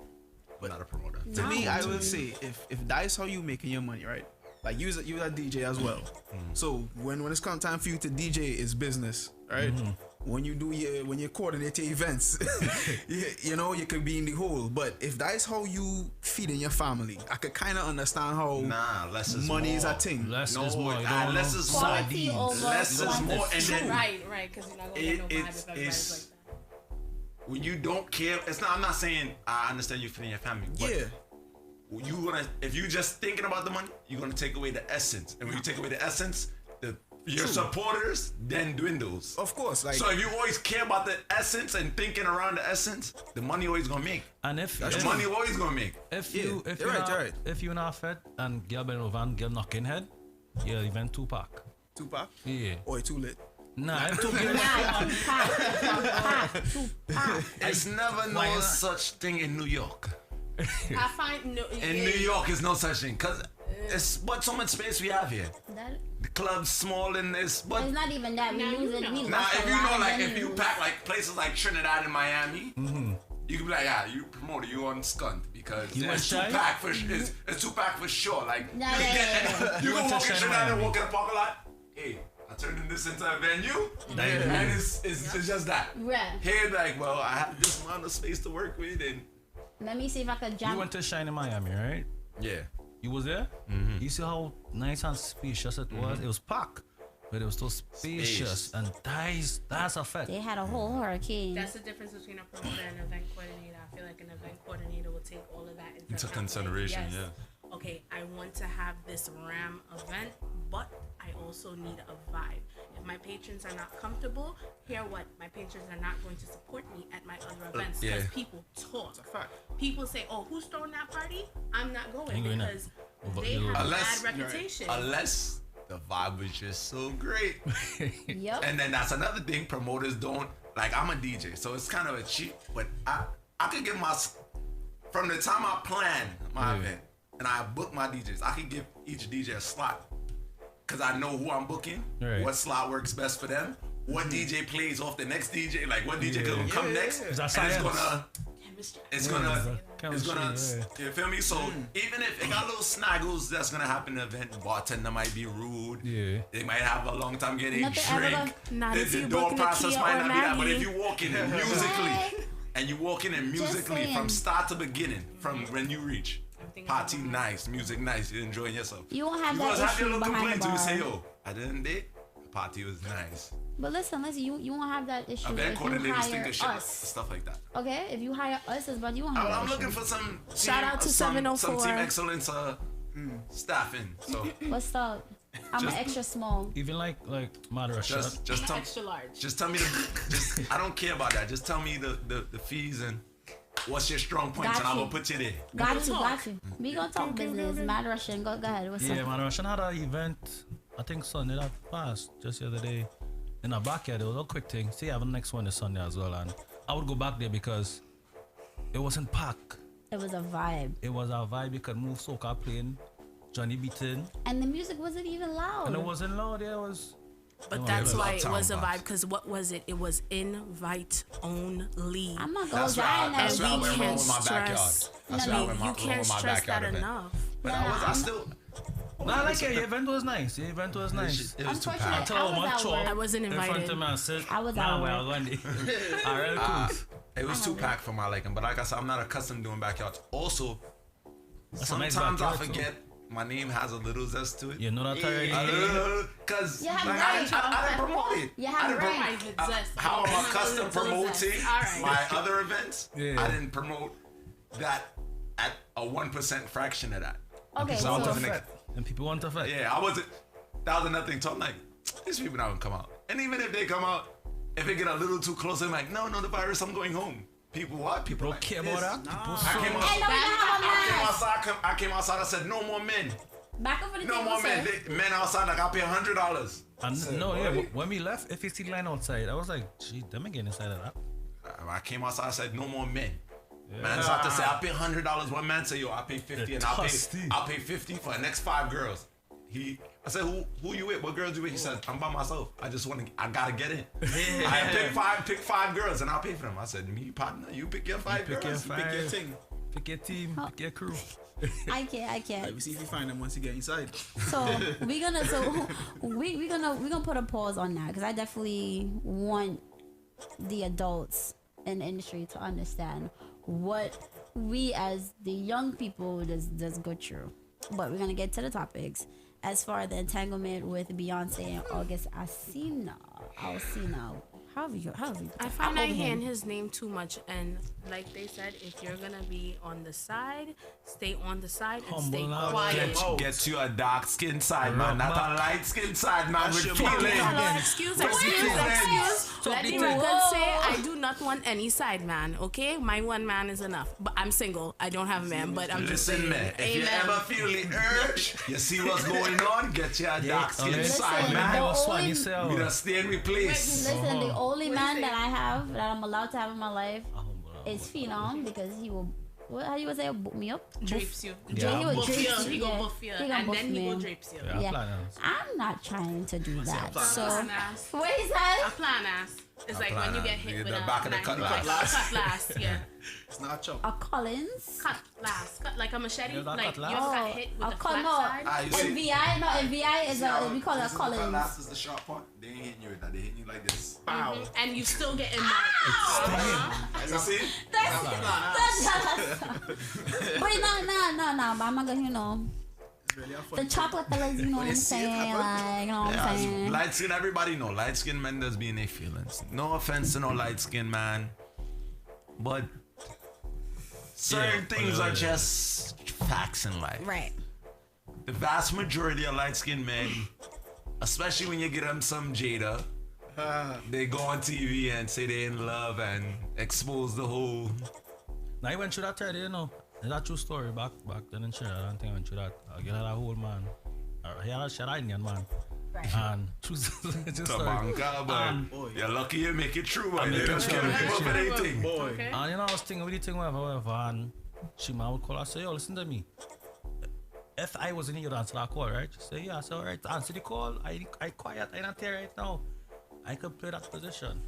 I'm not a promoter. to me, I would say if that's how you making your money, right? Like you a DJ as well. So when it's come time for you to DJ, it's business, right? When you coordinate your events, you know you could be in the hole. But if that's how you feeding your family, I could kind of understand how less is money more. is a thing. Less is more. Less is more. Quality over Less is more. And then Right, because you're not gonna get no vibe if everybody's it's like that. when you don't care. It's not. I'm not saying I understand you feeding your family. But Yeah. if you just thinking about the money, you're gonna take away the essence. And when you take away the essence, your supporters then dwindles. Of course, like So if you always care about the essence and thinking around the essence, the money always gonna make. And if The money always gonna make. you're right. If you're not fed and girl been over and girl knocking head, yeah, event Tupac. Tupac, Yeah. or too lit. Nah, I'm too good. It's never no such thing in New York. I find In New York, is no such thing, cause it's but so much space we have here. That, The club's small in this, but it's not even that. We Now use you it. know. We now watch if a you lot know, of like if you venues. pack like places like Trinidad and Miami, you can be like, yeah, you promote it, you on Skunt because You it's went shy? it's Tupac for sure. Like Nah, you can yeah. you You can went to walk in Shine Trinidad and Miami. walk in the parking lot. Hey, I turned this into a venue, and it's just that. Right. Here, like, well, I have this amount of space to work with, and Let me see if I could jump. You went to Shine in Miami, right? yeah. You was there? You see how nice and spacious it was? It was packed, but it was so spacious. And that's a fact. They had a whole hurricane. that's the difference between a promoter and an event coordinator. I feel like an event coordinator will take all of that into account. consideration, Like, yes, okay, I want to have this RAM event, but I also need a vibe. If my patrons are not comfortable, hear what? My patrons are not going to support me at my other events because yeah. people talk. People say, oh, who's throwing that party? I'm not going Ain't going because Over they you. have a Unless- bad reputation. Unless the vibe was just so great. Yep. And then that's another thing promoters don't like. I'm a DJ, so it's kind of a cheat. But I could give from the time I plan my event and I book my DJs, I can give each DJ a slot because I know who I'm booking, what slot works best for them, what DJ plays off the next DJ, like what DJ gonna come next, Is that and science? it's gonna, Chemistry, you feel me? So even if it got little snaggles that's gonna happen in the event, bartender might be rude. Yeah. They might have a long time getting Nothing ever drink. Not if The you door book process Nikkia might or not be that, but Maggie. if you walk in and musically, and you walk in and musically saying. from start to beginning, from when you reach, party nice, music nice, you're enjoying yourself. You won't have You that guys have your issue little behind the complaints. You bar. say, yo, at the end of the day, the party was nice. But listen, you won't have that issue Event if you coordinators think hire of shit, us. stuff like that. Okay, if you hire us as but you won't have that I'm issue. looking for some Shout team, out to some 704. team excellence staffing. So What's up? I'm an extra small. Even like Madara just tell Extra large. Just tell me I don't care about that. Just tell me the fees and what's your strong points, and I will put you there. Got you. We gonna talk business. Mad Russian. Go ahead. What's Yeah, up? man, Russian had an event, I think Sunday that passed, just the other day. In our backyard, it was a quick thing. See, I have the next one this Sunday as well, and I would go back there because it wasn't packed. It was a vibe. It was a vibe. You could move soca playing, Johnny beating, And the music wasn't even loud. and it wasn't loud. It was. But that's why it was a vibe, because what was it? It was invite only. I'm not going That's why down that's there. why I we went can't home with my backyard. stress. That's I why I mean, went you home can't with my stress backyard that event. enough. But I still. Nah, like the event was nice. The event was nice. It was too Unfortunately, packed. I told I him was one at chore work. I wasn't in front invited. of me and said, I was nah, at well, work. one day. I really cool. It was too packed for my liking, but like I said, I'm not accustomed to doing backyards. Also, That's a nice sometimes I backyard, too. forget my name has a little zest to it. You know that already? Because You have like, right. I didn't promote it. You have I didn't right. promote- How I'm accustomed promoting All right. my other events, Yeah. I didn't promote got at a 1% fraction of that. Okay, So I so- wasn't And people want to fight. yeah, I wasn't. That was another thing. So I'm like, these people not gonna come out. And even if they come out, if it get a little too close, I'm like, no, the virus, I'm going home. People what? People Don't care about that. People I came outside. I came outside. I said, no more men. Back over the No table, more men. sir. Men outside. Like I'll pay $100. And no, yeah. When we left, if you see the line outside, I was like, gee, them ain't getting inside of that. I came outside. I said, no more men. Man started to say, I'll pay $100. One man said, yo, I'll pay 50, and I'll pay 50 for the next 5 girls. I said, who you with? What girls you with? He said, I'm by myself. I gotta get in. I pick five girls and I'll pay for them. I said, me partner, you pick your 5 girls. Pick your thing. Pick your team, pick your crew. I can't. Let me see if you find them once you get inside. So we're gonna put a pause on that because I definitely want the adults in the industry to understand what we as the young people does go through. But we're gonna get to the topics. As far as the entanglement with Beyonce and August Alsina, how have you? I find I hear his name too much, and like they said, if you're gonna be on the side, stay on the side and stay quiet. Get you a dark skin side, man, not a light skin side, man. With feeling. Excuse. Let the record say I do not want any side man. Okay, my one man is enough. But I'm single. I don't have a man. But I'm just saying. Man, if you ever feel the urge, you see what's going on, get you a dark skin side, Listen, man. We just stay in replace. Listen, the only man that I have that I'm allowed to have in my life is Phenom because he will. How you would say book me up? Drapes you. Yeah. He will Buff drapes you. He you. go Yeah. buff you. He gonna And buff then he me. go drapes you. Yeah. I'm not trying to do that. So Plan ass. what is that? A plan ass. It's like when you get hit with the a back of the knife. cutlass. Cutlass, yeah. It's not a chop. A Collins. Cutlass. Cut like a machete. Yeah, that Like you cutlass. ever got hit with A a flat no. side. You see? NVI. No, NVI is we call it a Collins. Cutlass is the sharp part. They ain't hitting you with that. They hitting you like this. Bow. And you still getting mad. You see? Wait, no. But I'm not gonna, the chocolate fellas, you know what I'm saying? Like, you know what I'm saying? Light skin, everybody know. Light skin men does be in their feelings. No offense to no light skin man, but certain things are just facts in life. Right. The vast majority of light skinned men, especially when you get them some Jada, they go on TV and say they're in love and expose the whole. Now I went through that already, you know. It's a true story back then in Trinidad. I don't think I went through that. I get that whole man. He had a Indian man. Right. And true story. Tabanka, boy. You're lucky you make it true, boy. They don't kill people for anything. Boy. Okay. And you know, I was thinking, what do you think, whatever. And she man would call her, say, yo, listen to me. If I was in here to answer that call, right? She say, yeah, so alright, answer the call. I quiet, I not here right now. I could play that position.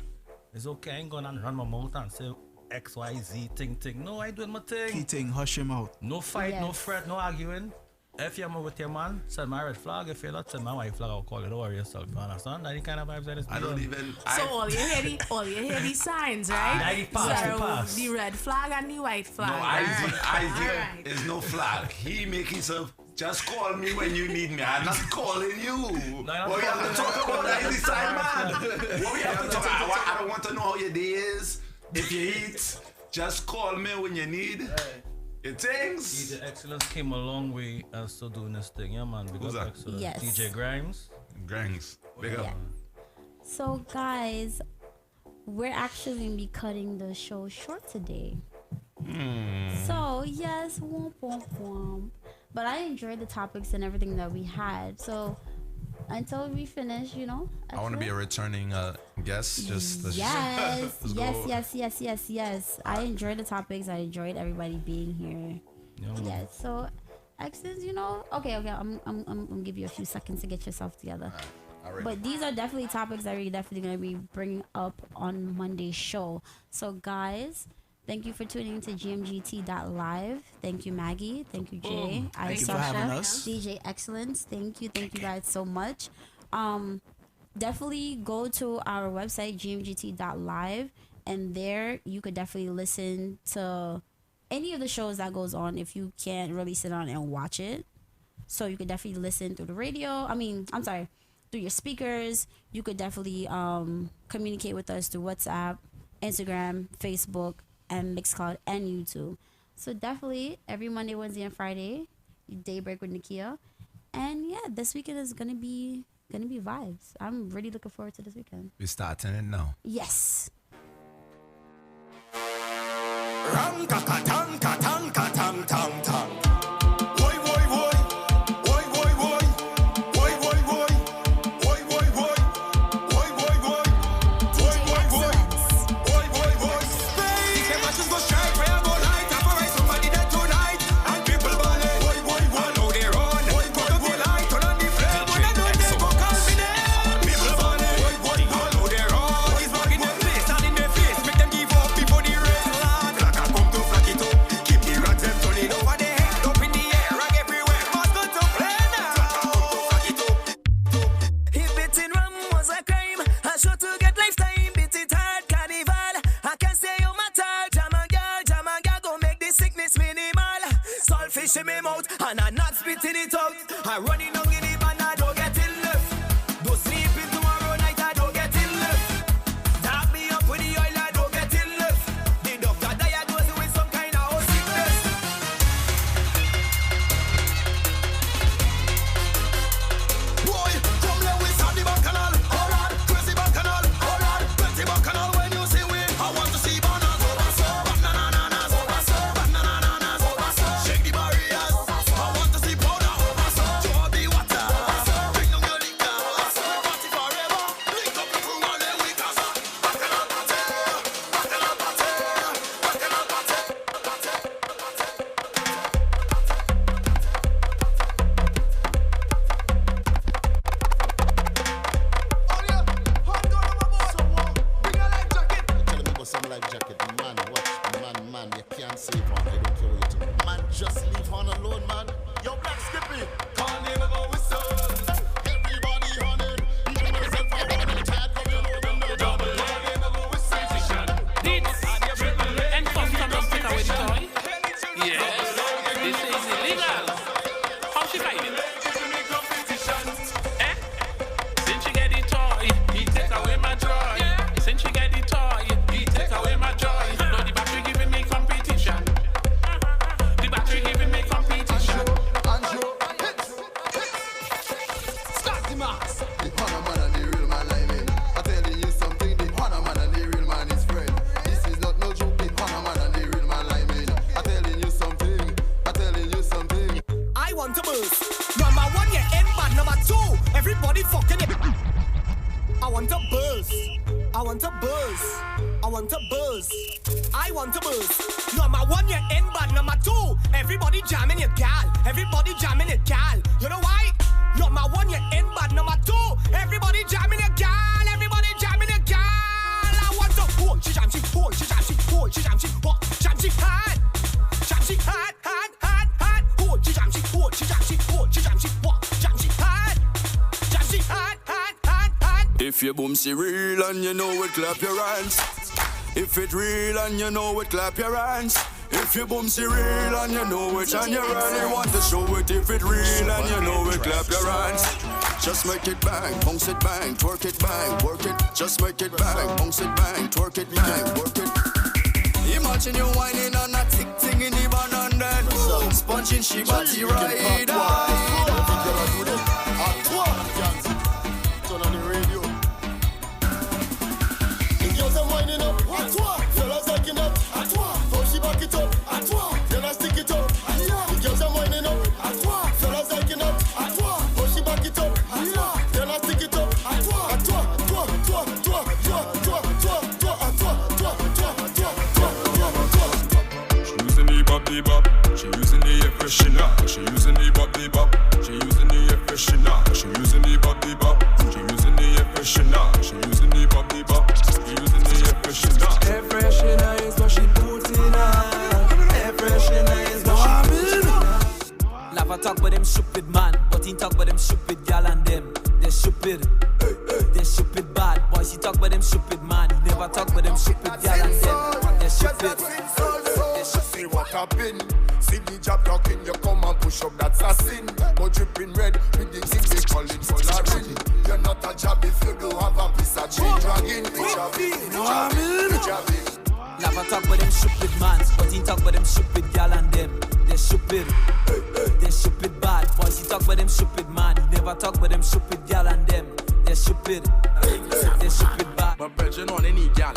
It's okay, I ain't gonna run my mouth and say XYZ thing. No, I doing my thing. Key thing, hush him out. No fight, no Yes. fret, no arguing. If you're with your man, send my red flag. If you're not, send my white flag. I'll call it. Don't worry yourself. You understand? That the kind of vibes that is. I don't even. So all you hear the signs, right? Yeah, he pass. The red flag and the white flag. No, Isaac is no flag. He make himself. Just call me when you need me. I'm not calling you. What we have to talk about that is the side man. What we have to talk about. I don't want to know how your day is. If you eat, just call me when you need your things. DJ Excellence came a long way as still doing this thing. Yeah, man. Big Who's up that? Excellence. Yes. DJ Grimes. Grangs. Big up. Yeah. So guys, we're actually gonna be cutting the show short today. So yes, womp womp womp. But I enjoyed the topics and everything that we had. So until we finish, you know. I want to be a returning guest. Yes, let's go. yes. I enjoyed the topics. I enjoyed everybody being here. Yeah, man. Yes. So, Exes, you know. Okay. I'm gonna give you a few seconds to get yourself together. But these are definitely topics that we're definitely gonna be bringing up on Monday's show. So, guys. Thank you for tuning into GMGT.LIVE. Thank you, Maggie. Thank you, Jay. Thank you for having us. DJ Excellence. Thank you guys so much. Definitely go to our website, GMGT.LIVE, and there you could definitely listen to any of the shows that goes on if you can't really sit down and watch it. So you could definitely listen through the radio. Through your speakers. You could definitely communicate with us through WhatsApp, Instagram, Facebook, and Mixcloud and YouTube. So definitely every Monday, Wednesday, and Friday, Daybreak with Nikkia. And yeah, this weekend is gonna be vibes. I'm really looking forward to this weekend. We're starting it now. Yes. Ram ka ka tang ka tang ka tang tang tang. Woi woi woi. Woi woi woi. Woi woi woi. Woi woi woi. Woi woi woi. Woi woi woi. Woi woi woi. These matches go straight, prayer go light. Operate somebody dead tonight. And people balling. Woi woi woi. Know they run. Woi woi woi. Light turn on the flame. When I know they go call me name. People balling. Woi woi woi. Know they run. He's walking in place, stand in their face, make them give up before the race. Keep the rats them turning over their head, up in the air, rag everywhere. Must go to play now. If beating rum was a crime, I sure to get lifetime. Beat it hard, carnival. I can say you matter. Jam and girl, go make the sickness minimal. Saltfish in my mouth, and I'm not spitting it out. I'm running down in the band, I don't get in left. Don't sleep in tomorrow night, I don't get in left. Dab me up with the oil, I don't get in left. The doctor diagnosed with some kind of old sickness. Boy, come let we start the bacchanal. Hold on, crazy bacchanal. Hold on, plenty bacchanal when you see we. I want to see bananas over so, bananas over so, bananas over so. Shake the barriers. I want to see powder over so. Draw the water over so. Bring down your liquor over so. Party forever. Link up the crew and then we can start. Bacchanal party, bacchanal party, bacchanal party. Tell me about some life jacket, man. Watch, man, you can't save on. I don't care what you do. Man, just leave on alone, man. Yo, Black Skippy, can't never go whistle. Everybody on it, even yourself, I'm on it. Tired from your load and the double. Can't never go whistle. And come from take away the toy. Yes, this is illegal. How she fight it? Eh? Since she get the toy, he take away my joy. Since she get the toy, he take away my joy. No, the battery giving me competition. The battery giving me competition. Start the mass. The Hana man and the real man I mean. I'm telling you something, the Hana man and the real man is friend. This is not no joke, the Hana man and the real man I mean. I'm telling you something, I'm telling you something. I want to buzz. Number one, you ain't bad. Number two, everybody fucking it. I want to buzz. I want to buzz. I want to buzz. I want to buzz. Number one, you ain't bad. Number two, everybody jamming your gal. Everybody jamming your gal. You know why? Number one, you ain't bad. Number two, everybody jamming your gal. Everybody jamming your gal. I want to hold she jam she hold she jam she hold she jam she hold jam she hard. Jam she hard. Hold she jam she hold she jam she hold she jam she hold jam she hard. Jam she hard. If you boom see real and you know it, clap your hands. If it real and you know it, clap your hands. If you boom see real and you know it and you really want to show it. If it real and you know it, clap your hands. Just make it bang, bounce it bang, twerk it bang, work it. Just make it bang, bounce it bang, twerk it bang, work it. Imagine you whining on a tick ting in the van and then sponging she body right Turn on the radio. The girls are winding up, à toi. Fellas liking up, à toi. How she back it up, à toi. Then I stick it up, à toi. The girls are winding up, à toi. Fellas liking up, à toi. How she back it up, à toi. Then I stick it up, à toi. À toi, toi, toi, toi, toi, toi, toi, toi, à toi, toi, toi, toi, toi, toi, toi. She using the bop, she using the air freshener. She using the bop, she using the air freshener. She using the bop, she using the air freshener. She using the bop, she using the air freshener. Air freshener is what she put in her. Air freshener is what she put in her. Lava talk about them stupid man, but he talk about them stupid gal and them. They're stupid. They're stupid bad. Boys, he talk about them stupid man. He never talk about them stupid gal and them. They're stupid. See what happened. See the job talking, you come and push up, that's a sin. But dripping red with the thing they call it coloring. You're not a job if you do have a piece of chain dragging. Which of it? Lava never talk about them stupid mans, but he talk about them stupid gal and them. They're stupid. They're stupid bad. Boys, he talk about them stupid man. He never talk about them stupid gal and them. They're stupid. They're stupid bad. But brethren on any gal.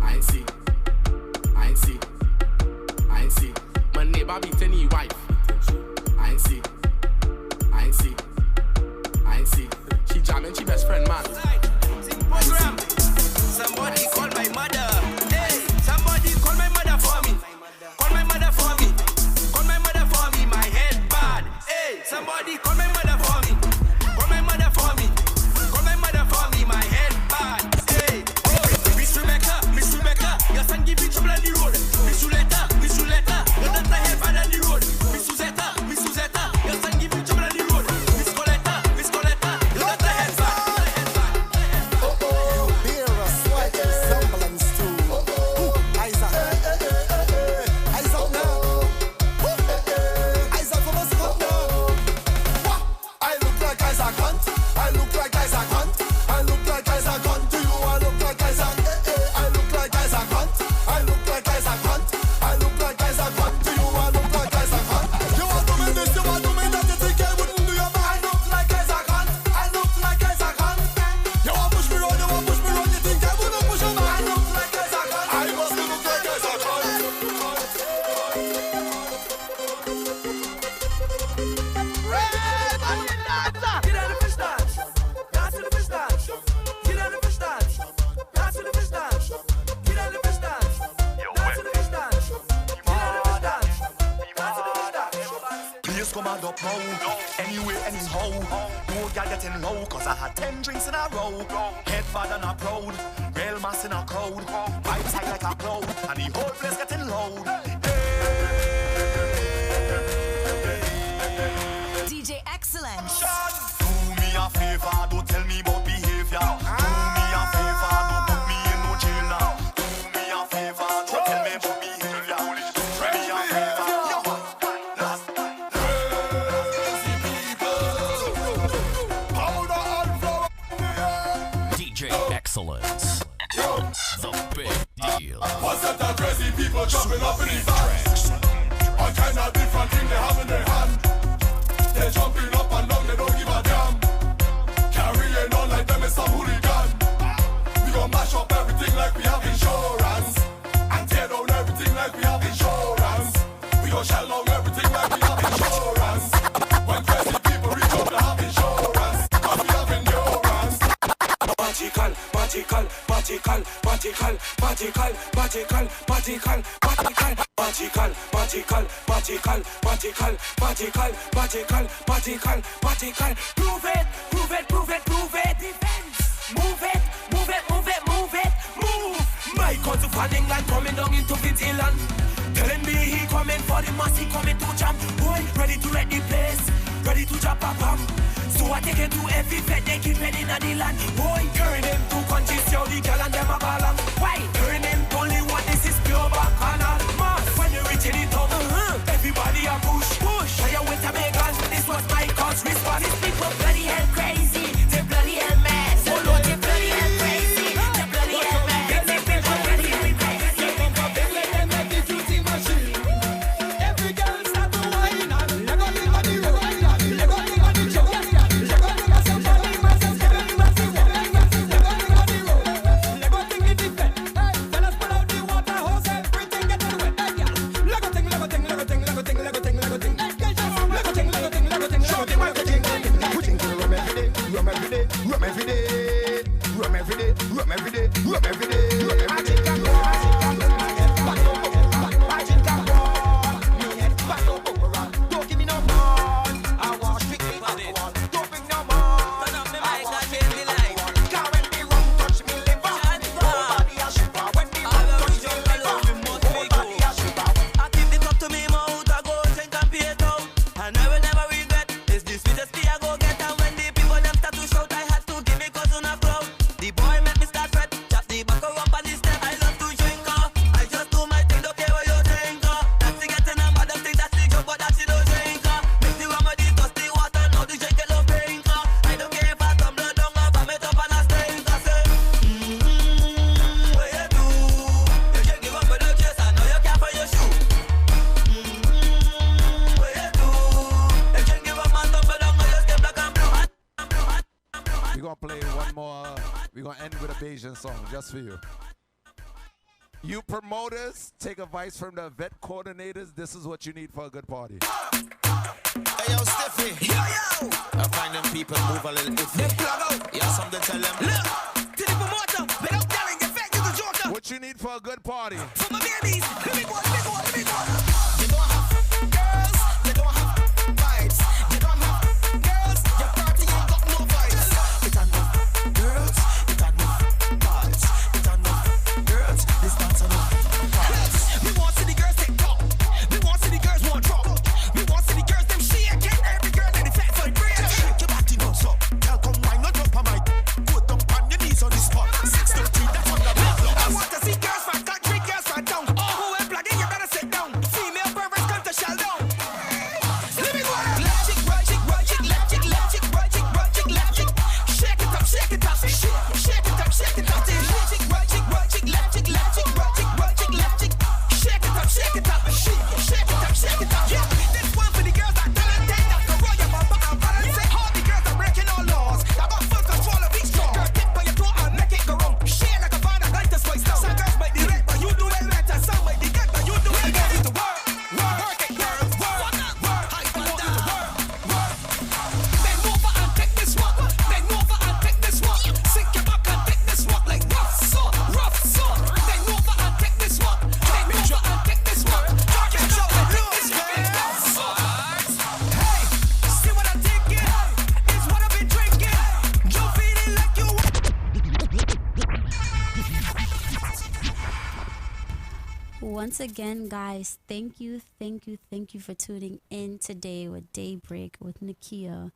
I ain't see. I ain't see. I ain't see. My neighbor beat any wife. I ain't see. I ain't see. I ain't see. She jamming, she best friend man. Program. Somebody call my mother. Hey, somebody call my mother for me. Call my mother for me. Call my mother for me. My head bad. Hey, somebody call my mother for me. Call my mother for me. Call my mother for me. My head bad. Hey, oh, Miss Rebecca, your son give you trouble on the road. Miss Juletta, your daughter head bad on the road. Miss Suzetta, your son give you trouble on the road. Miss Coletta, your daughter head bad. Anyway, anyhow, no girl getting low, cause I had 10 drinks in a row. Head bad and a proud, real mass in a crowd. Vibes high like a cloud, and the whole place getting loud. DJ Excellence. Do me a favor, don't tell me about behavior. Do me a favor, don't put me in no jail now. Do me a favor, don't tell me about behavior. Do me a favor. Excellence. The big deal. What's that the crazy people jumping up in the vans? All kind of different things they have in their hand. They're jumping up and down, they don't give a damn. Carrying on like them is some hooligan. We gon' mash up everything like we have insurance, and tear down everything like we have insurance. We gon' shell down everything like we have insurance. When crazy people reach up to have insurance, cause we have endurance. Magical, prove it. Move. My guns to fan England coming down into Finland. Telling me he coming for the mass, he coming to jam. Boy, ready to wreck the place, ready to drop a bomb. So I take it to every vet, they keep it in the land. Boy, carrying them to countries, yo, the girl and them a ball. Why? Carrying them only one, this is pure bacchanal. Mass, when you reach in the top, everybody a push. Fire with a Megan, this was my cause response. These people bloody hell crazy, they bloody hell mad. Oh Lord, they bloody hell crazy, they bloody hell mad. These people bloody hell crazy. Every girl start to whine and Lego on the road. Lego on the joke. Lego on the somebody massive. Lego on the road. Lego thing in the bed. Fellas pull out the water hose, everything getting wet. Lego thing. Lego thing. Lego thing. Lego thing. Lego thing. Lego thing. Show me what you think. We think rum every day. Rum every day. Rum every day. Rum every day. Rum every day. Rum every day. Don't give me no more. I want strictly alcohol. Don't bring no more. I want strictly alcohol. 'Cause when the rum touch me liver, whole body a shiver. When the rum touch me liver, whole body a shiver. I keep it up to me mouth, I go drink and pay it out. And I will never regret. It's the sweetest tea I go get. And when the people them start to shout, I had to give it cause on a crowd. The boy make me start fret. Chop the back up on the step. I love gonna play one more. We're gonna end with a Bayesian song just for you. You promoters, take advice from the event coordinators. This is what you need for a good party. Hey yo, Stiffy. Yo, yo. I find them people move a little iffy. They plug out. Yeah, something tell them. Look, to the promoter. Without telling the fact you're the joker. What you need for a good party? For my babies. Let me go, let me go, let me go. You don't have girls. You don't have vibes. You don't have girls. Your party ain't got no vibes. It ain't enough girls. It ain't enough vibes. It ain't enough girls. This dance enough vibes. We want to see the girls take top. We want to see the girls want drop. We want to see the girls them shaking. Every girl that is fat for the brain. Shake your body non-stop. Girl, come wine, not jump on my. Go down on your knees on the spot. 6:30, that's on the block. I want to see girls from country, girls from town. All who ain't plugging, you better sit down. Female perverts come to shell down. Let me go. Left chick, right chick, right chick, left chick, left chick, right chick, right chick, left chick. Shake it up, shake it up, shake it up, shake it up. Left chick, right chick, right chick, left chick, left chick, right chick, right chick, left chick. Shake it up, shake it up, shake it up, shake it up. Yeah, this one for the girls that talented, that can roll your bumper and balance it. All the girls are breaking all laws. That got full control of each jaw. Girl, tip on your toe and make it go wrong. Shake like a fan of light to spice down. Some girls might be right, but you do it better. Some might be good, but you do it better. The work it, girls, work, high and down, work. Bend over and take this walk. Bend over and take this walk. Sink your back and take this walk like rough so. Bend over and take this walk. Bend over and take this walk. Talk your joke and take this walk. Hey, see what I'm thinking? It's what I've been drinking. You feeling like you. Once again, guys, thank you for tuning in today with Daybreak with Nikkia.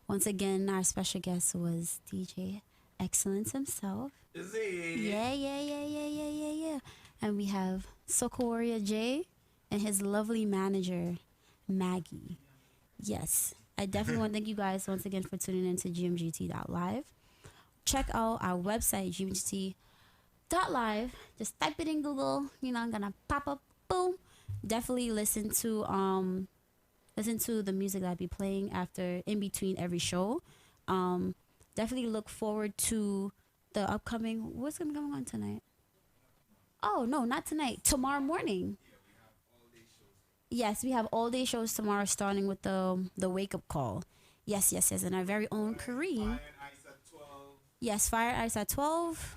Once again, our special guest was DJ Excellence himself. Is he? Yeah. And we have Soca Warrior J and his lovely manager, Maggie. Yes, I definitely want to thank you guys once again for tuning in to GMGT.LIVE. Check out our website, GMGT.LIVE. Just type it in Google. I'm gonna pop up. Boom. Definitely listen to the music that I be playing in between every show. Definitely look forward to the upcoming. What's gonna be going on tonight? Oh no, not tonight. Tomorrow morning. Yes, we have all day shows tomorrow, starting with the wake up call. Yes, and our very own Kareem. Yes, Fire Ice at 12.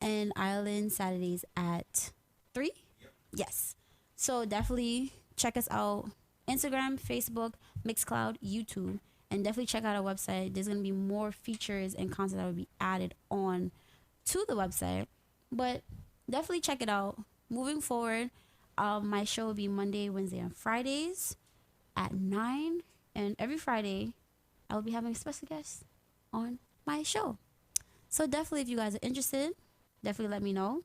And Island Saturdays at 3? Yes. So definitely check us out. Instagram, Facebook, Mixcloud, YouTube. And definitely check out our website. There's going to be more features and content that will be added on to the website. But definitely check it out. Moving forward, my show will be Monday, Wednesday, and Fridays at 9. And every Friday, I will be having a special guest on my show. So definitely, if you guys are interested, definitely let me know.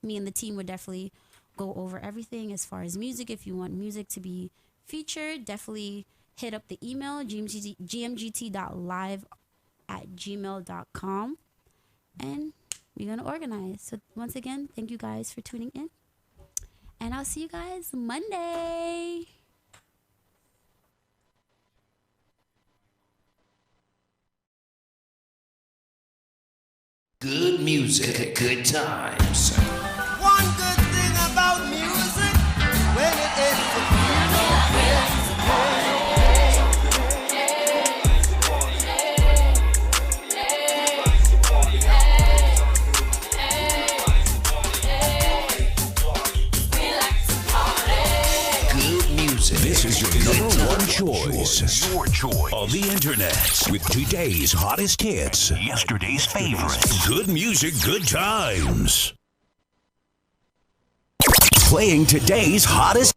Me and the team would definitely go over everything as far as music. If you want music to be featured, definitely hit up the email, gmgt.live@gmail.com. And we're going to organize. So once again, thank you guys for tuning in. And I'll see you guys Monday. Good music, good times. One good thing about music, when it is to Good music. This is your number one choice. Your choice of the internet with today's hottest hits, yesterday's favorites. Good music, good times. Playing today's hottest.